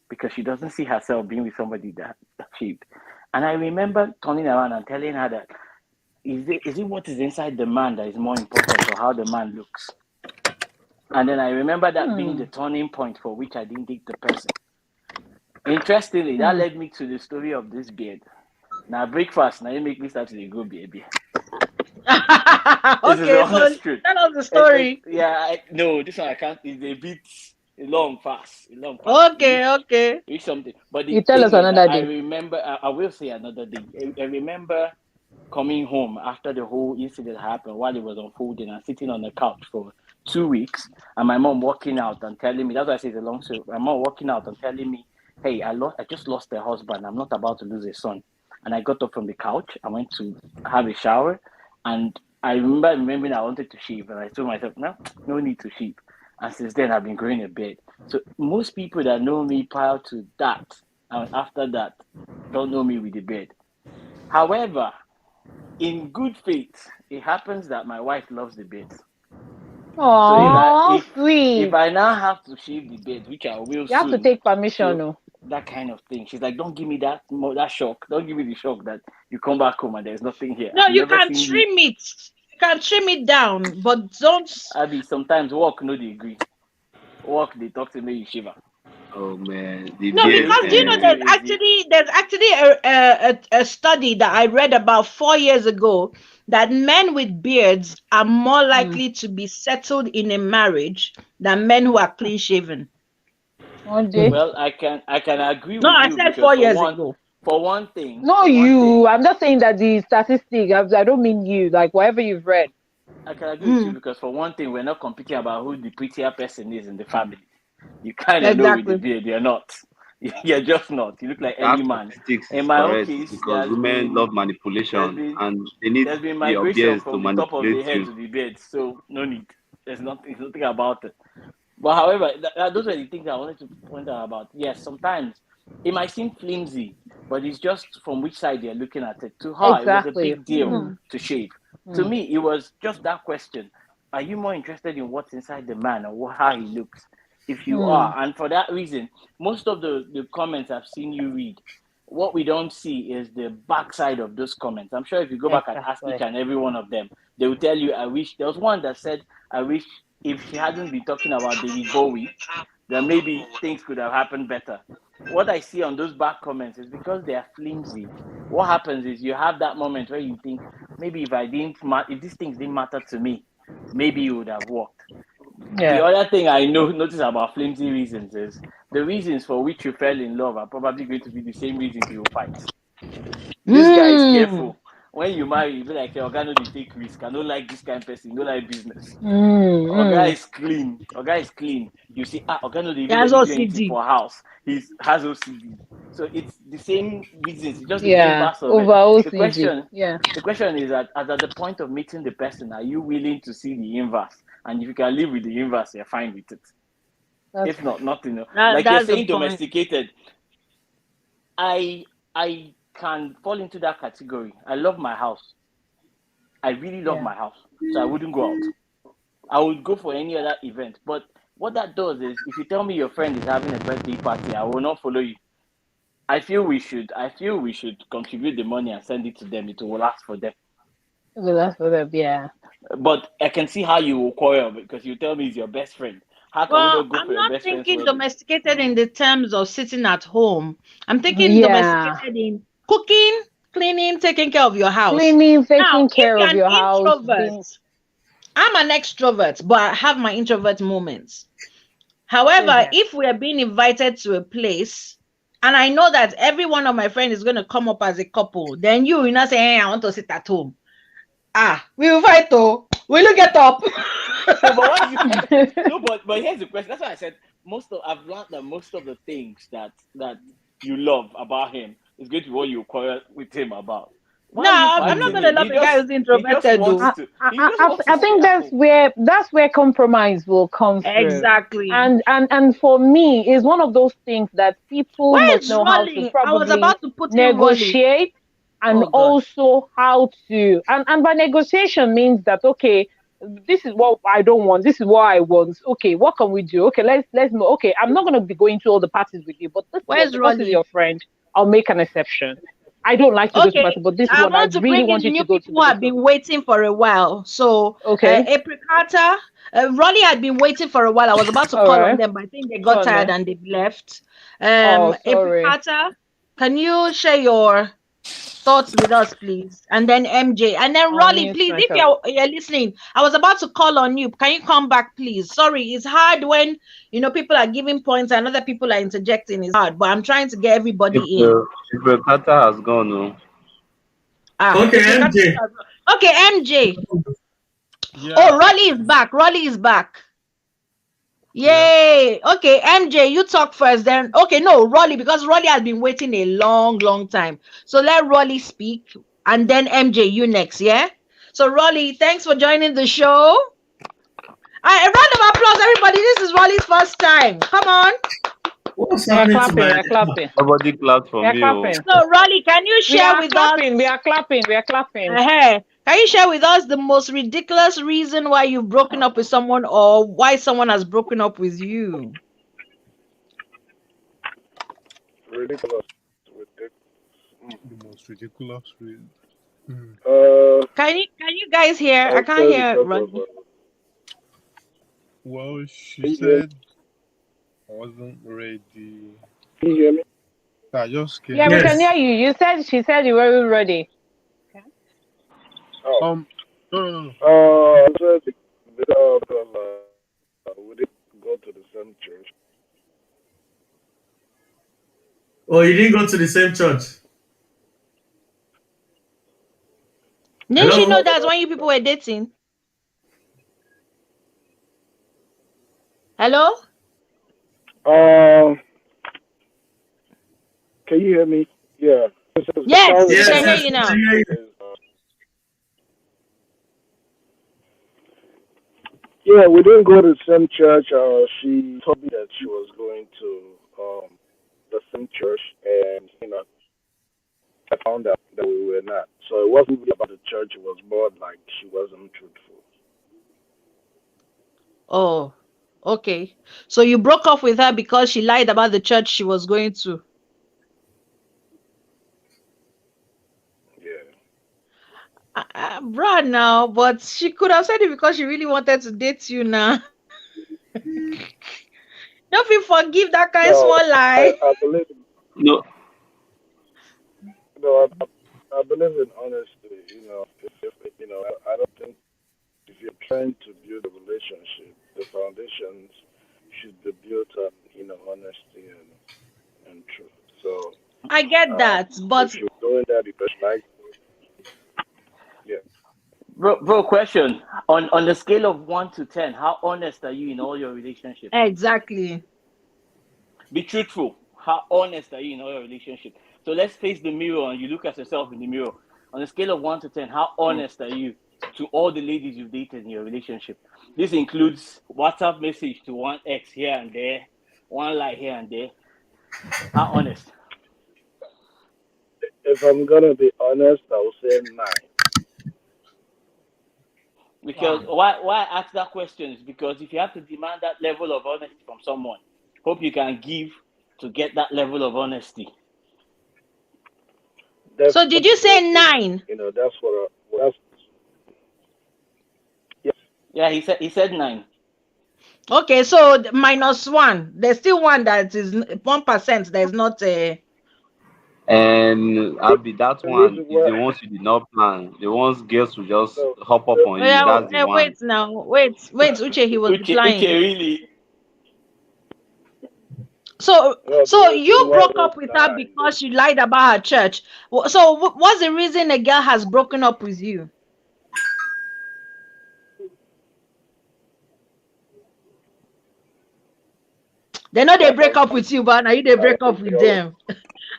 because she doesn't see herself being with somebody that shaved. And I remember turning around and telling her that is it what is inside the man that is more important or how the man looks? And then I remember that being the turning point for which I didn't date the person. Interestingly, that led me to the story of this beard. Now breakfast, now you make me start to go baby. Okay, so tell us the story. No, this one I can't. It's a bit long fast. Okay. It's something. But you tell us another day. I remember. I will say another day. I remember coming home after the whole incident happened while it was unfolding and sitting on the couch for 2 weeks, and my mom walking out and telling me. That's why I say it's a long story. My mom walking out and telling me, "Hey, I just lost a husband. I'm not about to lose a son." And I got up from the couch. I went to have a shower, and I remember I wanted to shave, and I told myself, no need to shave. And since then, I've been growing a beard. So most people that know me prior to that and after that don't know me with a beard. However, in good faith, it happens that my wife loves the beard. Oh, so if I now have to shave the beard, which I will soon, you have to take permission. That kind of thing. She's like, don't give me that shock. Don't give me the shock that you come back home and there's nothing here. No, you can trim it. You can trim it down, but don't. Abby, sometimes work no they agree. Work they talk to me, you shiver. Oh man. No, because you know there's actually a study that I read about 4 years ago that men with beards are more likely to be settled in a marriage than men who are clean shaven. Well, I can agree with you. No, I said 4 years ago. For one thing. No, you. I'm just saying that the statistic. I don't mean you. Like whatever you've read. I can agree with you because for one thing, we're not competing about who the prettier person is in the family. You kind of know with the beard, you're not. You're just not. You look like any man. In my own case, because women love manipulation and they need there's been your migration beards from to the top of the head to the beard, so no need. There's nothing about it. But however, those are the things I wanted to point out about. Yes, sometimes it might seem flimsy, but it's just from which side you're looking at it. To her, it was a big deal to shave. To me, it was just that question. Are you more interested in what's inside the man or how he looks? If you are, and for that reason, most of the comments I've seen you read, what we don't see is the backside of those comments. I'm sure if you go back and ask each and every one of them, they will tell you, I wish. There was one that said, I wish if she hadn't been talking about David Bowie, then maybe things could have happened better. What I see on those back comments is because they are flimsy. What happens is you have that moment where you think, maybe if these things didn't matter to me, maybe it would have worked. Yeah. The other thing I notice about flimsy reasons is the reasons for which you fell in love are probably going to be the same reasons you will fight. This guy is careful. When you marry, you be like, hey, Oga no dey take risk. I don't like this kind of person. No like business. Oga is clean. You see, Oga no dey do anything for house. He has OCD. So it's the same reasons. It's just the inverse of it. The question is that at the point of meeting the person, are you willing to see the inverse? And if you can live with the inverse, you're fine with it. If not, nothing. Like you're saying domesticated. I can fall into that category. I love my house. I really love my house. So I wouldn't go out. I would go for any other event. But what that does is, if you tell me your friend is having a birthday party, I will not follow you. I feel we should contribute the money and send it to them. It will last for them. Well, that's what up, yeah. But I can see how you will quarrel because you tell me he's your best friend. How can we Well, not go I'm for your not best friend's thinking wedding? domesticated in the terms of sitting at home. I'm thinking Yeah. domesticated in cooking, cleaning, taking care of your house. Cleaning, Now, taking if care you're of an your house, introvert, being I'm an extrovert, but I have my introvert moments. However, yeah. if we are being invited to a place and I know that every one of my friends is going to come up as a couple, then you will not say, hey, I want to sit at home. We will fight though. Will you get up? No, but why is it? No, but here's the question. That's why I said I've learned that most of the things that you love about him is going to be what you quarrel with him about. Why No, are you I'm not fighting going to him? love a guy who's He just introverted wants though. to. He just wants to I stay think at home. that's where compromise will come through. Exactly. And for me, is one of those things that people must Where's know how to Rolly? I was probably about to put in Rolly. negotiate, and Oh God. also how to and by negotiation means that, okay, this is what I don't want, this is what I want. Okay, what can we do? Okay, let's know. Okay, I'm not gonna be going to all the parties with you, but Where's because he's Rolly? your friend, I'll make an exception. I don't like to go to Okay, parties, but this is I what I want to really bring want in you to new go to people who because have been waiting for a while. So, okay. April Carter, Rolly had been waiting for a while. I was about to All call on right. them, but I think they Go got on tired then. and they've left. Oh, April sorry. Carter, can you share your thoughts with us, please? And then MJ, and then I'll Rolly, mute please, if myself. you're listening, I was about to call on you. Can you come back, please? Sorry, it's hard when people are giving points and other people are interjecting. It's hard, but I'm trying to get everybody in. If the Tata has gone, no. Okay, April Carter MJ. has gone. Okay, MJ. Yeah. Oh, Rolly is back. Rolly is back. Yay. Okay, MJ, you talk first. Then, okay, no, Rolly, because Rolly has been waiting a long, long time. So let Rolly speak, and then MJ, you next, yeah? So, Rolly, thanks for joining the show. A round of applause, everybody. This is Rolly's first time. Come on. What's We are happening to clapping. my We are clapping. Nobody clapped for We are me. Oh. clapping. So, Rolly, can you We share are with clapping. us? We are clapping. We are clapping. Can you share with us the most ridiculous reason why you've broken up with someone or why someone has broken up with you? Ridiculous. The most ridiculous reason. Can you guys hear? I I'll can't say hear because of. Rolly. Well, she Can you hear me? said I wasn't ready. Can you hear me? I just came. Yeah, we can hear Yes. you. She said you were ready. Oh. No. I said because we didn't go to the same church. Oh, you didn't go to the same church. Didn't you know Hello? that's when you people were dating? Hello? Can you hear me? Yeah. Yes, we Yes, can hear yes, you I now. can hear you. Yeah, we didn't go to the same church. She told me that she was going to the same church, and I found out that we were not. So it wasn't really about the church. It was more like she wasn't truthful. Oh, okay. So you broke off with her because she lied about the church she was going to. Bruh, now, but she could have said it because she really wanted to date you now. Don't you forgive that kind of No, small lie. I believe. No. No, I believe in honesty. I don't think if you're trying to build a relationship, the foundations should be built on honesty and truth. So I get that, but if you're doing that because like, yeah. Bro, question. On the scale of 1 to 10, how honest are you in all your relationships? exactly. Be truthful. How honest are you in all your relationships? So let's face the mirror and you look at yourself in the mirror. On a scale of 1 to 10, how honest are you to all the ladies you've dated in your relationship? This includes WhatsApp message to one ex here and there, one lie here and there. How honest? If I'm gonna be honest, I'll say 9. Because why I ask that question is because if you have to demand that level of honesty from someone, hope you can give to get that level of honesty. So did you say 9? That's what. Yeah, he said 9. Okay, so -1. There's still one that is 1%. There's not a. And I'll be that one is the ones you did not plan. The ones girls will just hop up on Oh you. yeah, That's the wait one. now. Wait, Uche, he was Uche, replying. really? So No, you why broke those up with her 9? because you lied about her church. So what's the reason a girl has broken up with you? They know they break up with you, but now you they break up with them.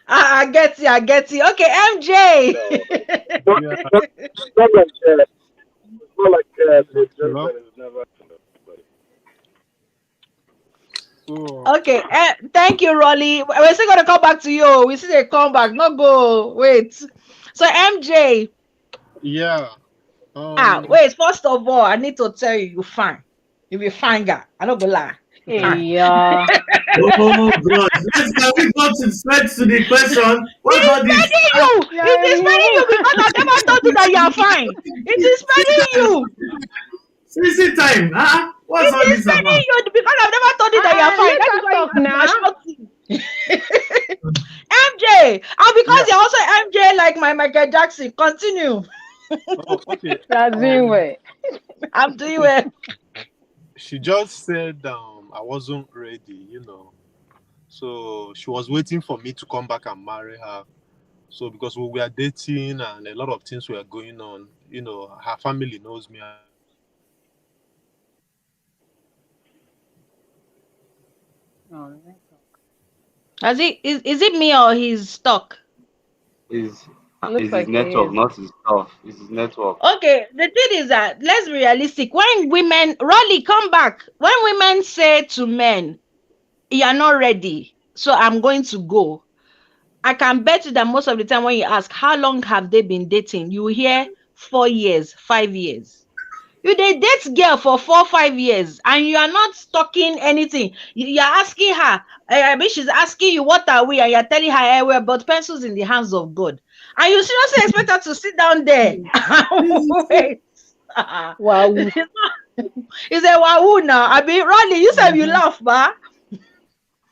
I get you. Okay, MJ. No, it's not like that. It's not like that. It's just Hello? that it's never. So, Okay, thank you, Rolly. We're still gonna come back to you. We see they come back. No go. Wait. So MJ. yeah. Wait. First of all, I need to tell you, you fine. You be fine guy. I don't go lie. You fine. Yeah. Oh God! Can we go straight to the question? What's all this? It is spending you because I never told you that you are fine. It is spending you. Sissy time. What's all It is this about? spending you because I've never told you that you are fine. Let That is us why talk you now. are shouting. MJ, and because you're also MJ like my Michael Jackson. Continue. Oh, okay. You're doing well. I'm doing well. She just said I wasn't ready, So she was waiting for me to come back and marry her. So because we were dating and a lot of things were going on, her family knows me. Is it me or he's stuck? Is Looks is his like it network, is. not his stuff. It's his network. Okay, the thing is that let's be realistic. When women, Rolly, come back. When women say to men, "You are not ready, so I'm going to go," I can bet you that most of the time when you ask how long have they been dating, you hear 4 years, 5 years. You they date girl for 4, 5 years, and you are not talking anything. You're asking her. I mean, she's asking you, "What are we?" And you're telling her, "We're but pencils in the hands of God." And you seriously expect her to sit down there? Wait. Wow. It's a wahoo now. I mean, Ronnie, you said you laugh, ba?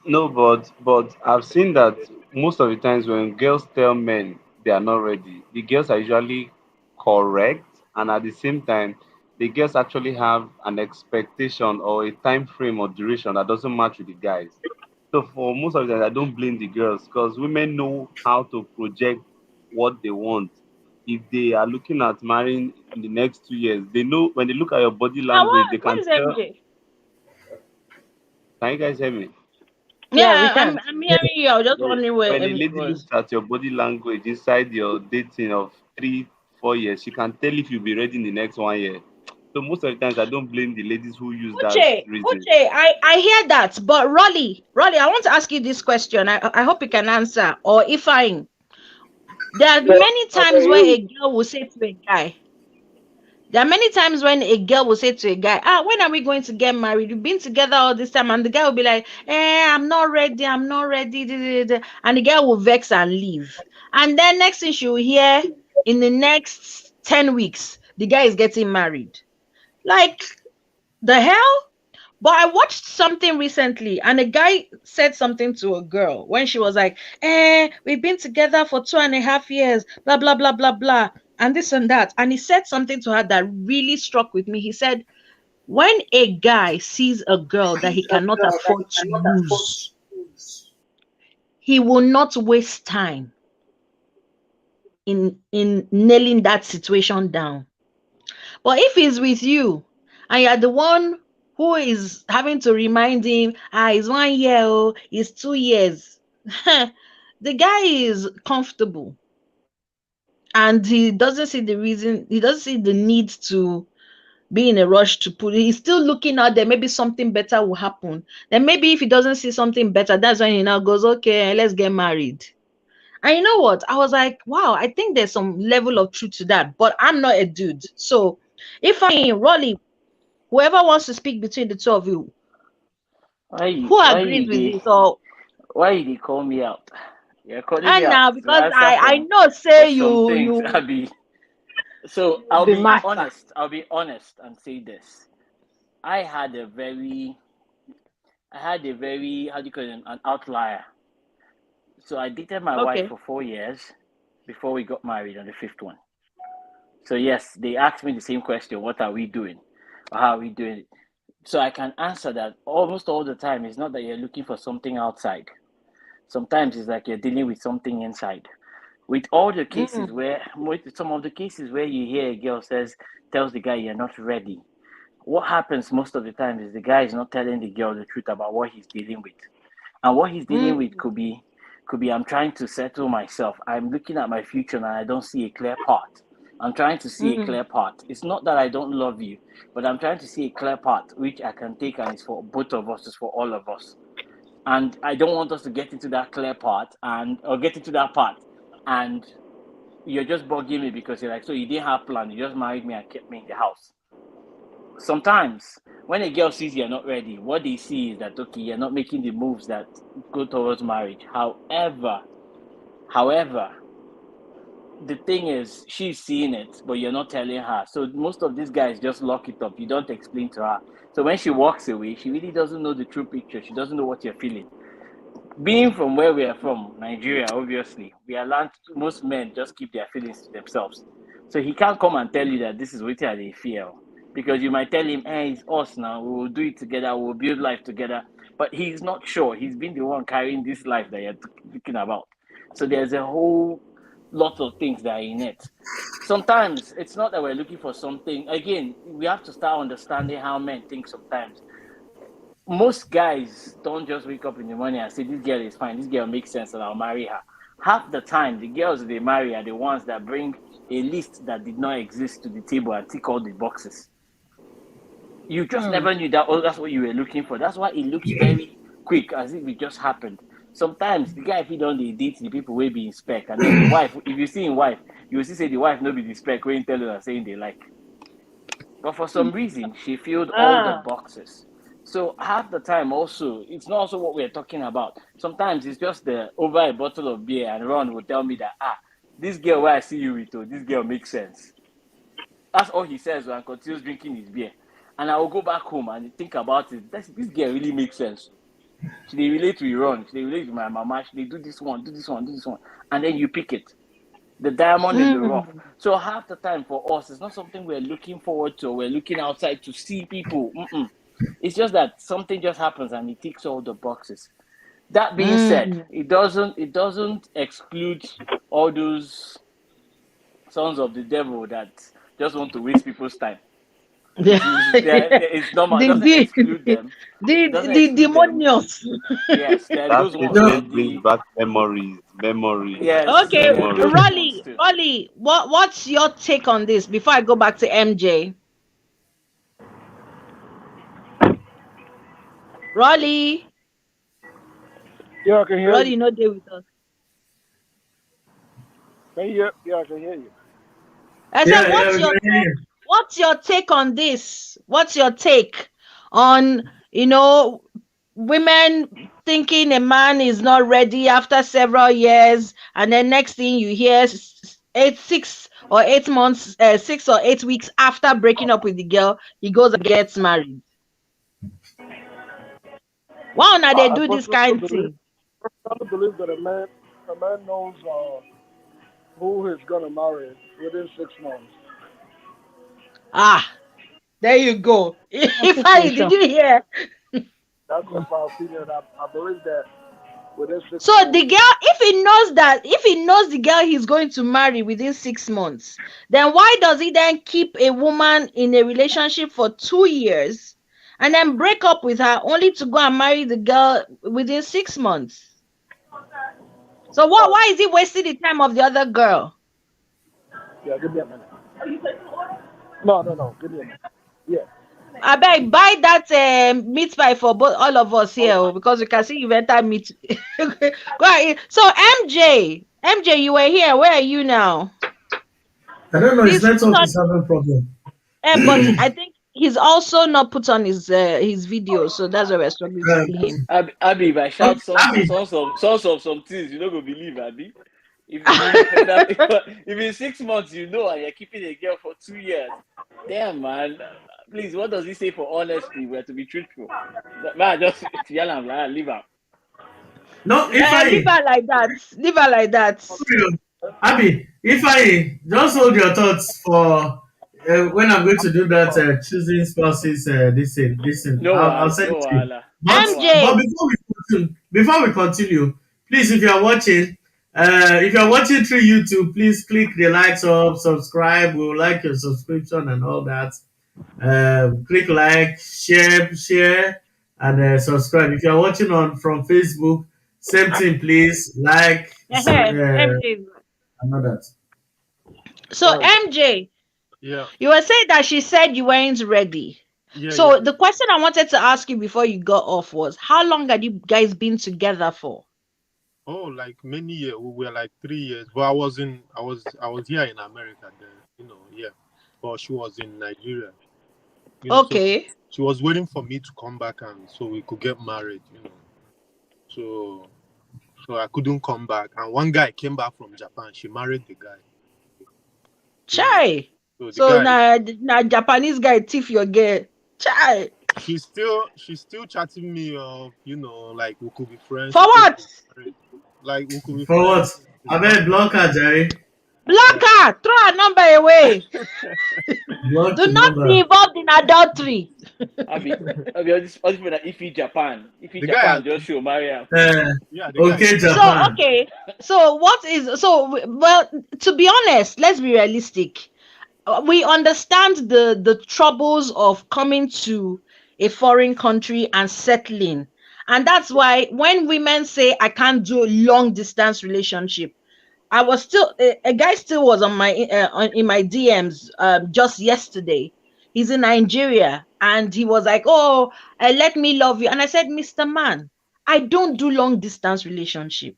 No, but I've seen that most of the times when girls tell men they are not ready, the girls are usually correct, and at the same time, the girls actually have an expectation or a time frame or duration that doesn't match with the guys. So for most of the time, I don't blame the girls because women know how to project what they want. If they are looking at marrying in the next 2 years, they know when they look at your body language, they What can is tell. MJ? Can you guys hear me? Yeah, we Yeah, can. I'm hearing you. I was just Yeah, wondering where when a MJ lady was. looks at your body language inside your dating of 3, 4 years, she can tell if you'll be ready in the next 1 year. So most of the times, I don't blame the ladies who use that reason. Uche, I hear that, but Rolly, I want to ask you this question. I hope you can answer. Or if there are many times where a girl will say to a guy, there are many times when a girl will say to a guy, when are we going to get married? We've been together all this time. And the guy will be like, I'm not ready. I'm not ready. And the girl will vex and leave. And then next thing she will hear, in the next 10 weeks, the guy is getting married. Like, the hell? But I watched something recently, and a guy said something to a girl when she was like, we've been together for 2.5 years, blah, blah, blah, blah, blah, and this and that. And he said something to her that really struck with me. He said, when a guy sees a girl that he cannot afford to lose, he will not waste time in nailing that situation down. But if he's with you and you're the one who is having to remind him, it's 1 year, it's 2 years, the guy is comfortable and he doesn't see the need to be in a rush to put it. He's still looking out there. Maybe something better will happen. Then maybe if he doesn't see something better, that's when he now goes, okay, let's get married. And you know what? I was like, wow, I think there's some level of truth to that. But I'm not a dude. So if Rolly, whoever wants to speak between the two of you, who agrees with this? Or Why you dey call me out? You're calling me and out now to because answer I know for say some things, you Abby. So I'll The be master. honest. I'll be honest and say this. I had a very, how do you call it, an outlier. So I dated my wife Okay. for 4 years before we got married on the fifth one. So yes, they asked me the same question: what are we doing, or how are we doing it? So I can answer that almost all the time. It's not that you're looking for something outside. Sometimes it's like you're dealing with something inside. With all the cases with some of the cases where you hear a girl tells the guy you're not ready, what happens most of the time is the guy is not telling the girl the truth about what he's dealing with. And what he's dealing with could be I'm trying to settle myself. I'm looking at my future and I don't see a clear path. I'm trying to see a clear path. It's not that I don't love you, but I'm trying to see a clear path which I can take, and it's for both of us, it's for all of us. And I don't want us to get into that clear path or get into that path and you're just bugging me because you're like, so you didn't have plan, you just married me and kept me in the house. Sometimes when a girl sees you're not ready, what they see is that, okay, you're not making the moves that go towards marriage. However, the thing is, she's seeing it, but you're not telling her. So most of these guys just lock it up. You don't explain to her. So when she walks away, she really doesn't know the true picture. She doesn't know what you're feeling. Being from where we are from, Nigeria, obviously, we are learned, most men just keep their feelings to themselves. So he can't come and tell you that this is what they feel. Because you might tell him, hey, it's us now, we will do it together, we'll build life together. But he's not sure. He's been the one carrying this life that you're thinking about. So there's a whole lot of things that are in it. Sometimes it's not that we're looking for something. Again, we have to start understanding how men think sometimes. Most guys don't just wake up in the morning and say, this girl is fine, this girl makes sense, and I'll marry her. Half the time, the girls they marry are the ones that bring a list that did not exist to the table and tick all the boxes. You just never knew that, oh, that's what you were looking for. That's why it looks very quick, as if it just happened. Sometimes the guy, if he don't date the people will be in spec, and then the wife, if you see in wife, you will see say the wife no be the spec when you tell her saying they like. But for some reason, she filled all the boxes. So half the time also, it's not also what we're talking about. Sometimes it's just over a bottle of beer, and Ron will tell me that, this girl where I see you with, this girl makes sense. That's all he says when he continues drinking his beer. And I will go back home and think about it. This girl really makes sense. She they relate to Iran. She they relate to my mama. She they do this one, do this one, do this one. And then you pick it. The diamond in the rough. So half the time for us, it's not something we're looking forward to. We're looking outside to see people. It's just that something just happens and it ticks all the boxes. That being said, it doesn't exclude all those sons of the devil that just want to waste people's time. It's normal. It doesn't exclude them. The demonios. Yes, there are That those ones. statement brings back memories. Yes. Okay, memories. Rolly, what's your take on this before I go back to MJ? Rolly. Yeah, I can hear Rolly, you. not there with us. Can you hear? Yeah, I can hear you. I said, what's your take on this? What's your take on, women thinking a man is not ready after several years, and then next thing you hear 6 or 8 months, 6 or 8 weeks after breaking up with the girl, he goes and gets married. Why not they do this kind of thing? I believe that a man knows who he's gonna marry within 6 months. There you go. If I did you hear? That's my opinion. I believe that within 6 So months. the girl, if he knows the girl he's going to marry within 6 months, then why does he then keep a woman in a relationship for 2 years and then break up with her only to go and marry the girl within 6 months? So why is he wasting the time of the other girl? Yeah, give me a minute. No. Give me a minute. Yeah. I beg, buy that meat pie for all of us here, because we can see you enter meat. Go ahead. So MJ, you were here. Where are you now? I don't know. His network is having a problem. But I think he's also not put on his video, so that's why we're struggling to see him. Abby, if I shout sons of some things, you're not gonna believe, Abby. If in 6 months and you're keeping a girl for 2 years, damn man, Please, what does he say for honesty? We're to be truthful. Man, just yell and leave her. No, if Leave her like that. Leave her like that. Abby, if I just hold your thoughts for when I'm going to do that choosing spouses, this thing, No I'll wahala, send no it to you. wahala. But MJ. before we continue, please, if you are watching, through YouTube, please click the lights up, subscribe. We would like your subscription and all that. Click like, share, and subscribe. If you are watching from Facebook, same thing, please like, MJ. and all that. So MJ, Yeah. you were saying that she said you weren't ready. Yeah. So Yeah. the question I wanted to ask you before you got off was, how long had you guys been together for? Oh, like many years. We were like 3 years. But I was here in America then, yeah. But she was in Nigeria. Okay. So she was waiting for me to come back and so we could get married, So I couldn't come back. And one guy came back from Japan. She married the guy. Chai. So So guy, now Japanese guy thief your girl. Chai. she's still chatting me up, like we could be friends. For what? Like we could be For what? friends. I bet block her, Jerry. Block her. Throw her number away. Block Do the not number. be involved in adultery. Abi, all this people that if Japan, The Japan guy- just show Maria. Yeah, the guy- Okay, So Japan. okay. So what is well, to be honest, let's be realistic. We understand the troubles of coming to a foreign country and settling. And that's why when women say I can't do a long distance relationship, I was still a guy still was on my in my DMs just yesterday. He's in Nigeria and he was like, "Oh, let me love you." And I said, "Mr. Man, I don't do long distance relationship.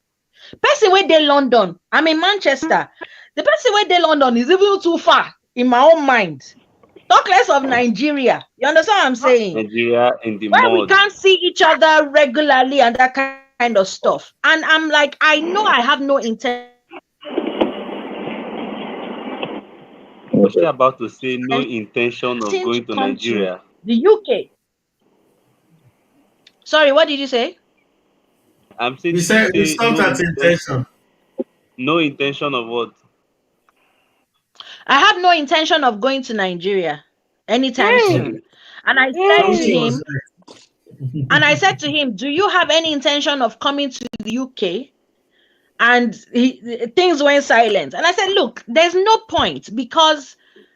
Person where they London, I'm in Manchester. The person where they London is even too far in my own mind. Talk less of Nigeria. You understand what I'm saying? Nigeria in the Where we mud. can't see each other regularly and that kind of stuff. And I'm like, I know I have no intention. Was she about to say no intention of going to come Nigeria? The UK. Sorry, what did you say? I'm saying We did said we you say stopped at intention. no intention of what? I have no intention of going to Nigeria anytime soon. And I said to him, do you have any intention of coming to the UK? And things went silent. And I said, look, there's no point because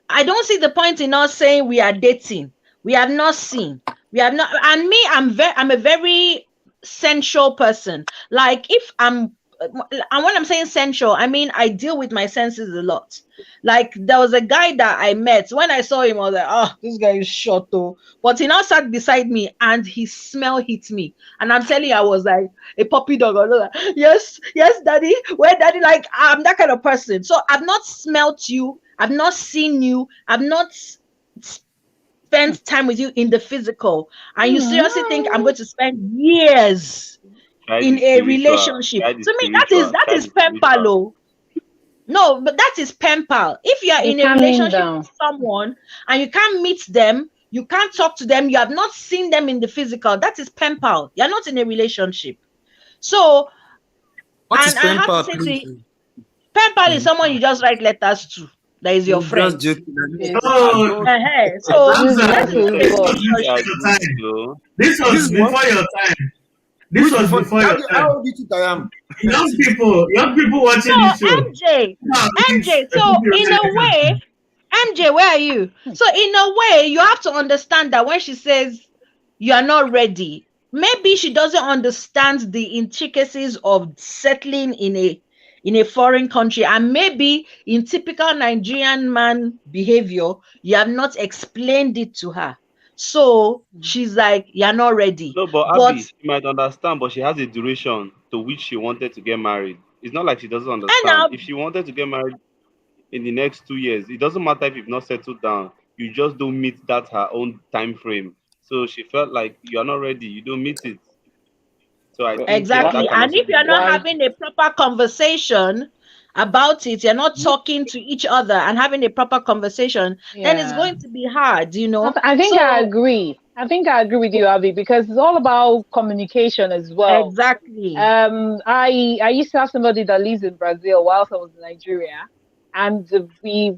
I don't see the point in us saying we are dating. We have not seen. We have not. And me, I'm a very sensual person. Like if and when I'm saying sensual, I mean I deal with my senses a lot. Like there was a guy that I met. When I saw him, I was like, oh, this guy is short though. But he now sat beside me and his smell hit me. And I'm telling you, I was like a puppy dog. I was like, yes, daddy. Where daddy? Like I'm that kind of person. So I've not smelt you. I've not seen you. I've not spent time with you in the physical. And you seriously think I'm going to spend years in a relationship? To me, that is pen pal. No, but that is pen pal. If you are in a relationship with someone and you can't meet them, you can't talk to them, you have not seen them in the physical, that is pen pal. You're not in a relationship. So, what is pen pal? Pen pal is someone you just write letters to. That is your friend. Just Oh, so this was before your time. This was before your time. How old did I am? Young people watching this show. MJ, so in a way, MJ, where are you? So in a way, you have to understand that when she says you are not ready, maybe she doesn't understand the intricacies of settling in a foreign country, and maybe in typical Nigerian man behavior, you have not explained it to her. So she's like, you're not ready. No, but Abby, she might understand, but she has a duration to which she wanted to get married. It's not like she doesn't understand. If she wanted to get married in the next 2 years, it doesn't matter if you've not settled down. You just don't meet that her own time frame. So she felt like you are not ready. You don't meet it. So I think exactly. And if you're not having a proper conversation about it, you're not talking to each other and having a proper conversation, then it's going to be hard, you know. I think I So agree. I think I agree with you, Abby, because it's all about communication as well. exactly. I used to have somebody that lives in Brazil whilst I was in Nigeria, and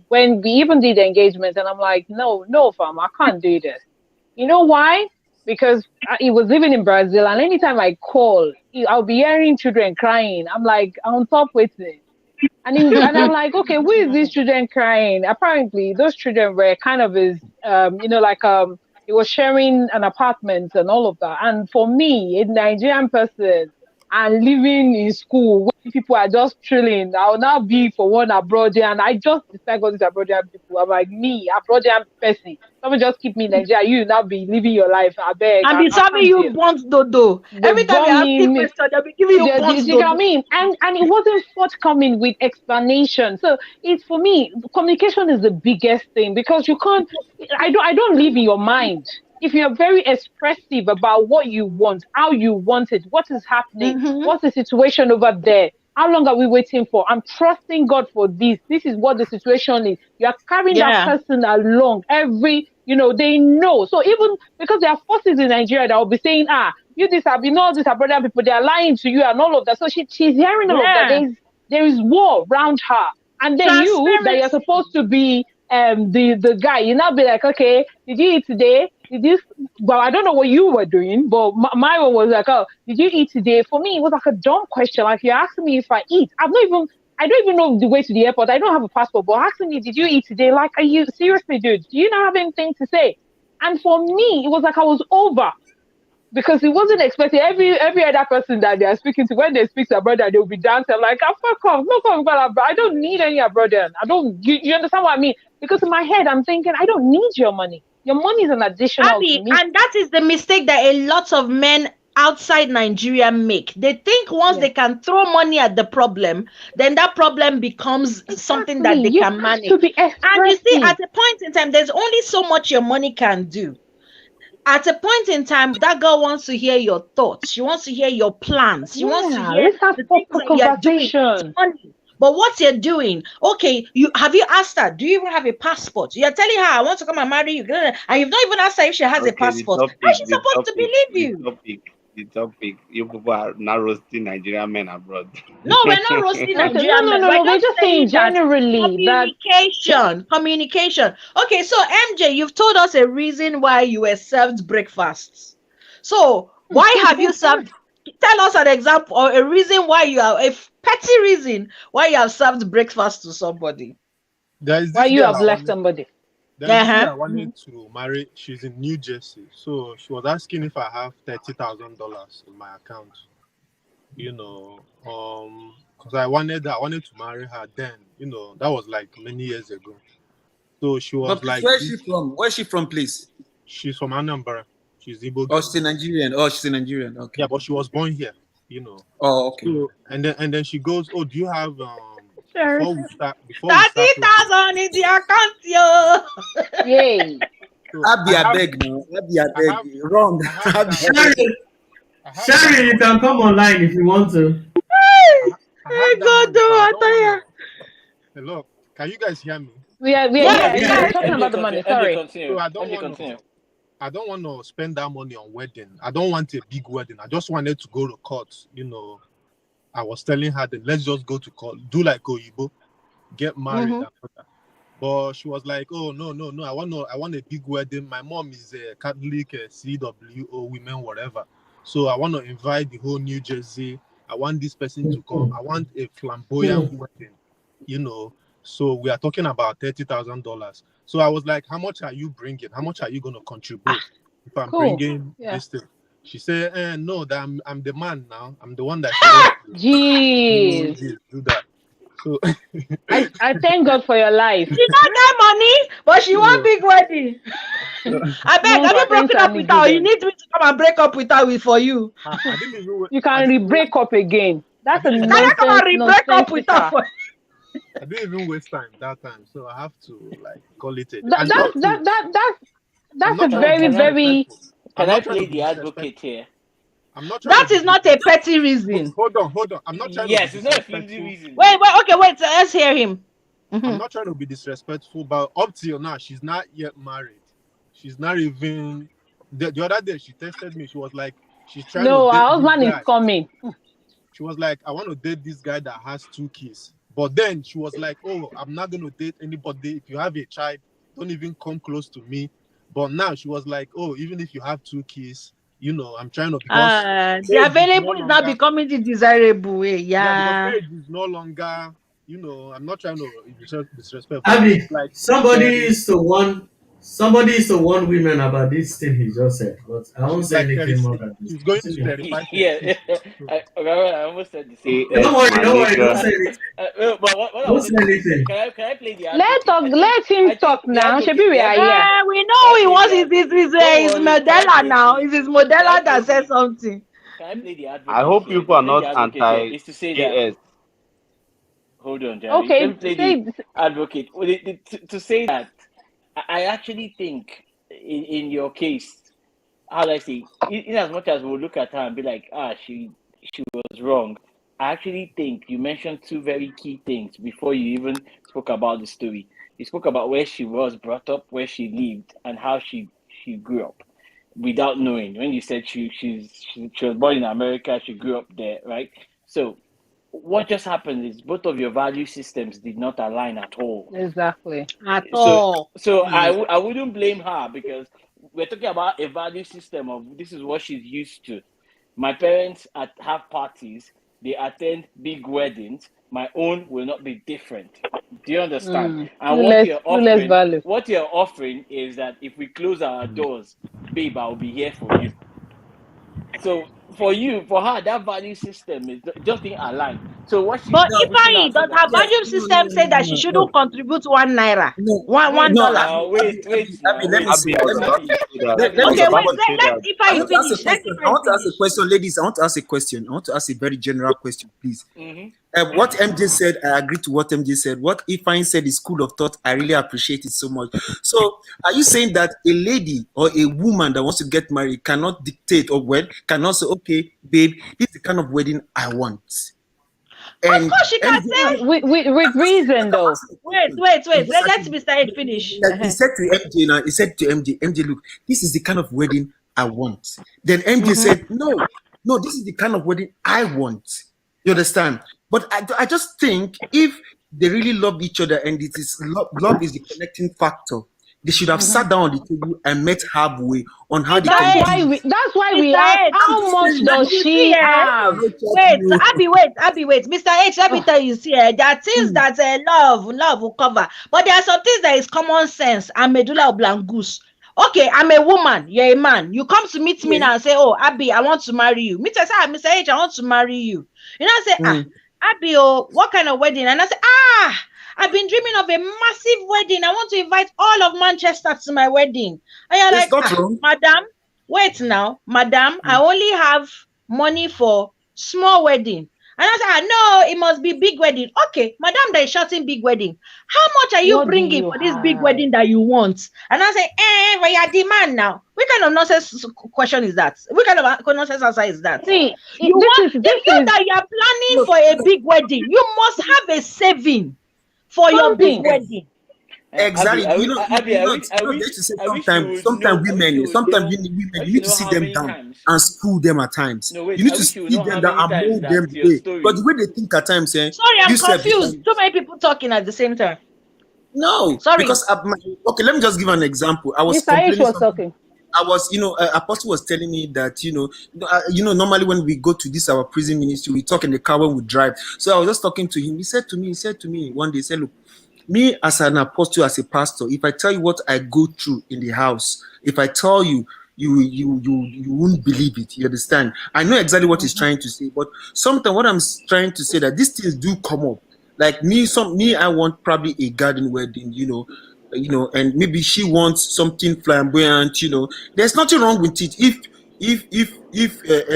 when we even did the engagement, and I'm like, no, fam, I can't do this. You know why? Because he was living in Brazil, and anytime I call, I'll be hearing children crying. I'm like, on top waiting. And I'm like, okay, who is these children crying? Apparently, those children were kind of he was sharing an apartment and all of that. And for me, a Nigerian person and living in school where people are just chilling, I'll now be for one Abroadian. I just dislike all these Abroadian people. I'm like, me, Abroadian person. Someone just keep me in Nigeria. You now be living your life. I beg. And be serving you buns dodo. Every time you ask me question, they'll be giving you buns dodo. I mean, and it wasn't forthcoming with explanation. So it's, for me, communication is the biggest thing, because you can't. I don't live in your mind. If you're very expressive about what you want, how you want it, what is happening, what's the situation over there, how long are we waiting for? I'm trusting God for this. This is what the situation is. You are carrying that person along they know. So even because there are forces in Nigeria that will be saying, you this have been all these are brother people, they are lying to you and all of that. So she's hearing all of that. There is war around her. And then you that you're supposed to be the guy, you now be like, okay, did you eat today? Well, I don't know what you were doing, but my one was like, oh, did you eat today? For me, it was like a dumb question. Like, you're asking me if I eat. I don't even know the way to the airport. I don't have a passport, but asking me, did you eat today? Like, are you seriously, dude? Do you not have anything to say? And for me, it was like I was over, because it wasn't expected. Every other person that they are speaking to, when they speak to a brother, they'll be dancing like, fuck off, I don't need any brother. You understand what I mean? Because in my head, I'm thinking, I don't need your money. Your money is an additional Abby, to me. and that is the mistake that a lot of men outside Nigeria make. They think once they can throw money at the problem, then that problem becomes something that they can manage. And you see, at a point in time, there's only so much your money can do. At a point in time, that girl wants to hear your thoughts. She wants to hear your plans. She wants to hear the things that you're doing. It's money. But what you're doing, okay, have you asked her? Do you even have a passport? You're telling her, I want to come and marry you, and you've not even asked her if she has a passport. How is she supposed to believe you? The topic, you people are now roasting Nigerian men abroad. No, we're not roasting Nigerian men. No, we're just saying generally communication. Okay, so MJ, you've told us a reason why you were served breakfasts. So why have you served? Tell us an example or a reason why you are a petty reason why you have served breakfast to somebody. Why you have left somebody? I wanted to marry. She's in New Jersey, so she was asking if I have $30,000 in my account. Because I wanted to marry her then. That was like many years ago. So she was like, where is she from? Where's she from, please? She's from Anambra. She's Igbo. Oh, she's Nigerian. Okay. Yeah, but she was born here. Oh, okay. So, and then she goes, oh, do you have before we start 30,000 in the account, yo. Yay. Abby, I beg. Wrong. Sherry, you can come online if you want to. Hello, can you guys hear me? We are talking about the money. Sorry. So I don't want to spend that money on wedding. I don't want a big wedding. I just wanted to go to court. I was telling her that let's just go to court, do like Oyibo, get married. But she was like, oh no, I want a big wedding. My mom is a Catholic, CWO women, whatever. So I want to invite the whole New Jersey. I want this person to come. I want a flamboyant wedding, So we are talking about $30,000. So I was like, how much are you bringing? How much are you going to contribute if I'm bringing this thing? She said, no, that I'm the man now. I'm the one that Jeez. do that. So I thank God for your life. She not that money, but she want big wedding. I beg, have you broken up with her? You need me to come and break up with her for you. You can break up again. That's a nonsense. Can I come and break up with her for you? I didn't even waste time that time, so I have to call it a. That's a very, very. Can I play the advocate here? I'm not trying That is not a petty reason. Hold on. I'm not trying Yes, to be it's not a flimsy disrespectful. reason. Wait, okay, wait. Let's hear him. I'm not trying to be disrespectful, but up till now, she's not yet married. She's not even. The other day, she texted me. She was like, she's trying No, to date our husband this is guy. coming. She was like, I want to date this guy that has 2 kids. But then she was like, oh, I'm not going to date anybody. If you have a child, don't even come close to me. But now she was like, oh, even if you have 2 kids, you know, I'm trying to, because the available is now becoming the desirable way. Yeah, because age is no longer, you know, I'm not trying to disrespect. Abby, Like, somebody is to warn women about this thing he just said, but I won't say anything more than this. He's going to clarify. Yeah, I almost said the same thing. Don't worry, don't say anything. But what Don't say anything. Can I play the Let him talk now. Should we are here? We know he wants his Modella now. It's his Modella that says something. Can I play the advocate? I hope people are not anti is to say that. AS. Hold on, Jerry. Okay, Let me play the advocate. To say that, I actually think in your case, how do I say, in as much as we'll look at her and be like, she was wrong, I actually think you mentioned 2 very key things before you even spoke about the story. You spoke about where she was brought up, where she lived, and how she grew up without knowing. When you said she was born in America, she grew up there, right? So what just happened is both of your value systems did not align at all. Exactly. At all. So I wouldn't blame her, because we're talking about a value system of this is what she's used to. My parents have parties, they attend big weddings. My own will not be different. Do you understand? And what you're offering is that if we close our doors, babe, I'll be here for you. So for her, that value system is just being aligned. So what she does her value system say that she shouldn't contribute 1 naira? $1? Wait. Let me see. Okay, wait. Let Ifeanyi finish. I want to ask a question, ladies. I want to ask a question. I want to ask a very general question, please. What MJ said, I agree to what MJ said. What Ifeanyi said is school of thought. I really appreciate it so much. So, are you saying that a lady or a woman that wants to get married cannot dictate or cannot say, okay, babe, this is the kind of wedding I want? And of course, she can say with reason, though. Wait. Let Mr. Ed finish. He said to MJ now. He said to MJ, look, this is the kind of wedding I want. Then MJ said, no, this is the kind of wedding I want. You understand? But I just think if they really love each other and it is love is the connecting factor, they should have sat down on the table and met halfway on how they can. That's why we asked, how much does she have? Wait, Abby, wait. Mr. H, let me tell you, there are things that love will cover. But there are some things that is common sense and medulla oblongus. Okay, I'm a woman, you're a man. You come to meet me now and say, oh, Abby, I want to marry you. Me say, Mr. H, I want to marry you. You know, I say, Abby, what kind of wedding? And I say, I've been dreaming of a massive wedding. I want to invite all of Manchester to my wedding. And you're like, madam, wait now, madam, I only have money for small wedding. And I said, no, it must be big wedding. Okay, madam, that is shouting big wedding. How much are you bringing for this big wedding that you want? And I say, but you're the man now. What kind of nonsense question is that? What kind of nonsense answer is that? See, that you are planning for a big wedding, you must have a saving for your big wedding. Exactly. Sometimes women, you need to sit them down and school them at times. You need to sit them down and mold them the way. But the way they think at times, sorry, I'm confused. Too many people talking at the same time. No, sorry. Because okay, let me just give an example. I was talking. I was, Apostle was telling me that, normally when we go to this our prison ministry, we talk in the car when we drive. So I was just talking to him. He said to me one day, he said, look, me as an apostle, as a pastor, if I tell you what I go through in the house, if I tell you, you won't believe it. You understand? I know exactly what he's trying to say, but sometimes what I'm trying to say that these things do come up. Like me, I want probably a garden wedding, and maybe she wants something flamboyant. There's nothing wrong with it. If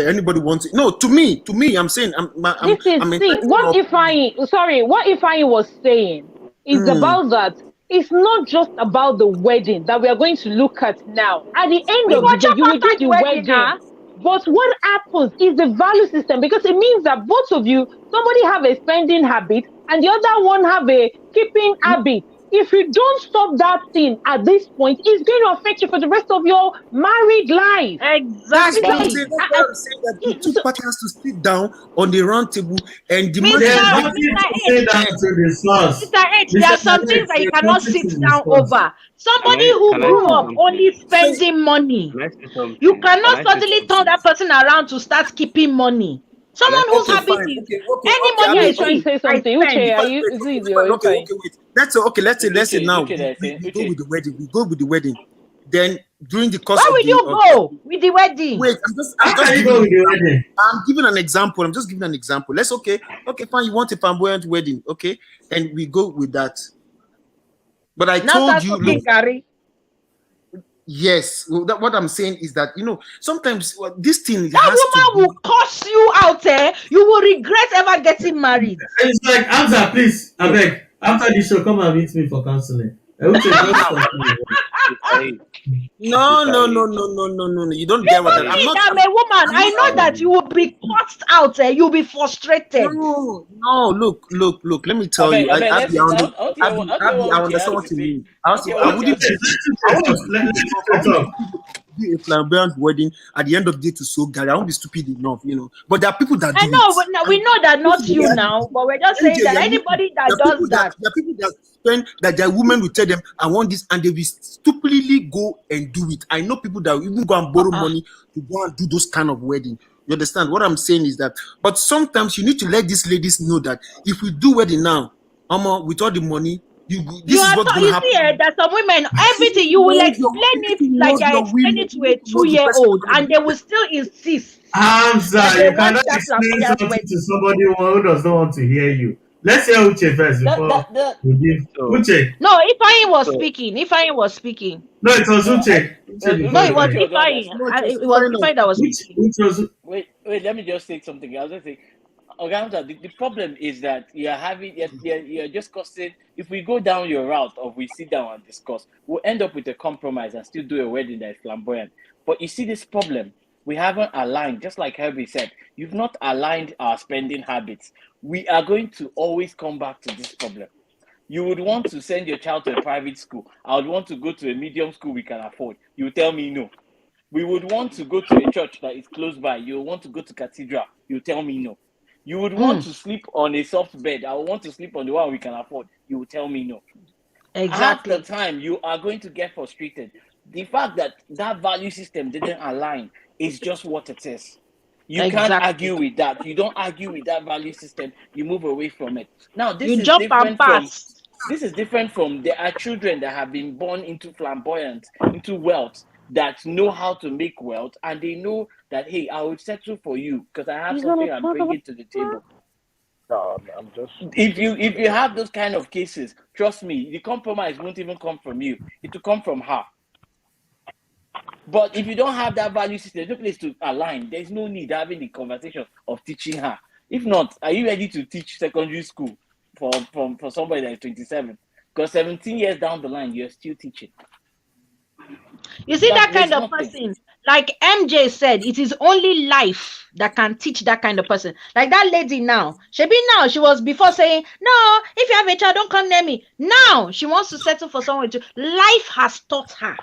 anybody wants it, no. To me, I'm saying, what Ifeanyi was saying is about that. It's not just about the wedding that we are going to look at now. At the end of the day, you will do the wedding. But what happens is the value system, because it means that both of you, somebody have a spending habit and the other one have a keeping habit. If you don't stop that thing at this point, it's going to affect you for the rest of your married life. That's what I'm Exactly. saying. That's why I'm saying that the two parties has to sit down on the round table and demand. There's Mr. nothing to say that to discuss. Mr. H, there are some things that you cannot sit down over. Somebody who Can I grew say up something? only spending money, Can I say something? you Can cannot I say suddenly turn something? that person around to start keeping money. Can I Someone say whose Okay, something? habit fine. is Okay, any okay. I money mean, I Uche, trying to see, say I something. spend. Uche, are fine, you? wait, Is okay, it you? Are fine, you okay, trying? okay, wait. Let's say now Uche, there, we go Uche. with the wedding. We go with the wedding. Then during the course Where of will the you go with the wedding? wait, I'm How just can you giving go an with the example. wedding? I'm giving an example. I'm just giving an example. Let's okay, fine. You want a flamboyant wedding, okay, and we go with that. But I Now told start you, look, cooking curry. yes. What I'm saying is that sometimes this thing That has to woman be. will curse you out. You will regret ever getting married. It's like, Hamza, please, I beg. After the show, come and meet me for counseling. Uche, just Now, continue. No, no, no, Mr. no, no, no, no, no. You don't get what Even I'm me, not. I'm a woman. I'm I not. know that you will be cursed out. You'll be frustrated. No, no. Look. Let me tell you. I beg, let's see. Okay, I what Uche understand has what to you say. mean. Okay, I what Uche wouldn't. has to Let say. I Uche won't be talk. stupid enough. I Let Uche won't be talk. stupid do a flamboyant wedding at the end of the day to sow Gary. I won't be stupid enough. But there are people that I do it. know, but now we And know that this is not the you reality. now, but we're just saying MJ, that you're looking. anybody that does that. There are people that spend that their women will tell them, I want this, and they will stupidly go and do it. I know people that will even go and borrow money to go and do those kind of wedding. You understand? What I'm saying is that, but sometimes you need to let these ladies know that if we do wedding now, with all the money, You this is are what's so, going to you see, happen. that some women, You everything need you to will know explain it like I your explain women. it to You need a to know the 2-year person old, that's going and to they do will still insist that Hamza, they you want cannot that explain flamboyant something to wedding. somebody who does not want to hear you. Let's hear Uche first before we give So, Uche. No, Ifeanyi was so speaking. Ifeanyi was speaking. No, it was No, Uche. Uche No, before it was Uche Ifeanyi. was the one that Ifeanyi. spoke. No, It was Ifeanyi that was speaking. Which was Wait, let me just say something. I was just saying, Organza, the problem is that you're just causing. If we go down your route of we sit down and discuss, we'll end up with a compromise and still do a wedding that is flamboyant. But you see this problem, we haven't aligned. Just like Herbie said, you've not aligned our spending habits. We are going to always come back to this problem. You would want to send your child to a private school. I would want to go to a medium school we can afford. You tell me no. We would want to go to a church that is close by. You want to go to cathedral. You tell me no. You would want to sleep on a soft bed. I would want to sleep on the one we can afford. You will tell me no. Half the Exactly. time, you are going to get frustrated. The fact that that value system didn't align is just what it is. You can't Exactly. argue with that. You don't argue with that value system. You move away from it. Now, You jump and pass. this is different from there are children that have been born into flamboyance, into wealth, that know how to make wealth, and they know that, hey, I will settle for you because I have You gonna something I'm talk about? bringing to the table. No, I'm just. If you have those kind of cases, trust me, the compromise won't even come from you. It will come from her. But if you don't have that value system, there's no place to align. There's no need having the conversation of teaching her. If not, are you ready to teach secondary school for somebody that is 27? Because 17 years down the line, you're still teaching. You see that kind of person, like MJ said, it is only life that can teach that kind of person. Like that lady now, she was before saying, no, if you have a child, don't come near me. Now she wants to settle for someone to. Life has taught her.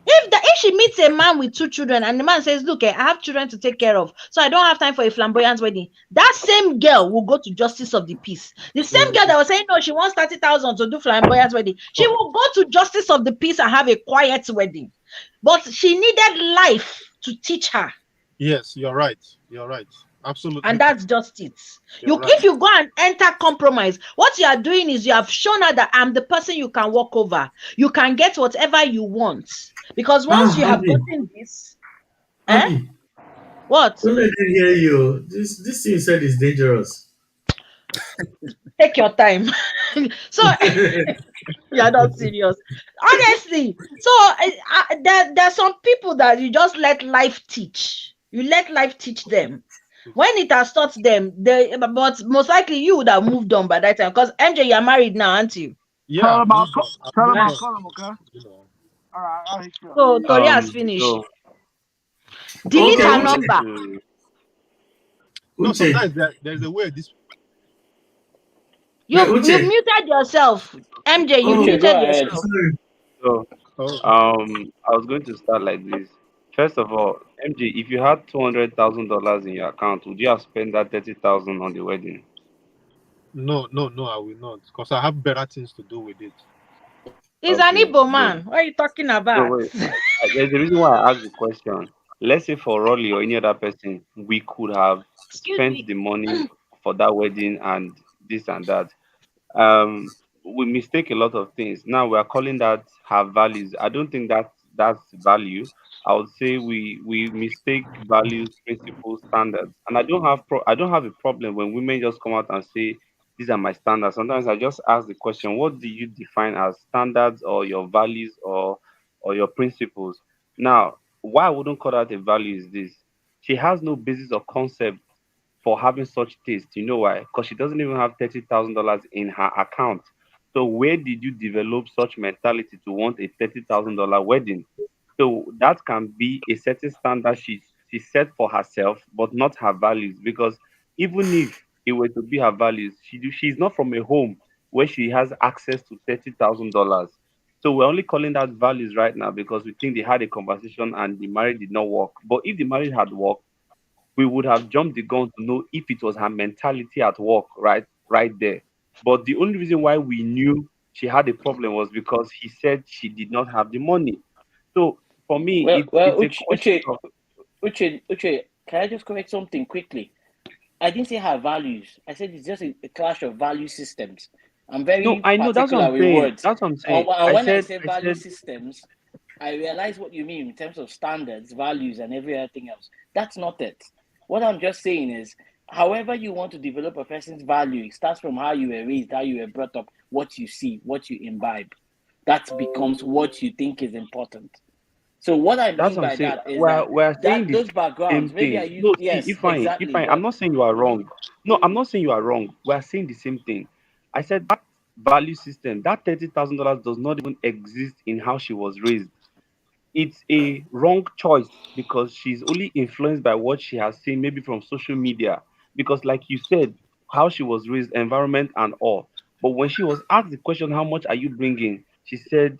If she meets a man with 2 children and the man says, look, I have children to take care of, so I don't have time for a flamboyant wedding, that same girl will go to justice of the peace. The same girl that was saying, no, she wants 30,000 to do flamboyant wedding, she will go to justice of the peace and have a quiet wedding. But she needed life to teach her. Yes, you're right. You're right. Absolutely. And that's just it. Right. If you go and enter compromise, what you are doing is you have shown her that I'm the person you can walk over. You can get whatever you want. Because once you have gotten this, what? Don't let them hear you. This thing you said is dangerous. Take your time. So you're not serious. Honestly. So there's some people that you just let life teach. You let life teach them. When it has taught them, but most likely you would have moved on by that time. Because MJ, you're married now, aren't you? Yeah. Tell them I'll call him, okay? All right, I'll hit you. So Tori has finished. Delete Okay, her I Uche. want number. to. No, Uche. sometimes there's a way this. Wait, You've Uche. muted yourself. MJ, you've Oh, Uche, go muted ahead. yourself. sorry. So, Oh, I was going to start like this. First of all, MJ, if you had $200,000 in your account, would you have spent that 30,000 on the wedding? no, no, no, I will not, because I have better things to do with it. He's an Okay, Igbo good. man. What are you talking So about? wait, there's a reason why I asked the question. Let's say for Rolly or any other person, we could have Excuse spent me. the money for that wedding and this and that. um we mistake a lot of things. Now we are calling that her values. I don't think that's value. I would say we mistake values, principles, standards. And I don't have a problem when women just come out and say these are my standards. Sometimes I just ask the question, what do you define as standards or your values or your principles? Now, why I wouldn't call that a value is this: she has no basis or concept for having such taste. You know why? Because she doesn't even have $30,000 in her account. So where did you develop such mentality to want a $30,000 wedding? So that can be a certain standard she set for herself, but not her values. Because even if it were to be her values, she's not from a home where she has access to $30,000. So we're only calling that values right now because we think they had a conversation and the marriage did not work. But if the marriage had worked, we would have jumped the gun to know if it was her mentality at work right there. But the only reason why we knew she had a problem was because he said she did not have the money. So for me, Well, it's a question of Uche, can I just correct something quickly? I didn't say her values. I said it's just a clash of value systems. I'm no, very I know that's what particular I'm with saying. words. That's what I'm saying. And I when I said say I value said systems, I realize what you mean in terms of standards, values, and everything else. That's not it. What I'm just saying is, however you want to develop a person's value, it starts from how you were raised, how you were brought up, what you see, what you imbibe. That becomes what you think is important. So what I that's mean what I'm by saying. that is We're saying that the those backgrounds, same maybe I thing. use No, see, yes, if exactly, I I'm but not saying you are wrong. No, I'm not saying you are wrong. We're saying the same thing. I said that value system, that $30,000 does not even exist in how she was raised. It's a wrong choice because she's only influenced by what she has seen, maybe from social media. Because, like you said, how she was raised, environment, and all. But when she was asked the question, how much are you bringing? She said,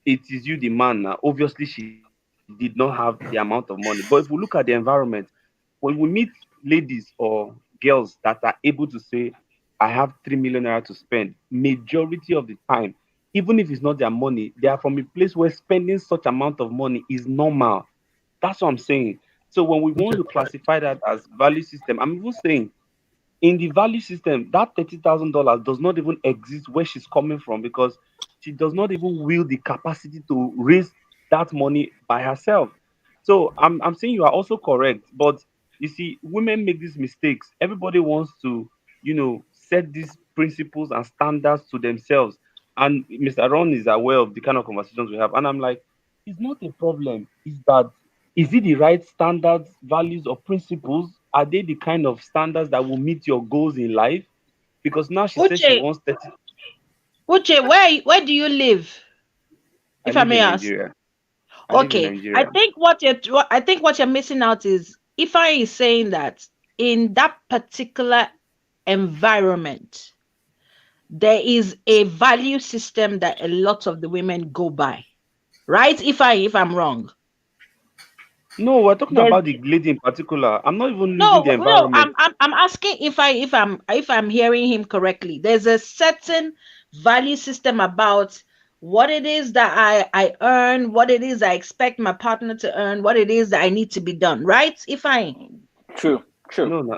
it is you, the man. Now, obviously, she did not have the amount of money. But if we look at the environment, when we meet ladies or girls that are able to say, I have 3 million naira to spend, majority of the time, even if it's not their money, they are from a place where spending such amount of money is normal. That's what I'm saying. So when we want to classify that as value system, I'm even saying in the value system, that $30,000 does not even exist where she's coming from because she does not even wield the capacity to raise that money by herself. So I'm saying you are also correct, but you see, women make these mistakes. Everybody wants to, set these principles and standards to themselves. And Mr. Ron is aware of the kind of conversations we have. And I'm like, it's not a problem. It's that is it the right standards, values, or principles? Are they the kind of standards that will meet your goals in life? Because now she says she Uche, wants 30. Uche, where do you live? I If I live may in ask. Nigeria. I live in Okay, I Nigeria. think what you're missing out is Ifeanyi is saying that in that particular environment, there is a value system that a lot of the women go by, right? If I'm wrong, No, we're talking there's about the lady in particular. I'm not even using the no. environment. I'm asking if I'm hearing him correctly. There's a certain value system about what it is that I earn, what it is I expect my partner to earn, what it is that I need to be done, right? If I true. No, no.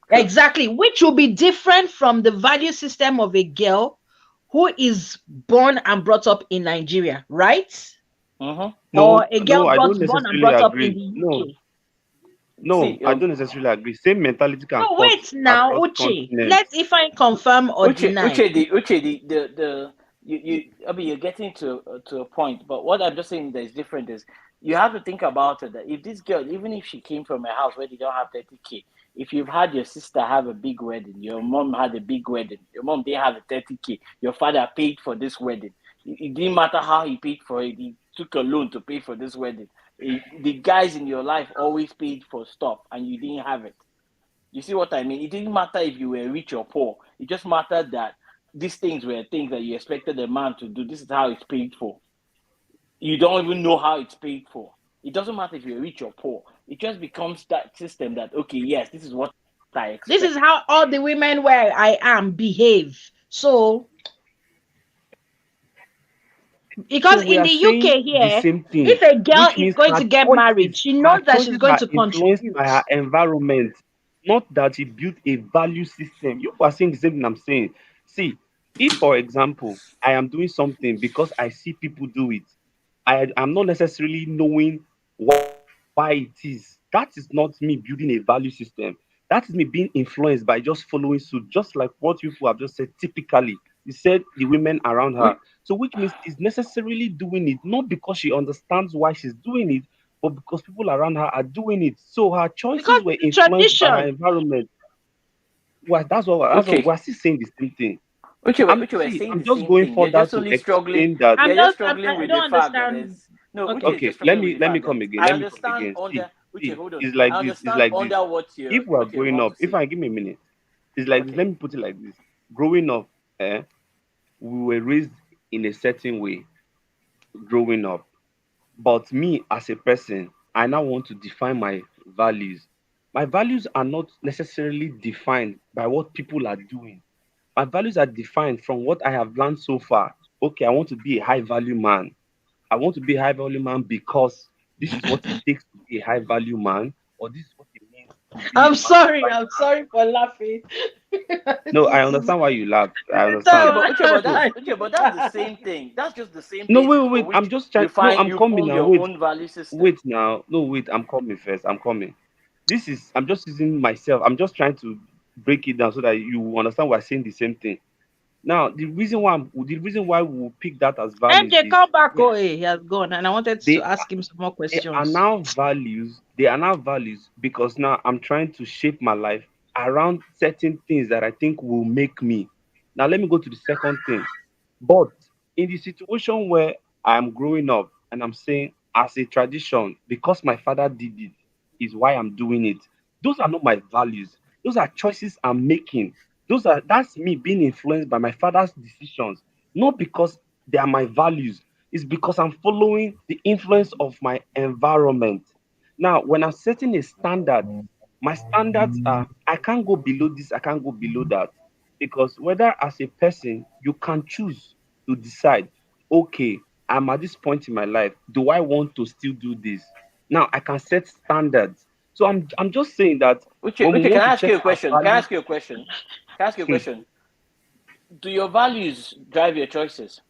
True. Exactly, which will be different from the value system of a girl who is born and brought up in Nigeria, right? Mm-hmm. No, Or a no, girl I don't born and necessarily brought up in agree. the No, UK. no, See, I don't necessarily agree. Same mentality can No, cut wait now, across Uchi. Let's continents. if I confirm or deny. I mean, you're getting to a point, but what I'm just saying that is different is you have to think about it that if this girl, even if she came from a house where they don't have 30K, if you've had your sister have a big wedding, your mom had a big wedding, your mom didn't have a 30K, your father paid for this wedding. It didn't matter how he paid for it, he took a loan to pay for this wedding. the guys in your life always paid for stuff and you didn't have it. You see what I mean? It didn't matter if you were rich or poor. It just mattered that these things were things that you expected a man to do. This is how it's paid for. You don't even know how it's paid for. It doesn't matter if you're rich or poor. It just becomes that system that, okay, yes, this is what I expect. This is how all the women where I am behave. So, because So we in are the UK saying the here, same thing, if a girl which is means going her to get married, choices, she knows that she's going are to influenced contribute. by her environment, not that she built a value system. You are saying the same thing I'm saying. See, if for example I am doing something because I see people do it, I'm not necessarily knowing why it is. That is not me building a value system. That is me being influenced by just following suit, just like what you people have just said. Typically, you said the women around her. So, which means she's necessarily doing it not because she understands why she's doing it, but because people around her are doing it. So her choices Because were it's a influenced by her tradition. environment. Well, that's what Okay. we're still saying the same thing. We're See, saying I'm the just same going thing. You're further just to only struggling. explain that. You're just I struggling with the don't fact that understand. there's no. Uche is Okay. Okay, just struggling with the let me fact that come again. I Let me come understand again. under. Uche, See, hold on. it's like I this. It's understand like this. under what you're If we are what you growing want up, to if say. I give me a minute, it's like this. Okay. Let me put it like this. Growing up, we were raised in a certain way. Growing up, but me as a person, I now want to define my values. My values are not necessarily defined by what people are doing. My values are defined from what I have learned so far. Okay, I want to be a high value man. I want to be a high value man because this is what it takes to be a high value man, or this is what it means to be I'm a man of sorry. Christ. I'm sorry for laughing. No, I This is understand why you laugh. I Uche, understand. so but So that's the same thing. That's just the same no, wait, basis wait, for wait. I'm which just you trying. No, find I'm you coming form now. your Wait, own value system. wait now. No, wait. I'm coming first. I'm coming. This is. I'm just using myself. I'm just trying to break it down so that you will understand we're saying the same thing. Now, the reason why we will pick that as values MJ, is come back. Oh, he has gone, and I wanted to they ask him some more they are questions. now values. They are now values because now I'm trying to shape my life around certain things that I think will make me. Now, let me go to the second thing. But in the situation where I'm growing up and I'm saying, as a tradition, because my father did it, is why I'm doing it. Those are not my values. Those are choices I'm making. That's me being influenced by my father's decisions, not because they are my values. It's because I'm following the influence of my environment. Now, when I'm setting a standard, my standards are I can't go below this, I can't go below that. Because whether as a person, you can choose to decide, okay, I'm at this point in my life, do I want to still do this? Now I can set standards. So I'm just saying that when we Uche, can want I to ask check you a our question? Can I values, ask you a question? Can I ask you a question? Do your values drive your choices?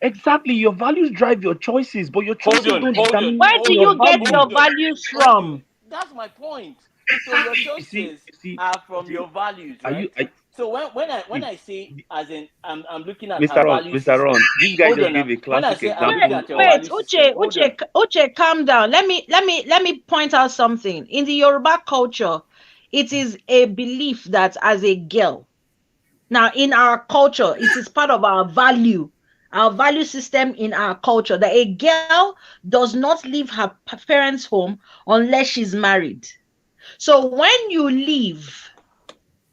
exactly, your values drive your choices, but your Hold choices on, don't hold on, determine Where do hold your on, you get values. your hold on, values hold on. from? That's my point. So your choices You see, are from your values, are you right? So when see, I say as in I'm looking at Mr. a Ron, value Mr. system. Ron, this guy Hold just on gave now. a When I classic say I'm looking Wait, at example your of wait, value system, hold on. Uche, calm down. Let me point out something. In the Yoruba culture, it is a belief that as a girl, now in our culture, it is part of our value system in our culture that a girl does not leave her parents' home unless she's married. So when you leave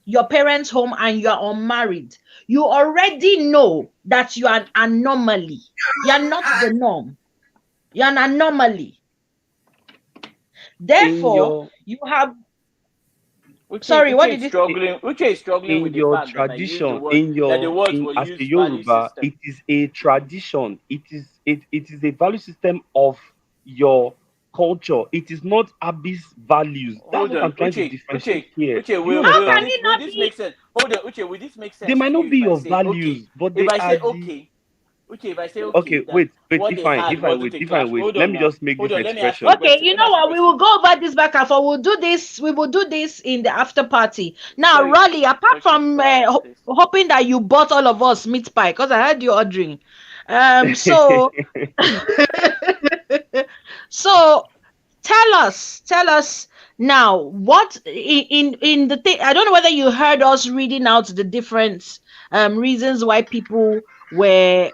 your parents' home and you are unmarried, you already know that you are an anomaly. You are not the norm. You're an anomaly. in Therefore, your you have. Uche, Sorry, what did you say? Uche is struggling in with the your fact that I used the tradition, word that the words in were as a used value Yoruba, system. it is a tradition. It is a value system of your culture. It is not Abby's values. That's Hold what on, I'm trying to differentiate here. Uche, Do you How can understand? it will not this be? make sense? Hold on, Uche, will this make They sense might to not you be if I your say okay? values, but If they I are say the okay, Uche, if I say okay. okay, that Wait. what they had wasn't a If I clash. wait, Hold let on me now, just make hold this on. Let me ask you a expression. Okay, question. you Let me know ask you a what? We will question. go over this back and forth. We'll do this. We will do this in the after party. Now, Sorry. Raleigh, apart Okay, from go ahead, please. hoping that you bought all of us meat pie, because I heard you ordering. So, so tell us now what in the thing. I don't know whether you heard us reading out the different reasons why people were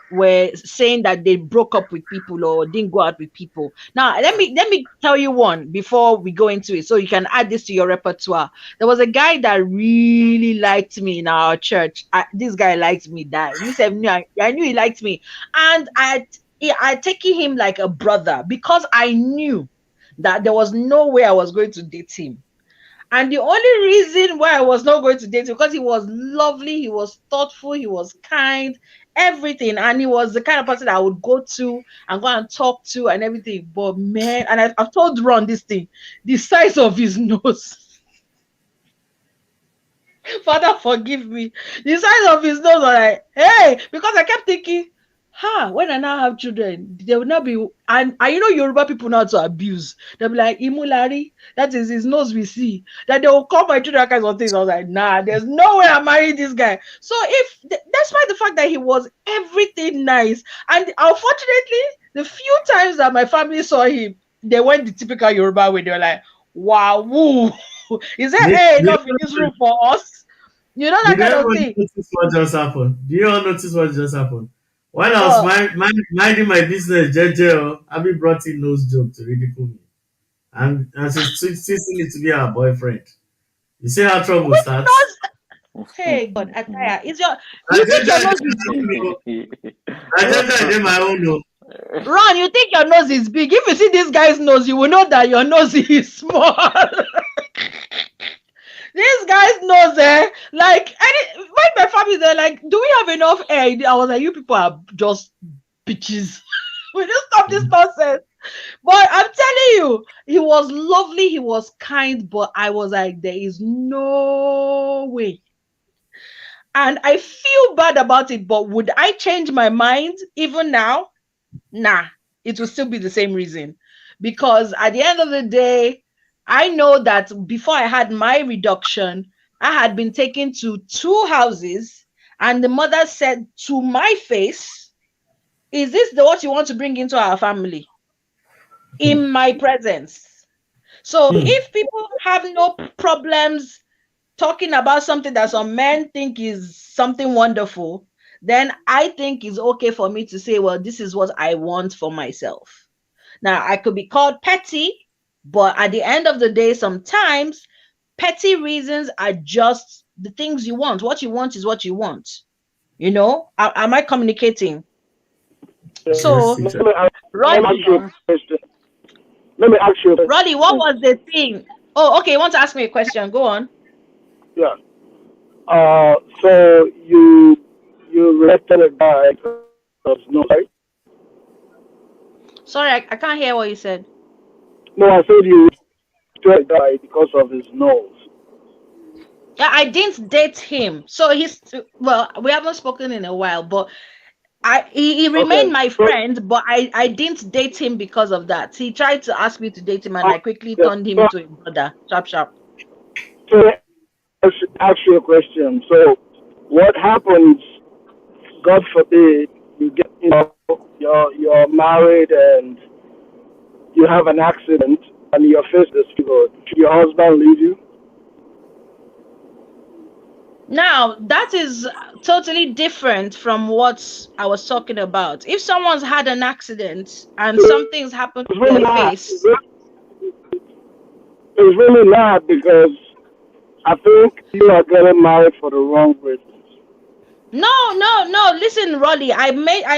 saying that they broke up with people or didn't go out with people. Now let me tell you one before we go into it, so you can add this to your repertoire. There was a guy that really liked me in our church. This guy liked me. That me said, I knew he liked me, and I taken him like a brother because I knew that there was no way I was going to date him. And the only reason why I was not going to date him because he was lovely, he was thoughtful, he was kind, everything. And he was the kind of person I would go to and go and talk to and everything. But man, and I've told Ron this thing, the size of his nose. Father, forgive me. The size of his nose was like, hey, because I kept thinking, when I now have children, they will not be, and you know Yoruba people know how to abuse. They'll be like, Imulari, that is his nose we see. That they will call my children all kinds of things. I was like, nah, there's no way I'm marrying this guy. So despite the fact that he was everything nice, and unfortunately, the few times that my family saw him, they went the typical Yoruba way. They were like, wow, woo. Is there enough in this room for us? You know that kind of thing. Notice what just happened? Do you all notice what just happened? While I was minding my business, JJ, Abby brought in nose joke to ridicule me. And she's twisting it to be our boyfriend. You see how trouble starts? Hey, God, Ataya, is your... You think your nose is big? I did my own nose. Ron, you think your nose is big? If you see this guy's nose, you will know that your nose is small. This guy's nose, like, when my family, they're like, do we have enough air? I was like, you people are just bitches. We just stop this nonsense. But I'm telling you, he was lovely, he was kind, but I was like, there is no way. And I feel bad about it, but would I change my mind even now? Nah, it will still be the same reason. Because at the end of the day, I know that before I had my reduction, I had been taken to 2 houses, and the mother said to my face, is this what you want to bring into our family? In my presence. So if people have no problems talking about something that some men think is something wonderful, then I think it's okay for me to say, well, this is what I want for myself. Now, I could be called petty, but at the end of the day, sometimes petty reasons are just the things you want. What you want is what you want. You know, am I communicating? So, Let me ask you. Roddy, what was the thing? Oh, okay. You want to ask me a question? Go on. Yeah. So you rejected a guy because no, right? Sorry, I can't hear what you said. No, I said you rejected a guy because of his nose. Yeah, I didn't date him. So we haven't spoken in a while, but he remained my friend, but I didn't date him because of that. He tried to ask me to date him, and I quickly turned him into a brother. Sharp. So I should ask you a question. So what happens, God forbid, you get, you're married and you have an accident and your face is disfigured. Should your husband leave you? Now, that is totally different from what I was talking about. If someone's had an accident and something's happened to their face... It's really not, because I think you are getting married for the wrong reasons. No. Listen, Rolly, I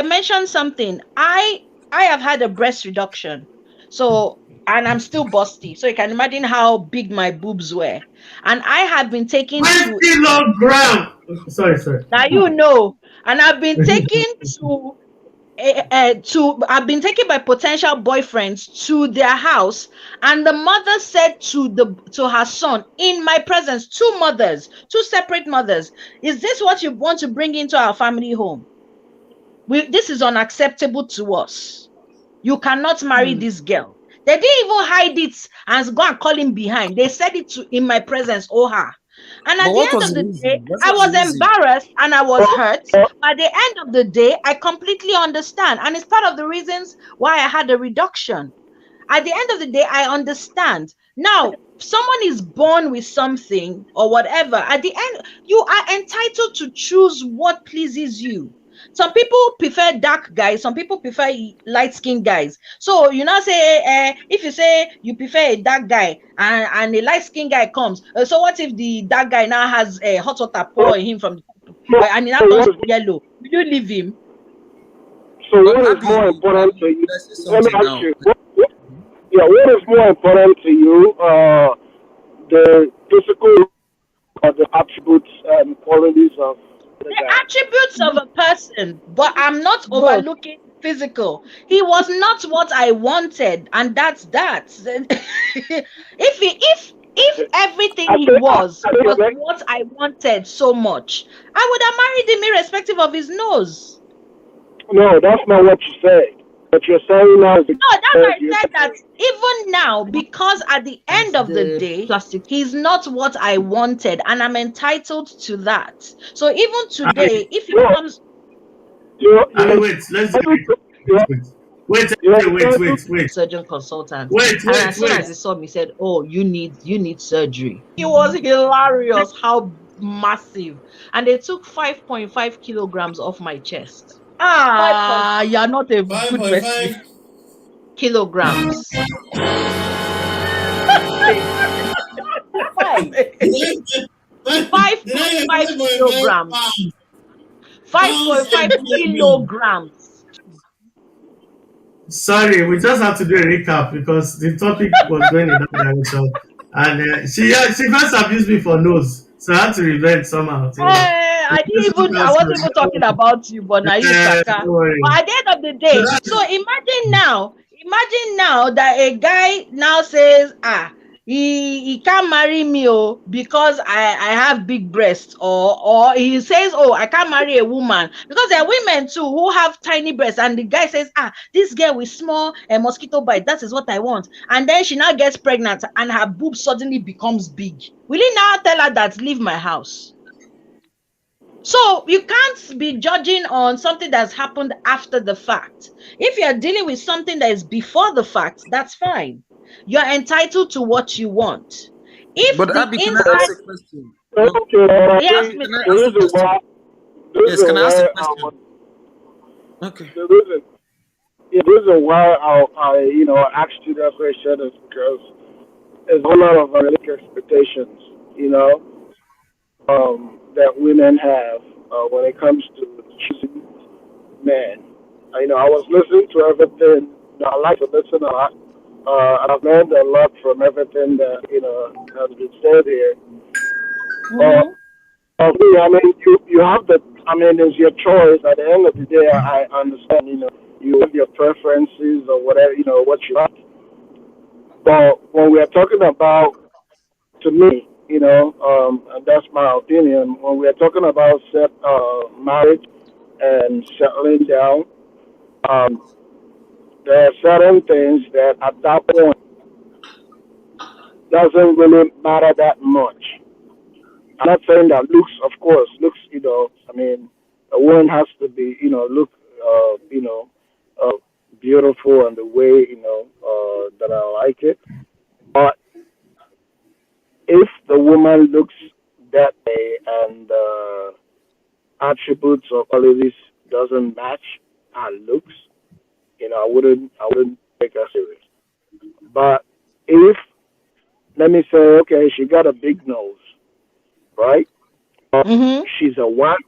mentioned something. I have had a breast reduction. So, and I'm still busty. So you can imagine how big my boobs were. And I have been taken to... kilogram. Sorry. Now you know. And I've been taken to... I've been taken by potential boyfriends to their house, and the mother said to her son in my presence, 2 separate mothers, is this what you want to bring into our family home? This is unacceptable to us. You cannot marry this girl. They didn't even hide it and go and call him behind. They said it in my presence, And at the end of the day, I was embarrassed and I was hurt. At the end of the day, I completely understand. And it's part of the reasons why I had a reduction. At the end of the day, I understand. Now, someone is born with something or whatever. At the end, you are entitled to choose what pleases you. Some people prefer dark guys, some people prefer light-skinned guys. So you now say, if you say you prefer a dark guy and a light-skinned guy comes, so what if the dark guy now has a hot water pour on him from the and he now turns yellow? Will you leave him? So what is more important to you? Let me ask you. What is more important to you? The physical or the attributes and qualities of the attributes of a person, but I'm not overlooking physical. He was not what I wanted, and that's that. if everything he was what I wanted so much, I would have married him irrespective of his nose. No, that's not what you said. What you're saying now is no, that's why I said that even now, because at the end of the day, he's not what I wanted, and I'm entitled to that. So even today, if he comes, wait. Surgeon consultant. Wait. As soon as he saw me, he said, "Oh, you need surgery." It was hilarious how massive, and they took 5.5 kilograms off my chest. You're not a good person. Kilograms. 5.5 kilograms. 5.5 kilograms. Sorry, we just have to do a recap because the topic was going in that direction, and she first abused me for nose, so I had to revenge somehow. I wasn't even talking about you, but now you Saka. But at the end of the day, so imagine now that a guy now says, he can't marry me because I have big breasts, or he says, oh, I can't marry a woman, because there are women too who have tiny breasts, and the guy says, this girl with small mosquito bite, that is what I want, and then she now gets pregnant and her boob suddenly becomes big. Will he now tell her that leave my house? So you can't be judging on something that's happened after the fact. If you're dealing with something that is before the fact, that's fine. You're entitled to what you want. If but the Abby, can I ask a question? Yes, can I ask a question? Okay. The reason why I asked you that question is because there's a lot of unrealistic expectations, that women have when it comes to choosing men. I was listening to everything. I like to listen a lot. And I've learned a lot from everything that has been said here. You have it's your choice. At the end of the day, I understand. You have your preferences or whatever. What you like. But when we are talking about, to me, and that's my opinion. When we are talking about marriage and settling down, there are certain things that at that point doesn't really matter that much. I'm not saying that looks, a woman has to be, look, beautiful and the way, that I like it. But if the woman looks that way and attributes or qualities doesn't match her looks, I wouldn't take her serious. But if, let me say, okay, she got a big nose, right? She's a wife,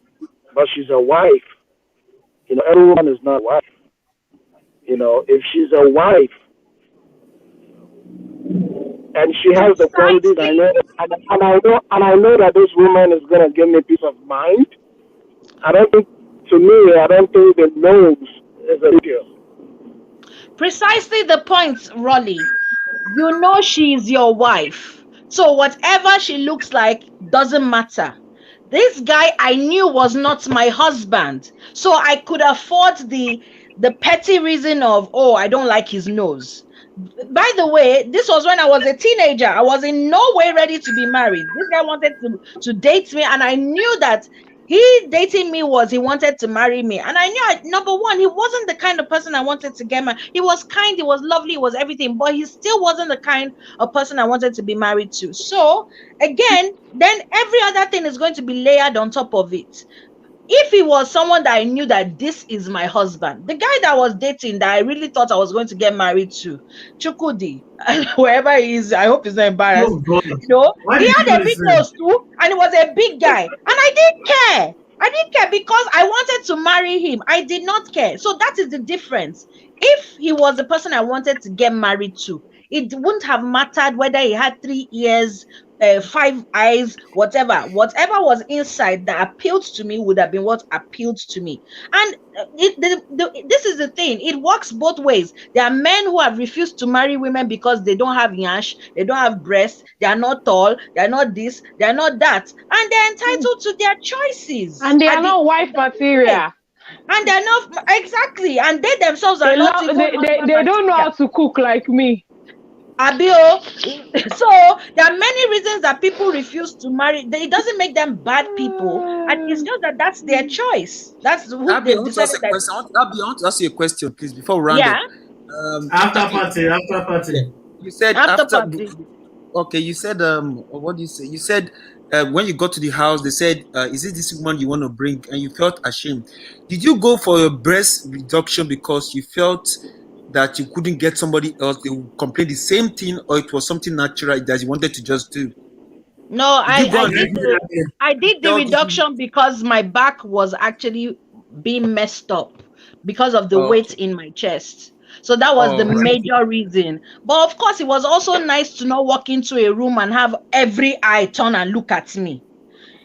but she's a wife. Everyone is not a wife. If she's a wife and she has the qualities, I know that this woman is gonna give me peace of mind. I don't think the nose is a big deal. Precisely the point, Rolly. She is your wife. So whatever she looks like doesn't matter. This guy I knew was not my husband. So I could afford the petty reason of, I don't like his nose. By the way, this was when I was a teenager. I was in no way ready to be married. This guy wanted to date me, and I knew that he dating me he wanted to marry me. And I knew, number one, he wasn't the kind of person I wanted to get married. He was kind, he was lovely, he was everything, but he still wasn't the kind of person I wanted to be married to. So again, then every other thing is going to be layered on top of it. if he was someone that I knew that this is my husband, the guy that was dating that I really thought I was going to get married to, Chukudi, wherever he is, I hope he's not embarrassed. Oh God. You know, Why he did you had a do big this? To him? nose too, and he was a big guy, and I didn't care. I didn't care because I wanted to marry him. I did not care. So that is the difference. If he was the person I wanted to get married to, it wouldn't have mattered whether he had 3 ears, 5 eyes, whatever was inside that appealed to me would have been what appealed to me. And this is the thing, it works both ways. There are men who have refused to marry women because they don't have yash, they don't have breasts, they are not tall, they are not this, they are not that, and they're entitled to their choices, and they are not wife material. and they're not exactly, and they themselves are not even they don't know how to cook like me. Abio. So there are many reasons that people refuse to marry. It doesn't make them bad people, and it's just that that's their choice. That's who Abby, I they've want to ask decided a that. question. Abby, I want to ask you a question, please, before we round Yeah. up. After party. Yeah. You said After after. party. Okay, you said what do you say? You said when you got to the house, they said, "Is it this woman you want to bring?" And you felt ashamed. Did you go for a breast reduction because you felt that you couldn't get somebody else? They would complain the same thing, or it was something natural that you wanted to just do? No, Did you go and I did the reduction because my back was actually being messed up because of the weight in my chest. So that was the major reason. But of course, it was also nice to not walk into a room and have every eye turn and look at me.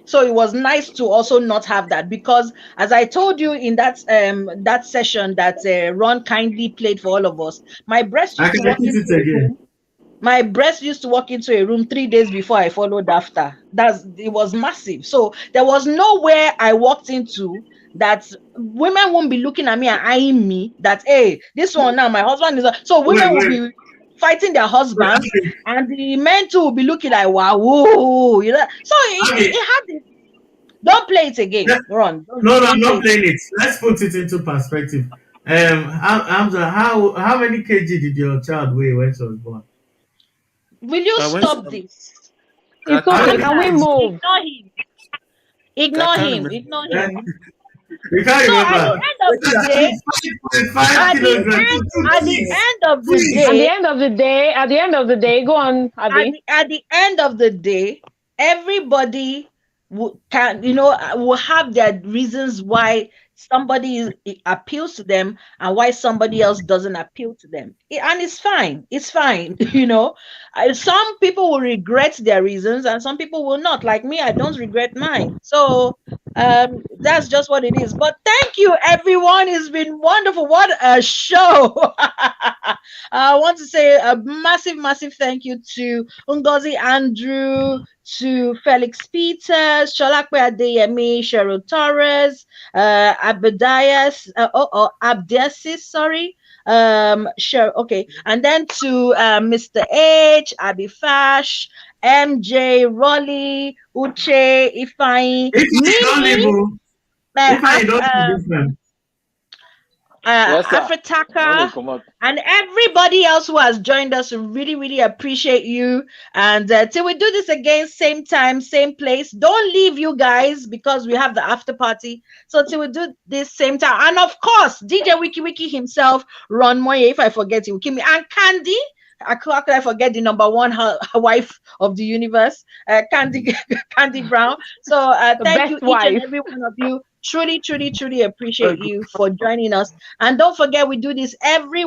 So it was nice to also not have that, because as I told you in that session that Ron kindly played for all of us, my breast used to walk into a room. My breast used to walk into a room 3 days before I followed after. It was massive. So there was nowhere I walked into that women won't be looking at me and eyeing me that, hey, this one now, my husband is. So women will be fighting their husbands, and the men too will be looking like, wow, whoa, you know. So it had this. Don't play it again, Ron. No, I'm not playing it. Let's put it into perspective. Hamza, how many kg did your child weigh when she was born? Will you stop this? It's okay. Can we move? Ignore him. Ignore him. We can't So remember. at the end of the day, at the end of the day, go on, Abby. At the end of the day, everybody will have their reasons why somebody appeals to them and why somebody else doesn't appeal to them. And it's fine. It's fine. Some people will regret their reasons and some people will not. Like me, I don't regret mine. So that's just what it is. But thank you, everyone. It's been wonderful. What a show. I want to say a massive thank you to Ngozi Andrew, to Felix Peters, Sholakwe Adeyemi, Cheryl Torres, Abdiasis, sure, okay, and then to Mr. H, Abby Fash, MJ, Rolly, Uche, Ifeanyi, Mimi, Afritaka, and everybody else who has joined us. Really appreciate you. And till we do this again, same time, same place. Don't leave, you guys, because we have the after party. So till we do this same time, and of course, DJ Wiki himself, Ron Moye. If I forget, he will kill me. And Candy. How could I forget the number one wife of the universe, Candy Brown? So thank you, each and every one of you. Truly appreciate you for joining us. And don't forget, we do this every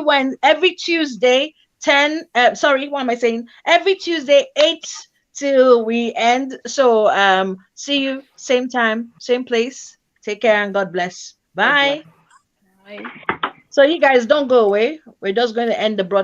Tuesday, 10. Sorry, what am I saying? Every Tuesday, 8 till we end. So see you same time, same place. Take care and God bless. Bye. Bye. So you guys don't go away. We're just going to end the broadcast.